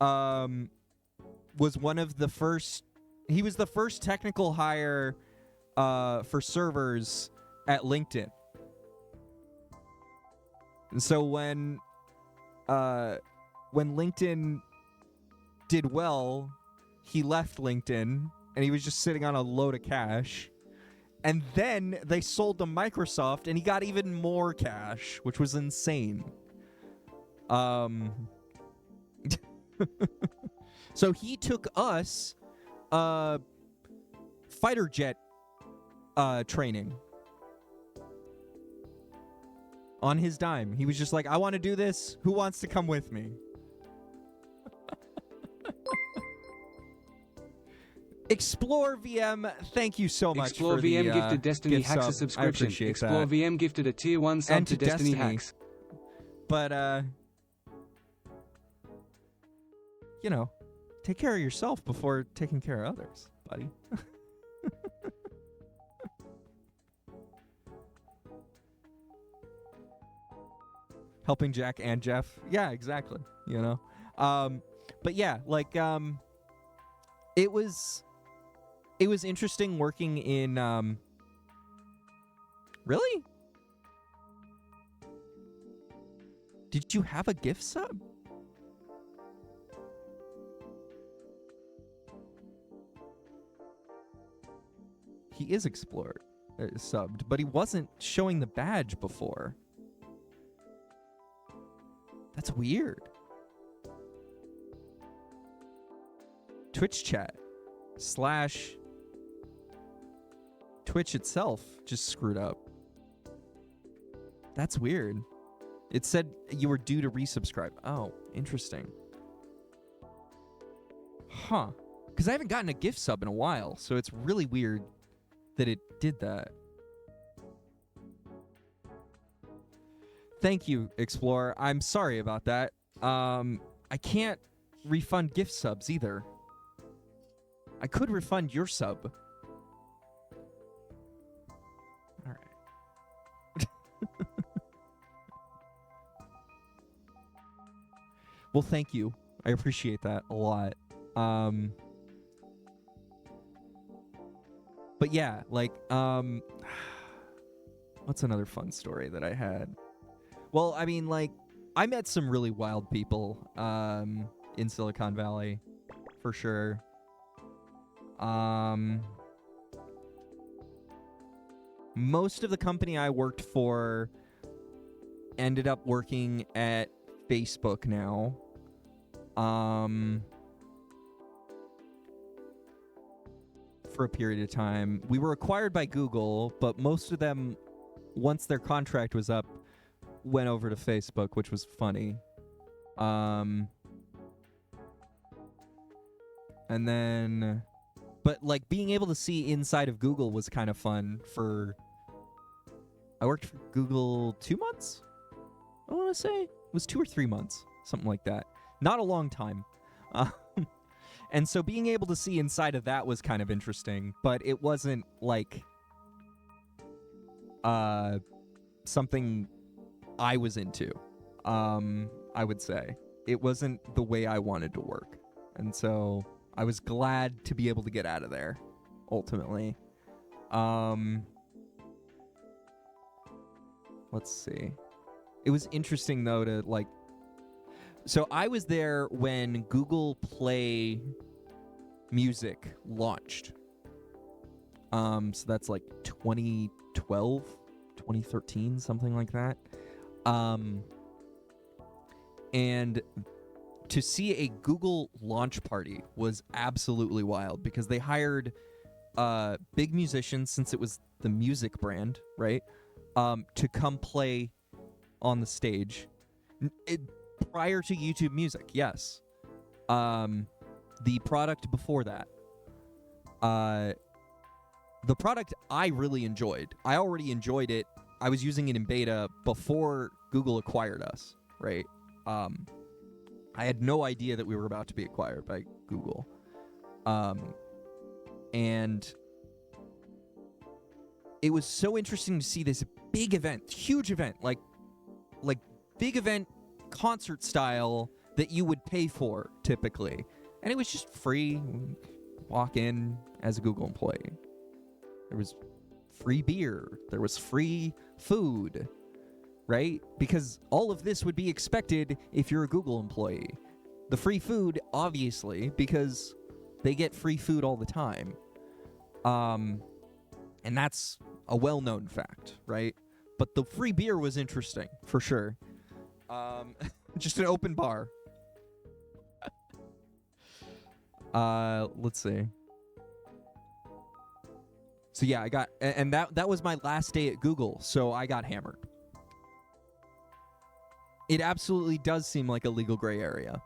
Speaker 1: was one of the first... He was the first technical hire for servers at LinkedIn. And so when LinkedIn did well, he left LinkedIn, and he was just sitting on a load of cash. And then they sold to Microsoft, and he got even more cash, which was insane. So he took us fighter jet training on his dime. He was just like, I want to do this. Who wants to come with me? Explore VM, thank you so much
Speaker 2: Explore
Speaker 1: for
Speaker 2: VM
Speaker 1: the
Speaker 2: gifted Destiny
Speaker 1: gift
Speaker 2: Hacks a
Speaker 1: sub.
Speaker 2: subscription.
Speaker 1: I appreciate
Speaker 2: Explore
Speaker 1: that.
Speaker 2: VM gifted a tier 1 sub
Speaker 1: And
Speaker 2: to Destiny Hacks.
Speaker 1: But, you know, take care of yourself before taking care of others, buddy. Helping Jack and Jeff. Yeah, exactly. You know? But yeah, like, it was interesting working in, really? Did you have a gift sub? He is explored, subbed, but he wasn't showing the badge before. That's weird. Twitch chat / Twitch itself just screwed up. That's weird. It said you were due to resubscribe. Oh, interesting. Huh. Because I haven't gotten a gift sub in a while, so it's really weird that it did that. Thank you, Explorer. I'm sorry about that. I can't refund gift subs either. I could refund your sub. All right. Well, thank you. I appreciate that a lot. But yeah, like, what's another fun story that I had? Well, I mean, like, I met some really wild people in Silicon Valley, for sure. Most of the company I worked for ended up working at Facebook now. For a period of time. We were acquired by Google, but most of them, once their contract was up, went over to Facebook, which was funny. And then, but like being able to see inside of Google was kind of fun I worked for Google 2 months? I want to say it was 2 or 3 months, something like that. Not a long time. And so being able to see inside of that was kind of interesting, but it wasn't like something I was into, I would say. It wasn't the way I wanted to work. And so I was glad to be able to get out of there, ultimately. Let's see. It was interesting, though, to, like... So I was there when Google Play Music launched. So that's like 2012, 2013, something like that. And to see a Google launch party was absolutely wild because they hired big musicians, since it was the music brand, right? To come play on the stage. Prior to YouTube Music, yes. The product before that. The product I really enjoyed. I already enjoyed it. I was using it in beta before Google acquired us, right? I had no idea that we were about to be acquired by Google. And it was so interesting to see this big event, huge event, like big event concert style that you would pay for typically. And it was just free. Walk in as a Google employee. There was free beer. There was free food, right? Because all of this would be expected if you're a Google employee. The free food, obviously, because they get free food all the time. And that's a well-known fact, right? But the free beer was interesting, for sure. Just an open bar. Let's see. So yeah, I got, and that was my last day at Google, so I got hammered. It absolutely does seem like a legal gray area.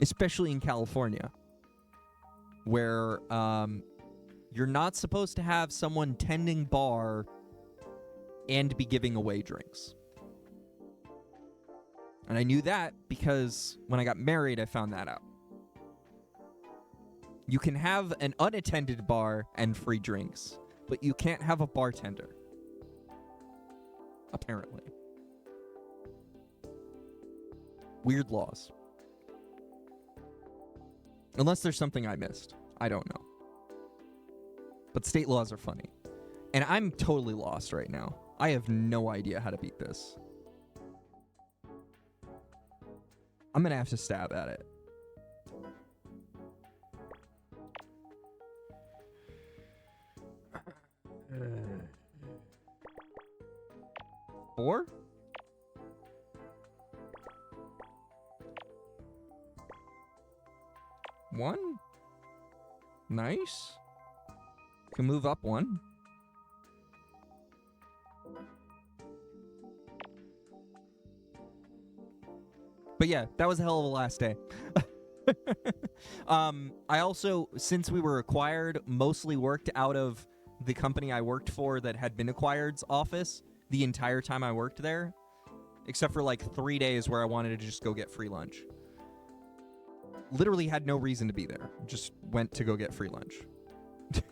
Speaker 1: Especially in California, where you're not supposed to have someone tending bar and be giving away drinks. And I knew that because when I got married, I found that out. You can have an unattended bar and free drinks, but you can't have a bartender. Apparently. Weird laws. Unless there's something I missed. I don't know. But state laws are funny. And I'm totally lost right now. I have no idea how to beat this. I'm gonna have to stab at it. Four? One? Nice. Can move up one. But yeah, that was a hell of a last day. I also, since we were acquired, mostly worked out of the company I worked for that had been acquired's office the entire time I worked there, except for like 3 days where I wanted to just go get free lunch. Literally had no reason to be there. Just went to go get free lunch. It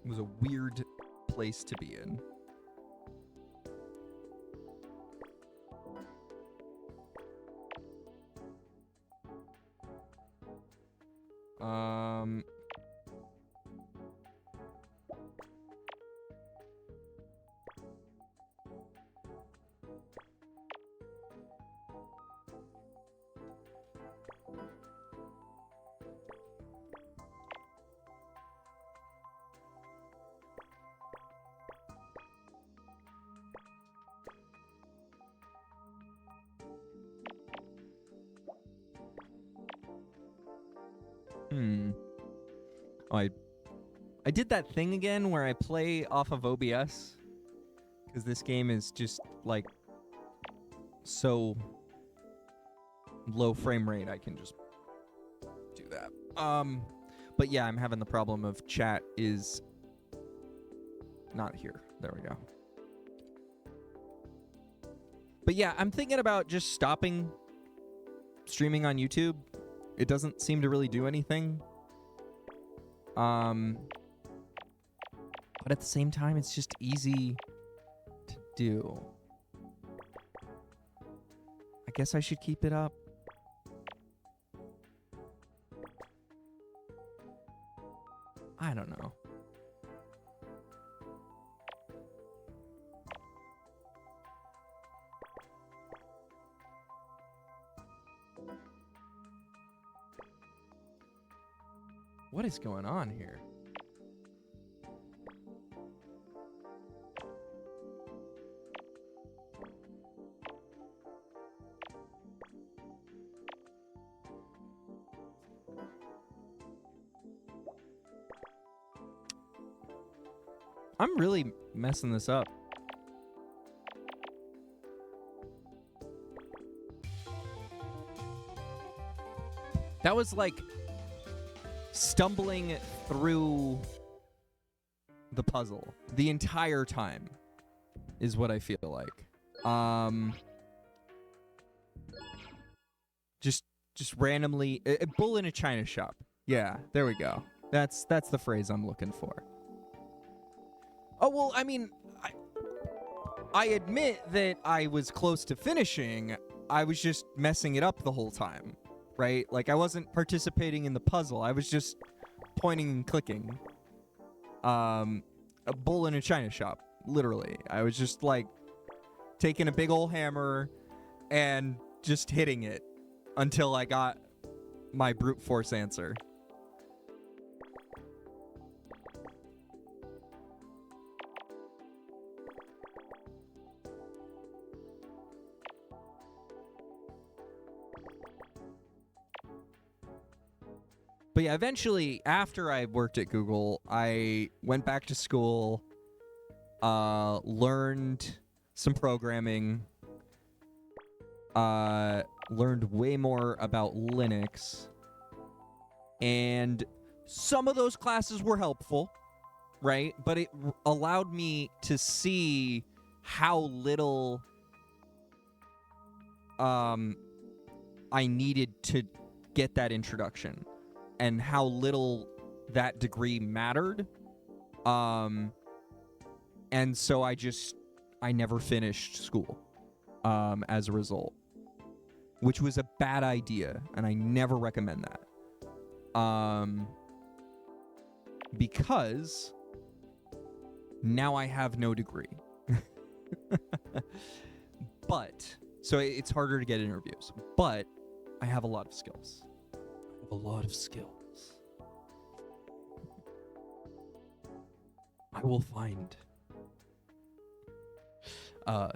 Speaker 1: was a weird place to be in. Oh, I did that thing again where I play off of OBS because this game is just like so low frame rate. I can just do that. But yeah, I'm having the problem of chat is not here. There we go. But yeah, I'm thinking about just stopping streaming on YouTube. It doesn't seem to really do anything. But at the same time, it's just easy to do. I guess I should keep it up. I don't know. What is going on here? I'm really messing this up. That was like stumbling through the puzzle the entire time is what I feel like. Just randomly a bull in a china shop. Yeah, there we go. That's the phrase I'm looking for. Oh, well, I mean, I admit that I was close to finishing. I was just messing it up the whole time, right? Like, I wasn't participating in the puzzle. I was just pointing and clicking. A bull in a china shop, literally. I was just, like, taking a big old hammer and just hitting it until I got my brute force answer. But yeah, eventually, after I worked at Google, I went back to school, learned some programming, learned way more about Linux, and some of those classes were helpful, right? But it allowed me to see how little I needed to get that introduction and how little that degree mattered. And so I never finished school as a result, which was a bad idea, and I never recommend that. Because now I have no degree. But, so it's harder to get interviews, but I have a lot of skills. I will find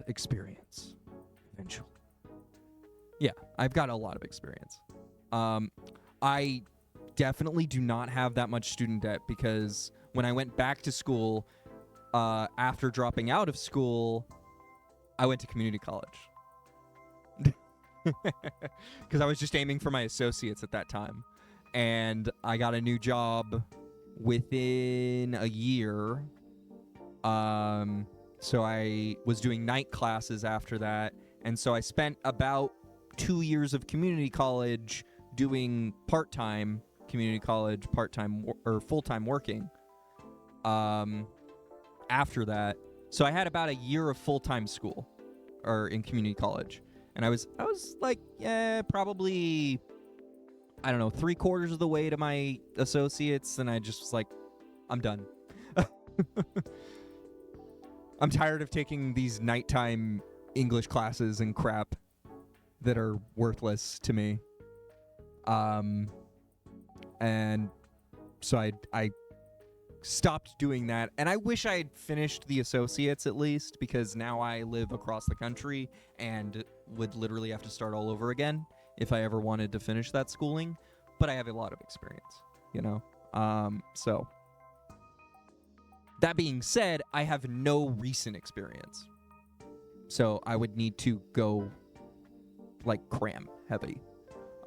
Speaker 1: experience eventually. Yeah, I've got a lot of experience. I definitely do not have that much student debt because when I went back to school, after dropping out of school, I went to community college. Because I was just aiming for my associates at that time. And I got a new job within a year. So I was doing night classes after that. And so I spent about 2 years of community college doing part-time community college, part-time or full-time working. After that. So I had about a year of full-time school or in community college. And I was like, yeah, probably, I don't know, 3/4 of the way to my associates. And I just was like, I'm done. I'm tired of taking these nighttime English classes and crap that are worthless to me. And so I stopped doing that, and I wish I had finished the associates at least, because now I live across the country and would literally have to start all over again if I ever wanted to finish that schooling. But I have a lot of experience, you know? So that being said, I have no recent experience. So I would need to go like cram heavy.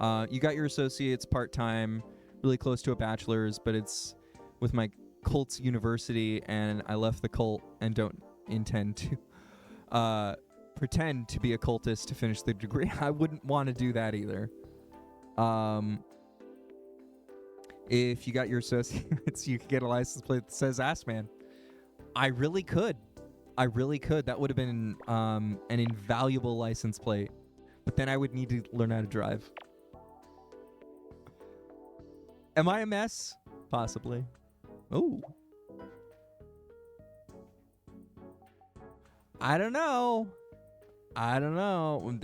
Speaker 1: You got your associates part-time, really close to a bachelor's, but it's with my cult's university, and I left the cult and don't intend to pretend to be a cultist to finish the degree. I wouldn't want to do that either. If you got your associates, you could get a license plate that says Ass Man. I really could. That would have been an invaluable license plate. But then I would need to learn how to drive. Am I a mess? Possibly. Ooh. I don't know.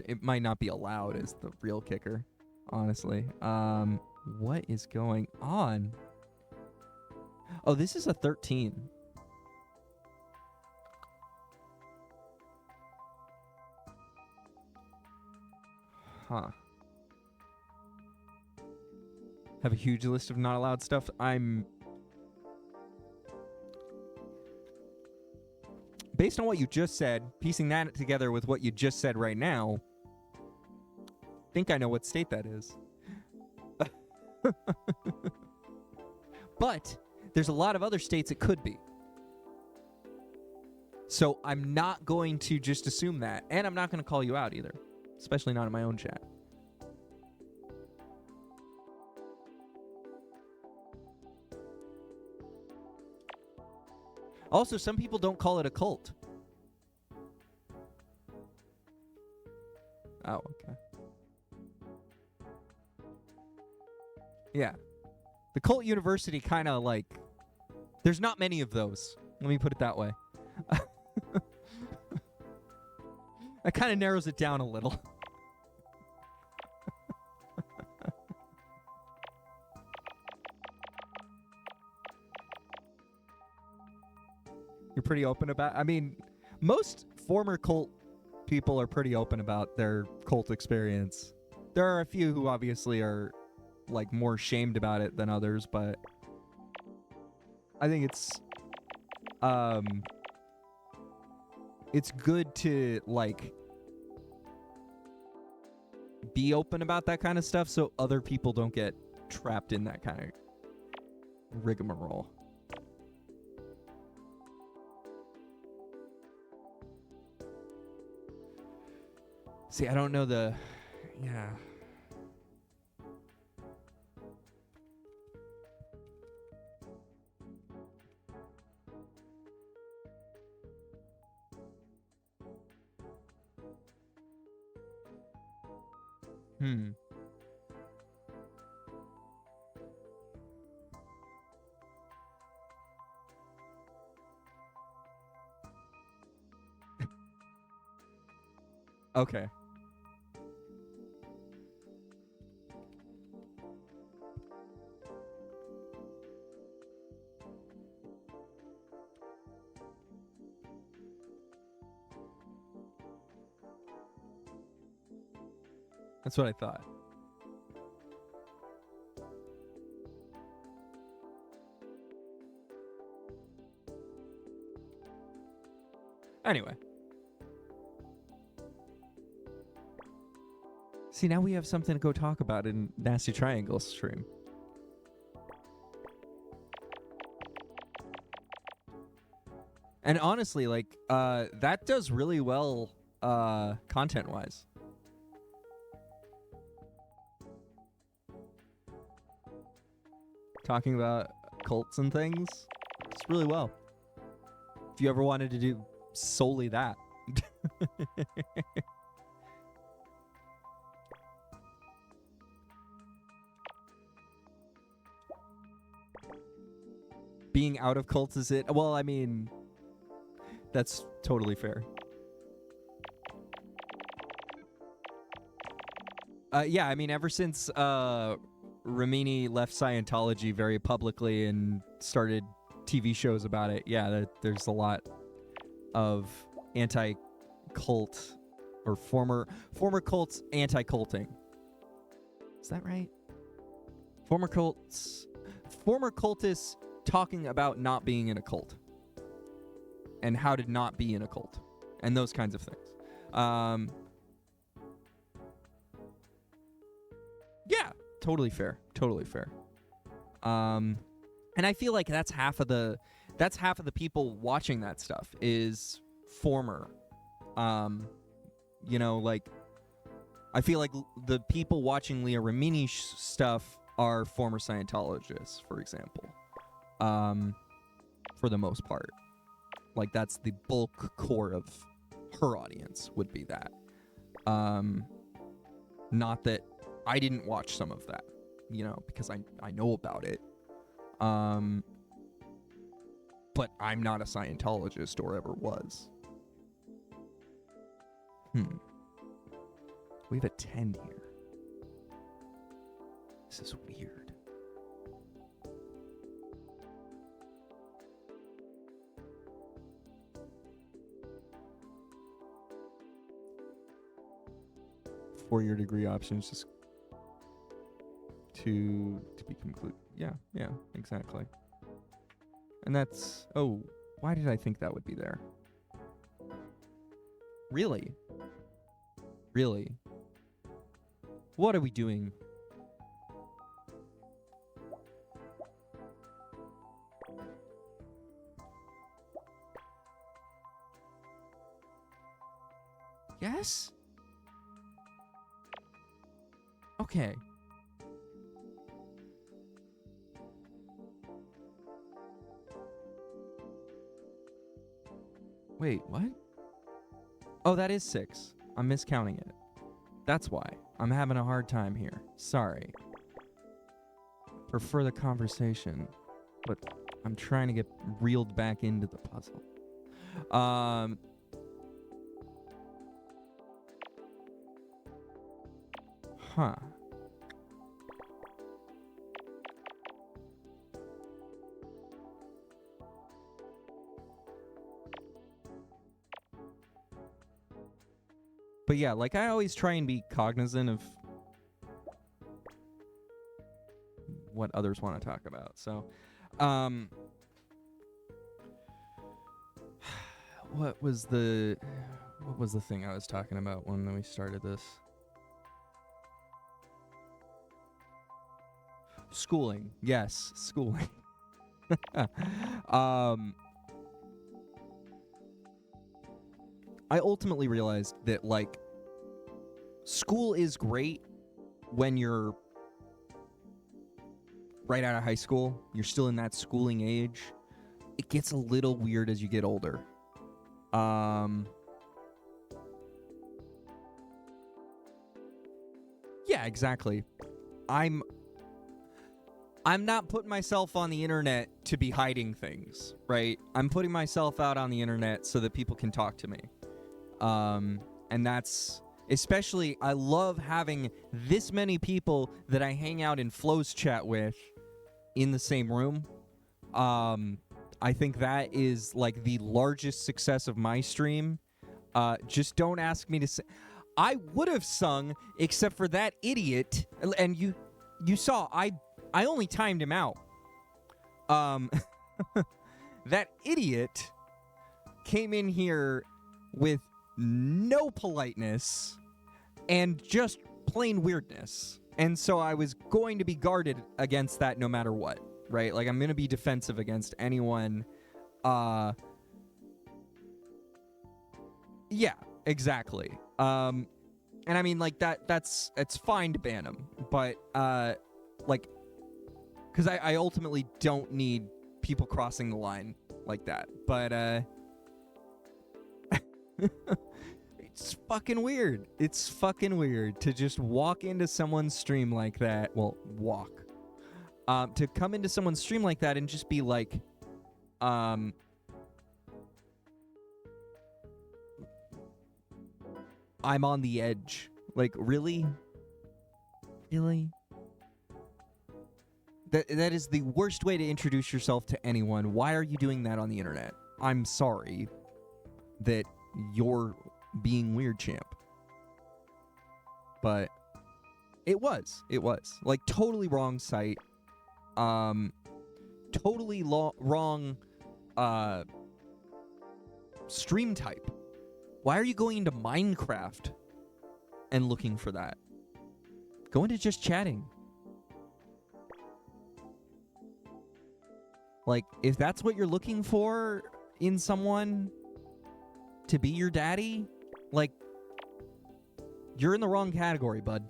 Speaker 1: It might not be allowed is the real kicker, honestly. What is going on? Oh, this is a 13. Huh. Have a huge list of not allowed stuff. based on what you just said, piecing that together with what you just said right now, I think I know what state that is. But there's a lot of other states it could be. So I'm not going to just assume that. And I'm not going to call you out either. Especially not in my own chat. Also, some people don't call it a cult. Oh, okay. Yeah. The cult university kind of like... There's not many of those. Let me put it that way. That kind of narrows it down a little. You're pretty open about... I mean, most former cult people are pretty open about their cult experience. There are a few who obviously are, like, more shamed about it than others, but I think it's good to, like, be open about that kind of stuff so other people don't get trapped in that kind of rigmarole. See, I don't know the... Yeah. Okay. That's what I thought. Anyway. See, now we have something to go talk about in Nasty Triangle stream. And honestly, like, that does really well, content-wise. Talking about cults and things, it's really well. If you ever wanted to do solely that. Being out of cults is it? Well, I mean, that's totally fair. Yeah, I mean, ever since Ramini left Scientology very publicly and started TV shows about it, yeah, there's a lot of anti-cult or former cults anti-culting. Is that right? Former cultists talking about not being in a cult and how to not be in a cult and those kinds of things. Yeah, totally fair. And I feel like that's half of the people watching that stuff is former. You know, like, I feel like the people watching Leah Remini stuff are former Scientologists, for example. For the most part. Like, that's the bulk core of her audience would be that. Not that I didn't watch some of that, you know, because I know about it. But I'm not a Scientologist or ever was. We have a 10 here. This is weird. Four-year degree options just to be concluded. Yeah, exactly. And that's... Oh, why did I think that would be there? Really? Really? What are we doing? Yes? Okay. Wait, what? Oh, that is 6. I'm miscounting it. That's why. I'm having a hard time here. Sorry. For further conversation. But I'm trying to get reeled back into the puzzle. Huh. But yeah, like I always try and be cognizant of what others want to talk about. So, what was the thing I was talking about when we started this? Schooling. Yes, schooling. I ultimately realized that, like, school is great when you're right out of high school. You're still in that schooling age. It gets a little weird as you get older. Yeah, exactly. I'm not putting myself on the internet to be hiding things, right? I'm putting myself out on the internet so that people can talk to me. And that's especially, I love having this many people that I hang out in Flo's chat with in the same room. I think that is like the largest success of my stream. Just don't ask me to sing. I would have sung except for that idiot, and you saw I only timed him out. That idiot came in here with no politeness and just plain weirdness. And so I was going to be guarded against that no matter what, right? Like, I'm going to be defensive against anyone. Yeah, exactly. And I mean, like, it's fine to ban him, but, like, because I ultimately don't need people crossing the line like that. But, it's fucking weird. It's fucking weird to just walk into someone's stream like that. Well, walk. To come into someone's stream like that and just be like, I'm on the edge. Like, really? Really? That is the worst way to introduce yourself to anyone. Why are you doing that on the internet? I'm sorry that you're being weird, champ. But it was. Like, totally wrong site. Totally wrong stream type. Why are you going into Minecraft and looking for that? Go into just chatting. Like, if that's what you're looking for in someone to be your daddy, like, you're in the wrong category, bud.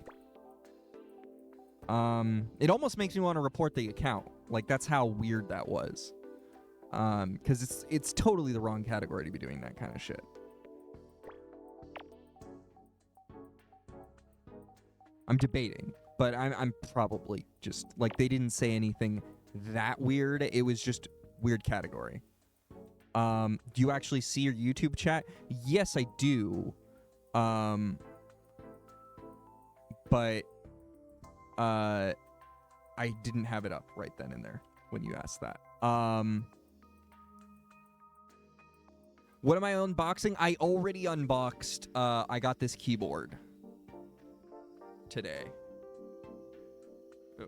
Speaker 1: It almost makes me want to report the account. Like, that's how weird that was. Because it's totally the wrong category to be doing that kind of shit. I'm debating, but I'm probably just, like, they didn't say anything that weird. It was just weird category. Do you actually see your YouTube chat? Yes, I do. But I didn't have it up right then and there when you asked that. What am I unboxing? I already unboxed. I got this keyboard today. Oh,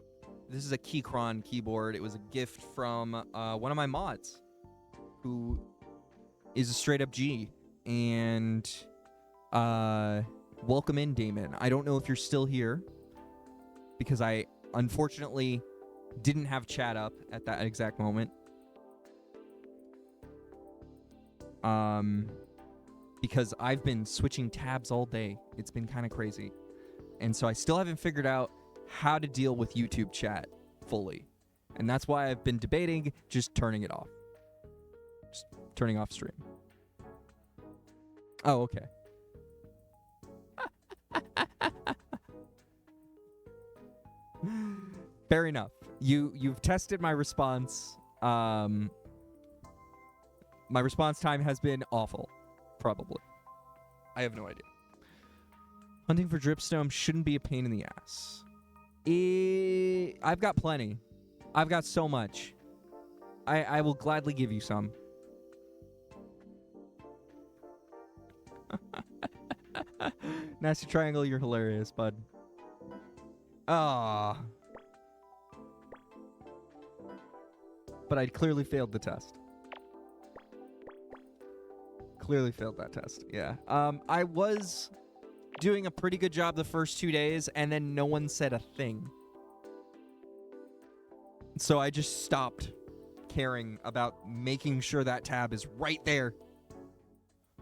Speaker 1: this is a Keychron keyboard. It was a gift from one of my mods, who is a straight up G, and Welcome in, Damon. I don't know if you're still here because I unfortunately didn't have chat up at that exact moment. Because I've been switching tabs all day. It's been kind of crazy. And so I still haven't figured out how to deal with YouTube chat fully. And that's why I've been debating just turning it off. Just turning off stream. Oh, okay. Fair enough. You've tested my response. My response time has been awful. Probably. I have no idea. Hunting for dripstone shouldn't be a pain in the ass. I've got plenty. I've got so much. I will gladly give you some. Nasty Triangle, you're hilarious, bud. Ah. But I clearly failed the test. Clearly failed that test, yeah. I was doing a pretty good job the first 2 days, and then no one said a thing. So I just stopped caring about making sure that tab is right there.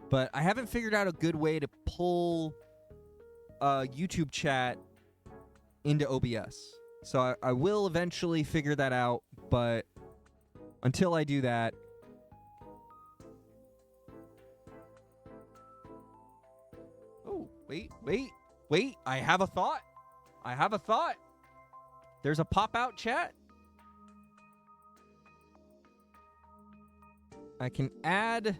Speaker 1: But I haven't figured out a good way to pull YouTube chat into OBS. So I will eventually figure that out, but until I do that... Oh, wait. I have a thought. There's a pop-out chat. I can add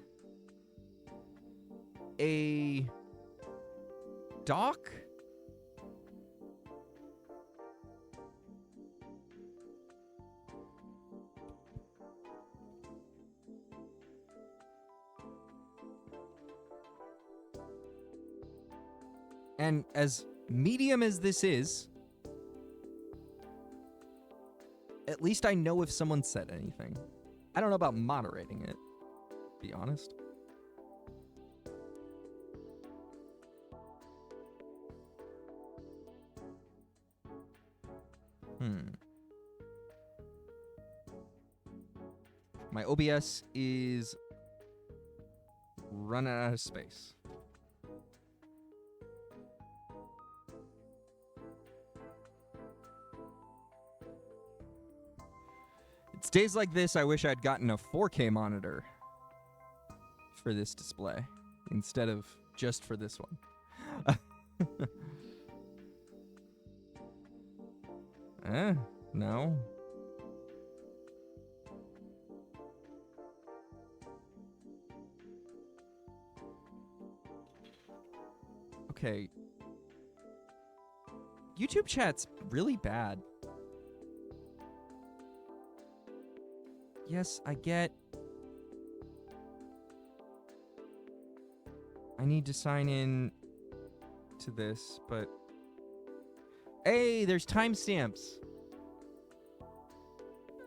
Speaker 1: a doc. And as medium as this is, at least I know if someone said anything. I don't know about moderating it, to be honest. My OBS is running out of space. It's days like this I wish I'd gotten a 4K monitor for this display instead of just for this one. No. Okay. YouTube chat's really bad. Yes, I get... I need to sign in to this, but... Hey, there's timestamps!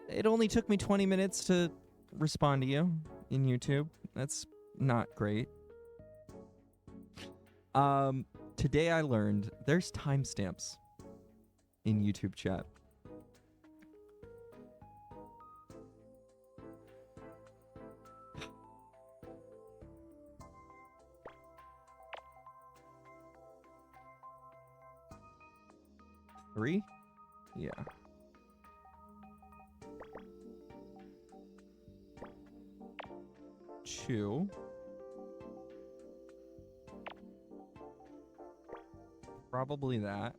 Speaker 1: It only took me 20 minutes to respond to you in YouTube. That's not great. Today I learned there's timestamps in YouTube chat. Three? Yeah. Two. Probably that.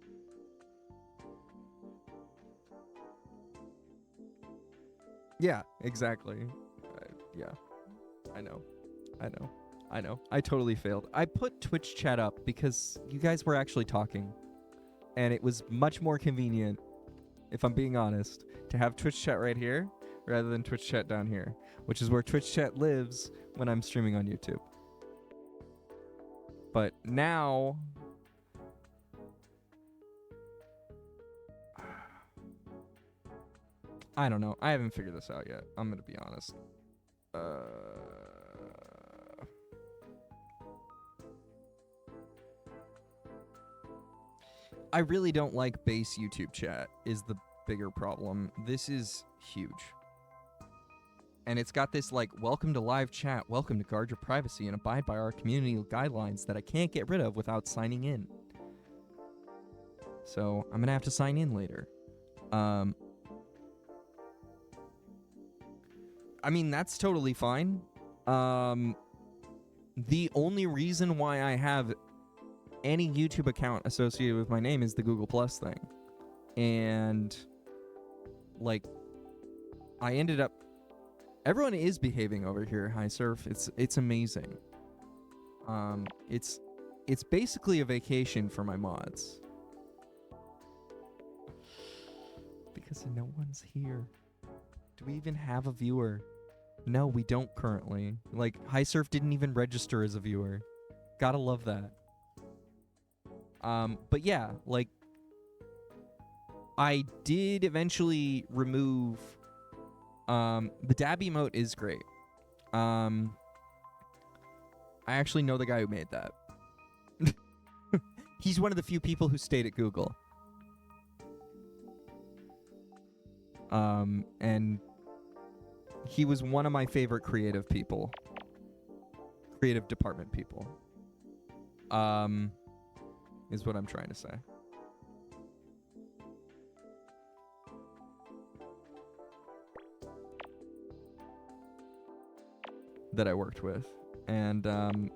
Speaker 1: Yeah, exactly. Yeah. I know. I totally failed. I put Twitch chat up because you guys were actually talking. And it was much more convenient, if I'm being honest, to have Twitch chat right here rather than Twitch chat down here, which is where Twitch chat lives when I'm streaming on YouTube. But now... I don't know. I haven't figured this out yet. I'm going to be honest. I really don't like base YouTube chat is the bigger problem. This is huge. And it's got this, like, welcome to live chat, welcome to guard your privacy and abide by our community guidelines that I can't get rid of without signing in. So I'm going to have to sign in later. I mean, that's totally fine. The only reason why I have any YouTube account associated with my name is the Google Plus thing. And, like, I ended up... Everyone is behaving over here, High Surf. It's amazing. It's basically a vacation for my mods. Because no one's here. Do we even have a viewer? No, we don't currently. Like, High Surf didn't even register as a viewer. Gotta love that. But yeah, like, I did eventually remove... the dab emote is great. I actually know the guy who made that. He's one of the few people who stayed at Google. And he was one of my favorite creative people. Creative department people. Is what I'm trying to say. That I worked with. And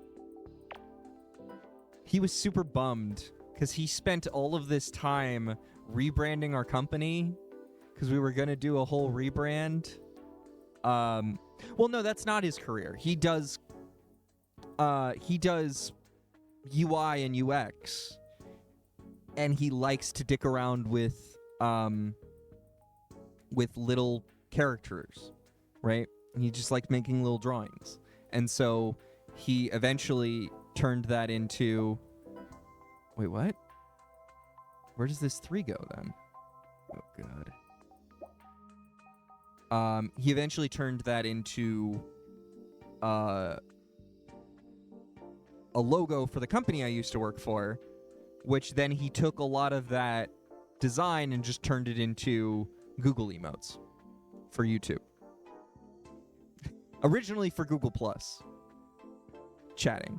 Speaker 1: he was super bummed because he spent all of this time rebranding our company because we were going to do a whole rebrand. Well, no, that's not his career. He does UI and UX, and he likes to dick around with little characters, right? He just liked making little drawings. And so he eventually turned that into... Wait, what? Where does this 3 go then? Oh, God. He eventually turned that into a logo for the company I used to work for, which then he took a lot of that design and just turned it into Google emotes for YouTube. Originally for Google Plus. Chatting.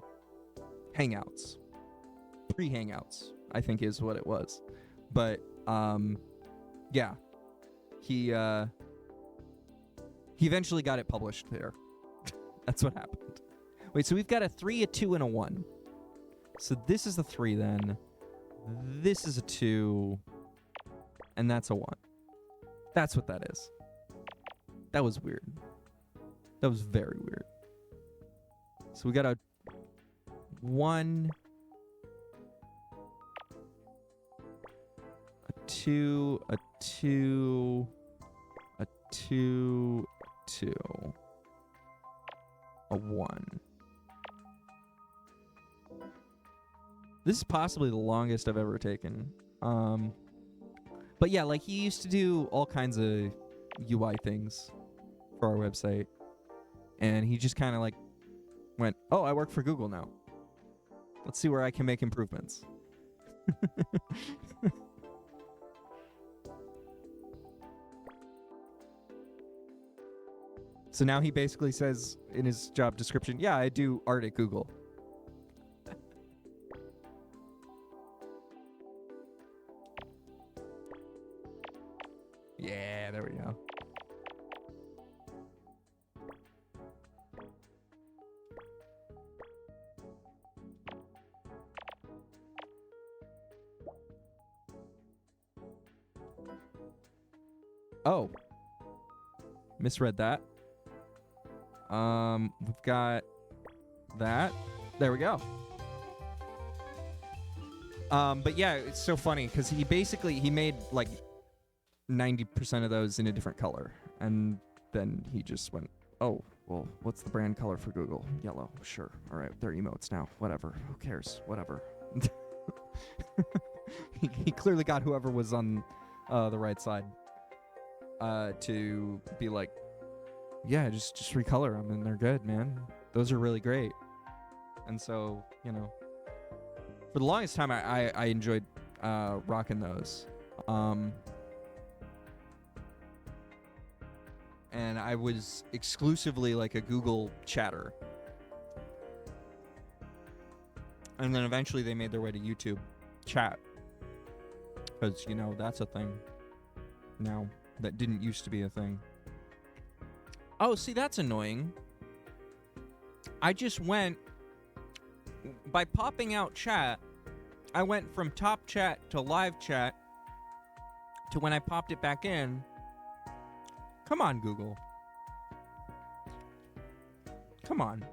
Speaker 1: Hangouts. Pre-hangouts, I think is what it was. But, yeah. He eventually got it published there. That's what happened. Wait, so we've got a 3, a 2, and a 1. So this is a 3 then. This is a 2. And that's a 1. That's what that is. That was weird. That was very weird. So we got a 1, a 2, a 2, a 2, 2, a 1. This is possibly the longest I've ever taken. But yeah, like, he used to do all kinds of UI things for our website. And he just kind of, like, went, oh, I work for Google now. Let's see where I can make improvements. So now he basically says in his job description, yeah, I do art at Google. Yeah, there we go. Oh. Misread that. We've got that. There we go. But yeah, it's so funny because he made like 90% of those in a different color. And then he just went, oh, well, what's the brand color for Google? Yellow. Sure. All right. They're emotes now. Whatever. Who cares? Whatever. He clearly got whoever was on the right side to be like, yeah, just recolor them and they're good, man. Those are really great. And so, you know, for the longest time, I enjoyed rocking those. And I was exclusively like a Google chatter. And then eventually they made their way to YouTube chat. Because, you know, that's a thing now that didn't used to be a thing. Oh, see, that's annoying. I just went, by popping out chat, I went from top chat to live chat to when I popped it back in. Come on, Google. Come on.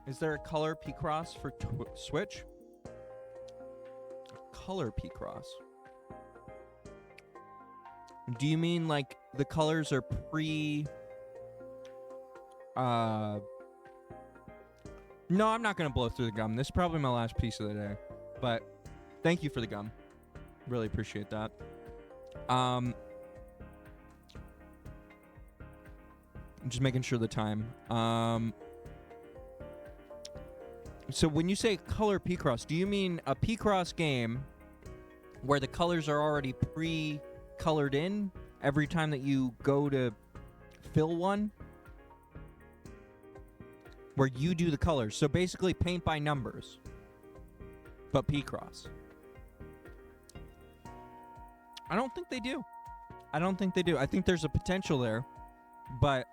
Speaker 1: Is there a color P-Cross for Switch? A color P-Cross? Do you mean like the colors are pre... No, I'm not going to blow through the gum. This is probably my last piece of the day. But thank you for the gum. Really appreciate that. I'm just making sure the time. So when you say color P-Cross, do you mean a P-Cross game where the colors are already pre-colored in every time that you go to fill one? Where you do the colors. So basically paint by numbers. But P-Cross. I don't think they do. I don't think they do. I think there's a potential there. But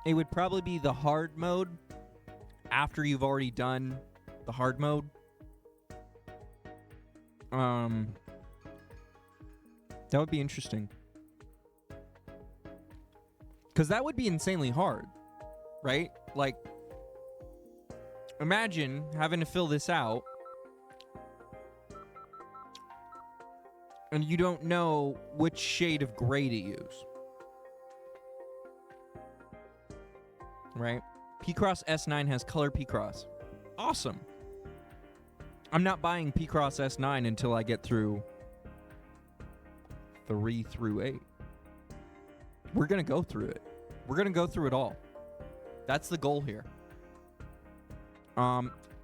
Speaker 1: it would probably be the hard mode after you've already done the hard mode. That would be interesting. Because that would be insanely hard. Right? Like... Imagine having to fill this out and you don't know which shade of gray to use. Right? P-Cross S9 has color P-Cross. Awesome. I'm not buying P-Cross S9 until I get through 3 through 8. We're going to go through it. We're going to go through it all. That's the goal here.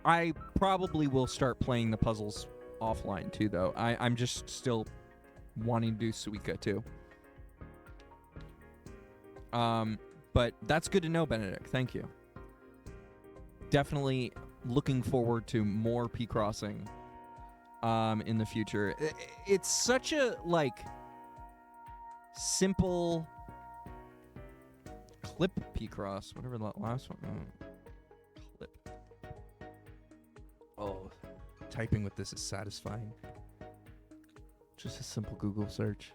Speaker 1: I probably will start playing the puzzles offline too, though. I'm just still wanting to do Suika too. But that's good to know, Benedict. Thank you. Definitely looking forward to more P-Crossing in the future. It's such a, like, simple clip P-Cross, whatever that last one. Clip. Oh, typing with this is satisfying. Just a simple Google search.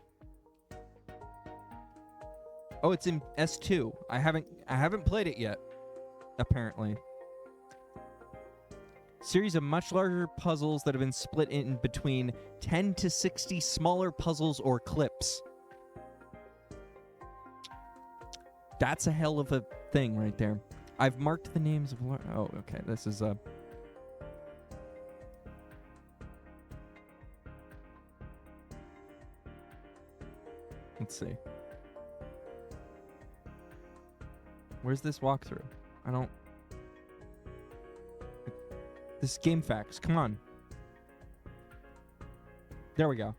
Speaker 1: Oh, it's in S2. I haven't played it yet, apparently. Series of much larger puzzles that have been split in between 10 to 60 smaller puzzles or clips. That's a hell of a thing right there. I've marked the names of... Oh, okay. This is a... Let's see. Where's this walkthrough? I don't... This is Game Facts. Come on. There we go.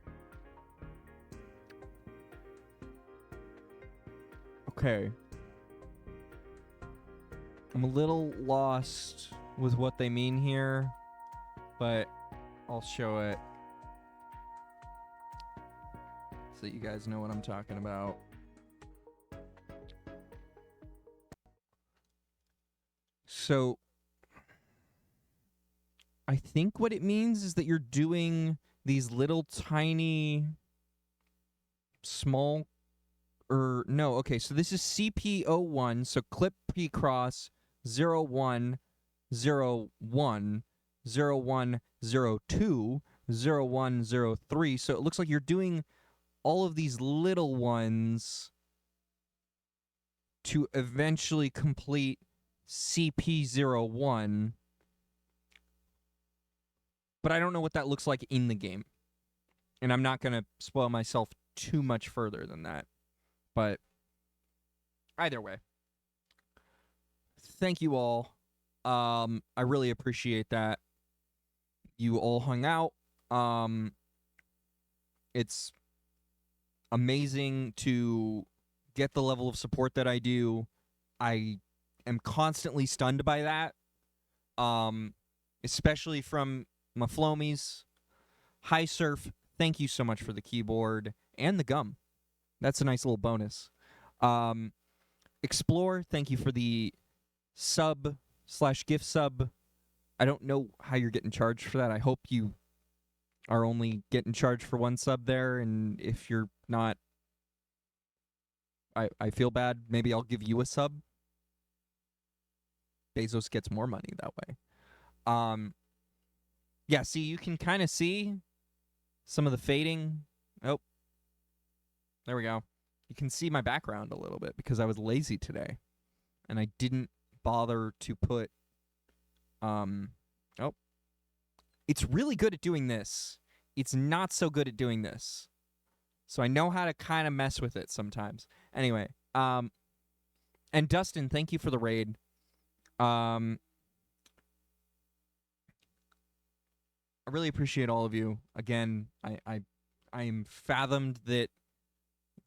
Speaker 1: Okay. I'm a little lost with what they mean here, but I'll show it so you guys know what I'm talking about. So, I think what it means is that you're doing these little tiny, small, no, okay, so this is CP01, so clip P-Cross 01, 01, 0102, 0103, so it looks like you're doing all of these little ones to eventually complete CP01, but I don't know what that looks like in the game. And I'm not going to spoil myself too much further than that. But either way, thank you all. I really appreciate that you all hung out. It's amazing to get the level of support that I do. I am constantly stunned by that. Especially from my Flomies. High Surf, thank you so much for the keyboard and the gum. That's a nice little bonus. Explore, thank you for the sub/gift sub. I don't know how you're getting charged for that. I hope you are only getting charged for one sub there, and if you're not, I feel bad. Maybe I'll give you a sub. Bezos gets more money that way. Yeah, see, you can kind of see some of the fading. Oh, there we go. You can see my background a little bit because I was lazy today, and I didn't bother to put. Oh, it's really good at doing this. It's not so good at doing this. So I know how to kind of mess with it sometimes. Anyway, and Dustin, thank you for the raid. I really appreciate all of you. Again, I am fathomed that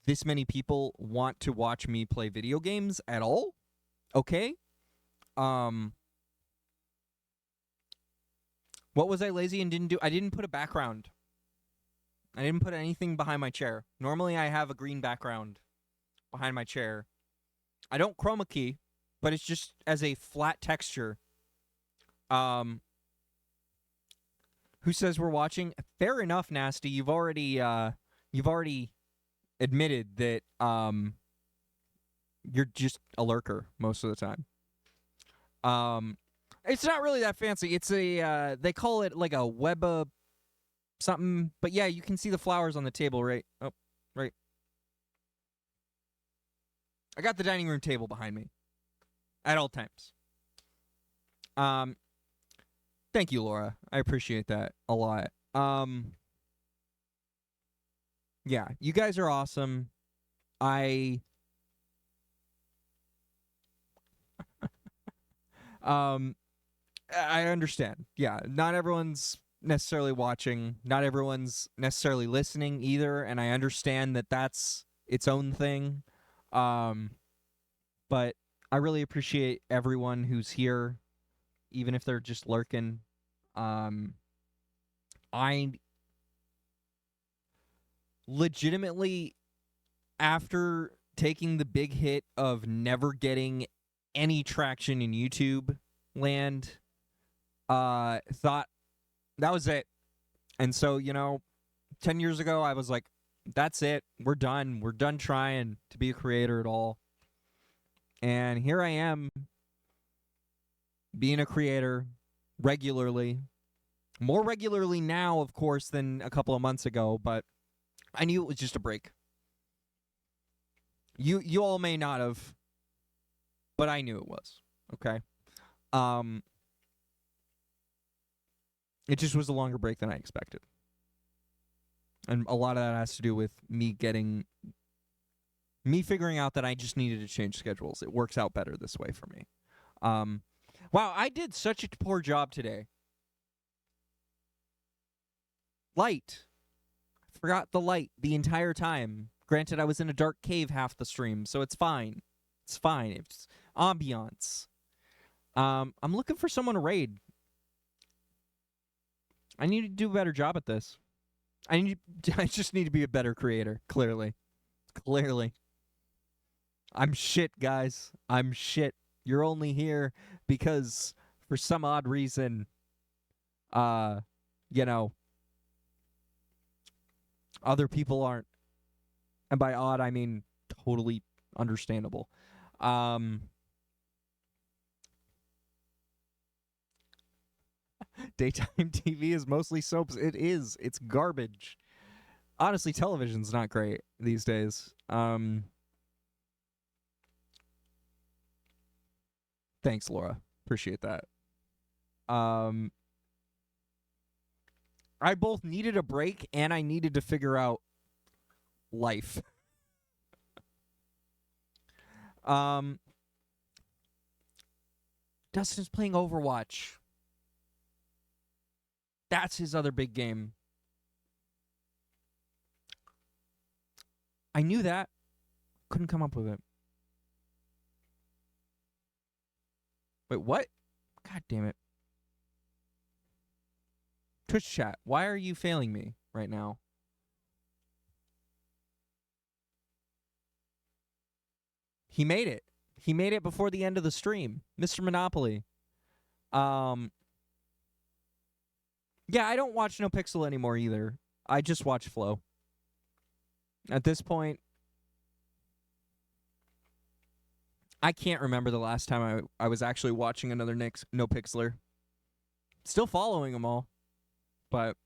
Speaker 1: this many people want to watch me play video games at all. Okay. What was I lazy and didn't do? I didn't put a background. I didn't put anything behind my chair. Normally I have a green background behind my chair. I don't chroma key, but it's just as a flat texture. Who says we're watching? Fair enough, Nasty. You've already admitted that you're just a lurker most of the time. It's not really that fancy. It's a they call it like a web something, but yeah, you can see the flowers on the table, right? Oh, right. I got the dining room table behind me at all times. Thank you, Laura. I appreciate that a lot. Yeah, you guys are awesome. I understand. Yeah, not everyone's necessarily watching, not everyone's necessarily listening either, and I understand that that's its own thing. But I really appreciate everyone who's here, even if they're just lurking. I legitimately, after taking the big hit of never getting any traction in YouTube land, thought that was it. And so, 10 years ago, I was like, that's it. We're done. We're done trying to be a creator at all. And here I am, being a creator regularly. More regularly now, of course, than a couple of months ago, but I knew it was just a break. You all may not have, but I knew it was. Okay? It just was a longer break than I expected. And a lot of that has to do with me figuring out that I just needed to change schedules. It works out better this way for me. Wow, I did such a poor job today. Light. I forgot the light the entire time. Granted, I was in a dark cave half the stream, so it's fine. It's fine. It's ambiance. I'm looking for someone to raid. I need to do a better job at this. I just need to be a better creator, clearly. I'm shit, guys. I'm shit. You're only here because for some odd reason, other people aren't. And by odd, I mean totally understandable. Daytime TV is mostly soaps. It is. It's garbage. Honestly, television's not great these days. Thanks, Laura. Appreciate that. I both needed a break and I needed to figure out life. Dustin's playing Overwatch. That's his other big game. I knew that. Couldn't come up with it. Wait, what? God damn it. Twitch chat, why are you failing me right now? He made it. He made it before the end of the stream. Mr. Monopoly. Yeah, I don't watch No Pixel anymore either. I just watch Flow. At this point, I can't remember the last time I was actually watching another No Pixeler. Still following them all, but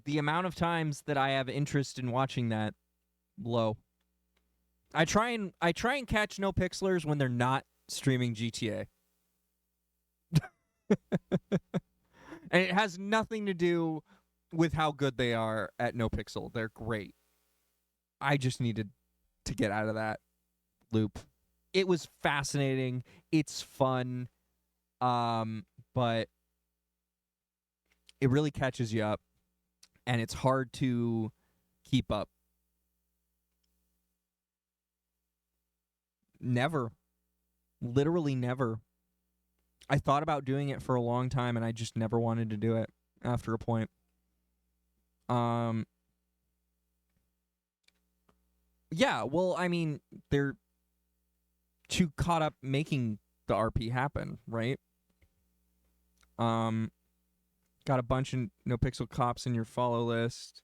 Speaker 1: the amount of times that I have interest in watching that, low. I try and catch No Pixelers when they're not streaming GTA. And it has nothing to do with how good they are at No Pixel. They're great. I just needed to get out of that loop. It was fascinating. It's fun. But it really catches you up, and it's hard to keep up. Never. Literally never. I thought about doing it for a long time, and I just never wanted to do it after a point. Yeah, well, I mean, they're too caught up making the RP happen, right? Got a bunch of No Pixel cops in your follow list.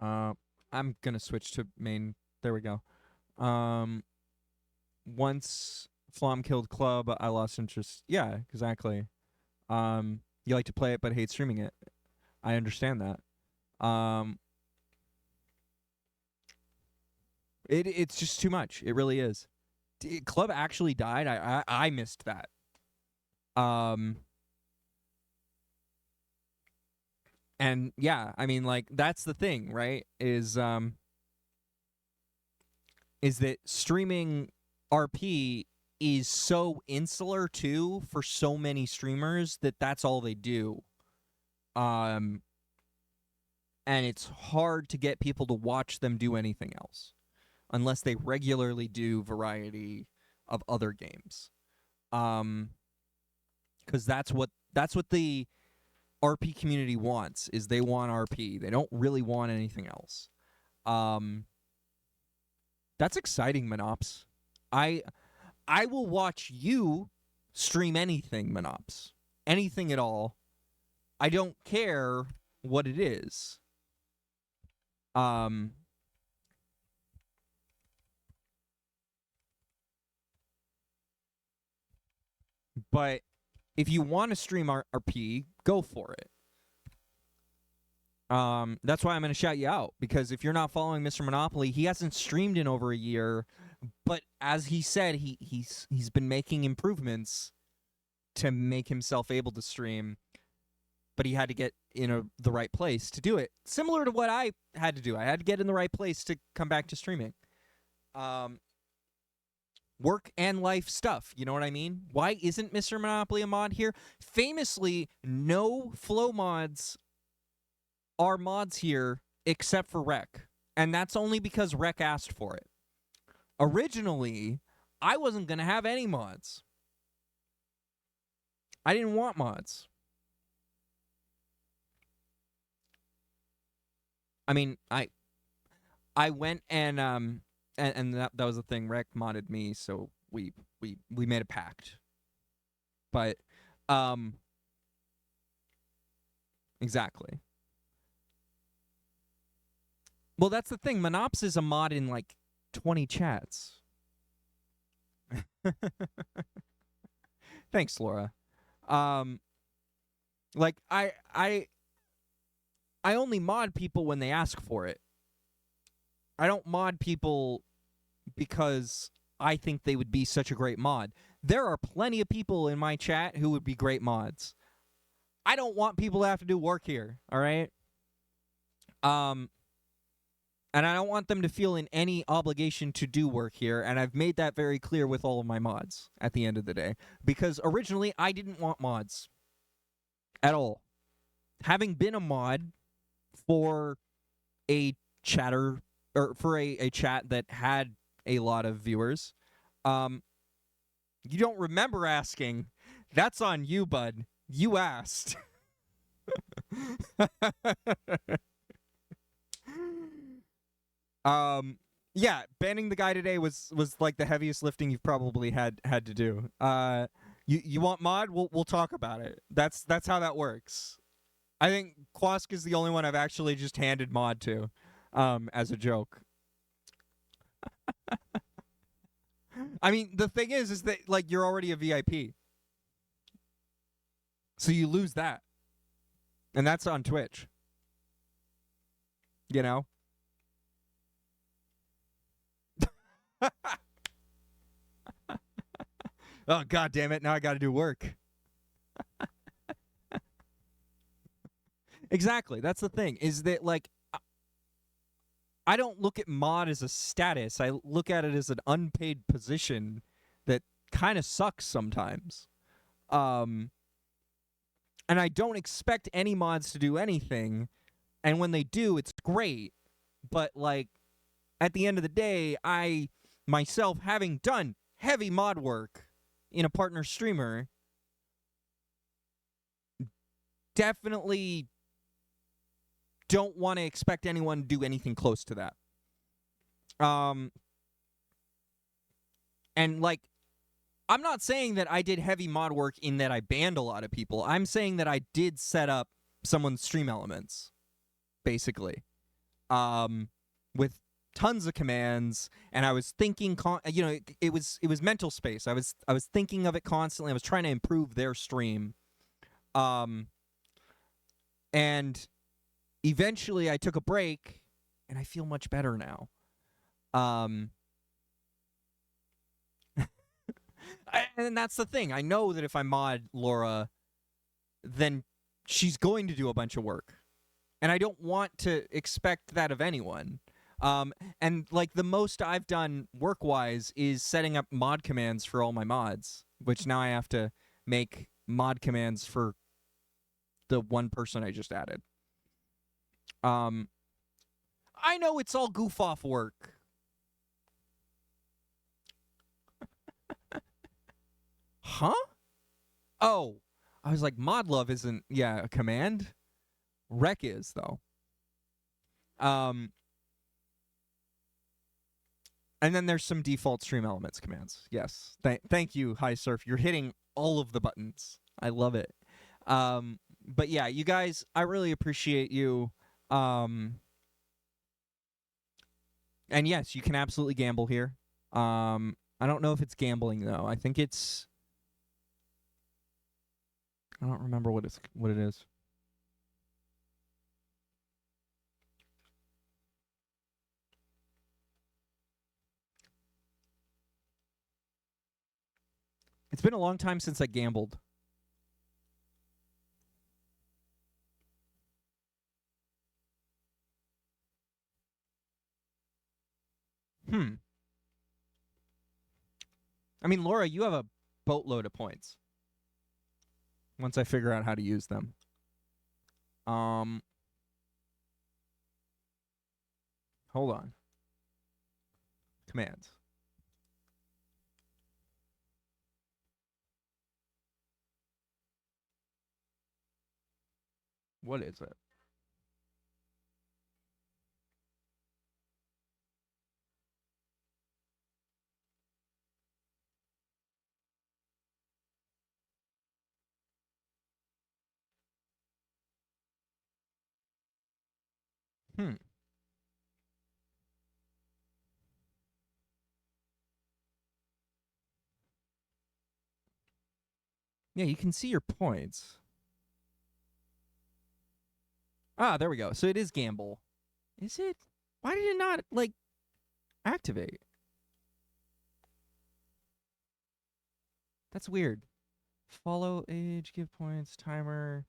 Speaker 1: I'm gonna switch to main. There we go. Once Flom killed Club, I lost interest. Yeah, exactly. You like to play it but hate streaming it. I understand that. It's just too much. It really is. Club actually died. I missed that. And yeah, I mean, like, that's the thing, right? Is that streaming RP is so insular too for so many streamers that that's all they do. And it's hard to get people to watch them do anything else unless they regularly do variety of other games. Because that's what the RP community wants, is they want RP. They don't really want anything else. That's exciting, Monops. I will watch you stream anything, Monops. Anything at all. I don't care what it is. But if you want to stream RP, go for it. That's why I'm going to shout you out, because if you're not following Mr. Monopoly, he hasn't streamed in over a year, but as he said, he's been making improvements to make himself able to stream, but he had to get in the right place to do it. Similar to what I had to do. I had to get in the right place to come back to streaming. Work and life stuff, you know what I mean? Why isn't Mr. Monopoly a mod here? Famously, no flow mods are mods here except for Rec. And that's only because Rec asked for it. Originally, I wasn't going to have any mods. I didn't want mods. I mean, I went and that was the thing. Rec modded me, so we made a pact. But exactly. Well, that's the thing. Monops is a mod in like 20 chats. Thanks, Laura. Like I only mod people when they ask for it. I don't mod people because I think they would be such a great mod. There are plenty of people in my chat who would be great mods. I don't want people to have to do work here, all right? Um, and I don't want them to feel in any obligation to do work here, and I've made that very clear with all of my mods at the end of the day. Because originally, I didn't want mods at all. Having been a mod for a chatter, or for a chat that had a lot of viewers, you don't remember asking. That's on you, bud. You asked. Yeah, banning the guy today was like the heaviest lifting you've probably had to do. You want mod? We'll talk about it. That's how that works. I think Quask is the only one I've actually just handed mod to, as a joke. I mean, the thing is that like you're already a VIP, so you lose that, and that's on Twitch. You know. Oh, god damn it, now I gotta do work. Exactly, that's the thing, is that, like, I don't look at mod as a status, I look at it as an unpaid position that kind of sucks sometimes. And I don't expect any mods to do anything, and when they do, it's great, but, like, at the end of the day, I, myself, having done heavy mod work in a partner streamer, definitely don't want to expect anyone to do anything close to that. And, like, I'm not saying that I did heavy mod work in that I banned a lot of people. I'm saying that I did set up someone's stream elements, basically, with tons of commands, and I was thinking, it was mental space. I was thinking of it constantly. I was trying to improve their stream, and eventually I took a break, and I feel much better now. And that's the thing. I know that if I mod Laura, then she's going to do a bunch of work, and I don't want to expect that of anyone. And like the most I've done work-wise is setting up mod commands for all my mods, which now I have to make mod commands for the one person I just added. I know it's all goof-off work. Huh? Oh, I was like, mod love isn't, a command. Rec is, though. And then there's some default stream elements commands. Yes. Thank you, High Surf. You're hitting all of the buttons. I love it. But yeah, you guys, I really appreciate you. And yes, you can absolutely gamble here. I don't know if it's gambling though. I think it's. I don't remember what it is. It's been a long time since I gambled. I mean, Laura, you have a boatload of points. Once I figure out how to use them. Hold on. Commands. What is it? Yeah, you can see your points. Ah, there we go. So it is gamble. Is it? Why did it not, like, activate? That's weird. Follow age, give points, timer.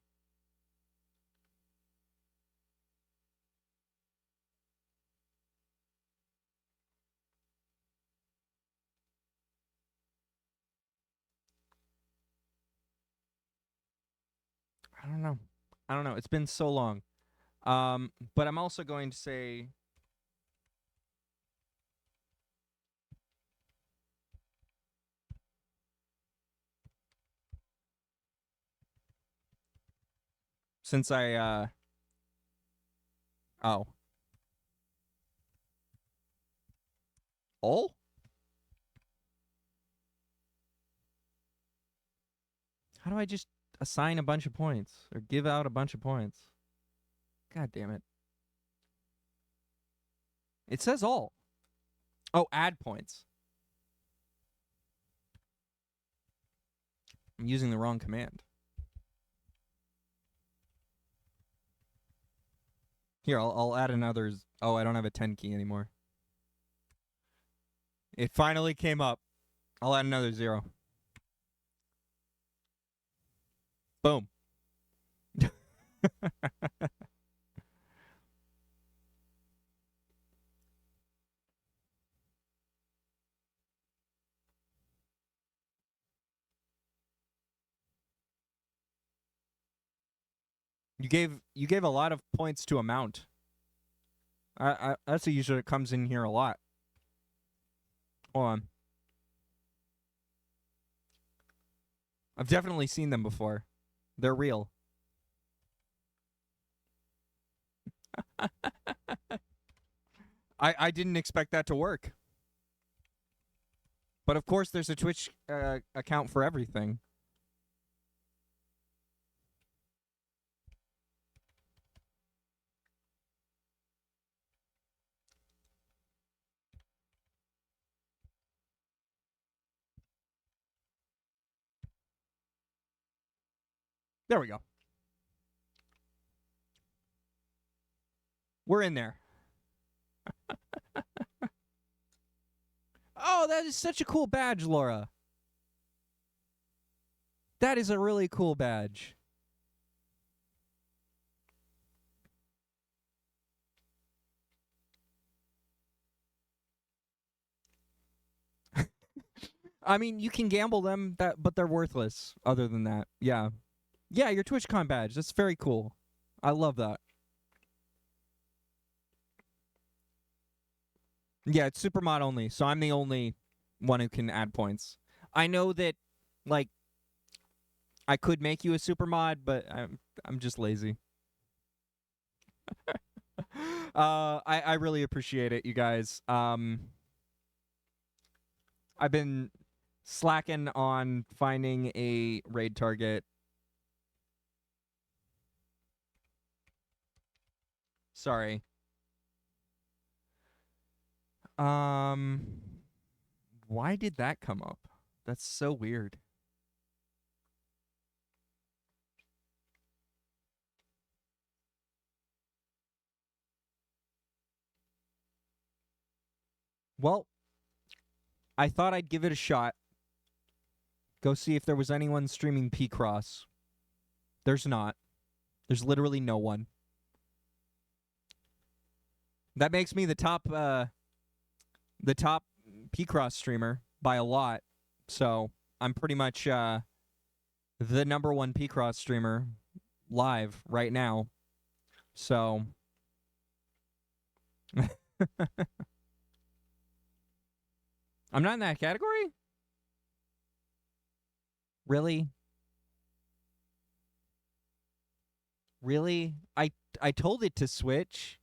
Speaker 1: I don't know. I don't know. It's been so long. But I'm also going to say since I oh. Oh? How do I just assign a bunch of points or give out a bunch of points? God damn it. It says all. Oh, add points. I'm using the wrong command. Here, I'll add another. Oh, I don't have a 10 key anymore. It finally came up. I'll add another 0. Boom. You gave a lot of points to a mount. That's a user that comes in here a lot. Hold on. I've definitely seen them before. They're real. I didn't expect that to work. But of course, there's a Twitch account for everything. There we go. We're in there. Oh, that is such a cool badge, Laura. That is a really cool badge. I mean, you can gamble them, but they're worthless other than that. Yeah. Yeah, your TwitchCon badge. That's very cool. I love that. Yeah, it's supermod only, so I'm the only one who can add points. I know that, like, I could make you a supermod, but I'm just lazy. I really appreciate it, you guys. I've been slacking on finding a raid target. Sorry. Why did that come up? That's so weird. Well, I thought I'd give it a shot. Go see if there was anyone streaming P-Cross. There's not. There's literally no one. That makes me the top P-Cross streamer by a lot. So I'm pretty much the #1 P-Cross streamer live right now. So I'm not in that category? Really? Really? I told it to switch.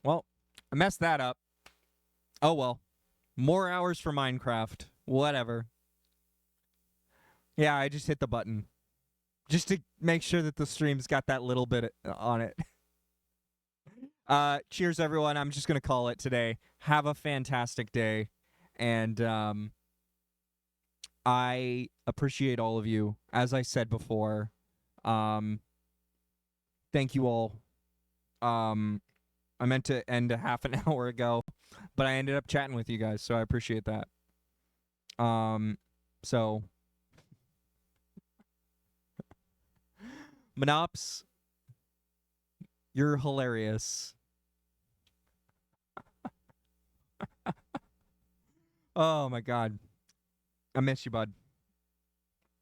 Speaker 1: Well, I messed that up. Oh well. More hours for Minecraft. Whatever. Yeah, I just hit the button. Just to make sure that the stream's got that little bit on it. Cheers, everyone. I'm just going to call it today. Have a fantastic day. And I appreciate all of you. As I said before, thank you all. I meant to end a half an hour ago, but I ended up chatting with you guys, so I appreciate that. So Monops, you're hilarious. Oh my god. I miss you, bud.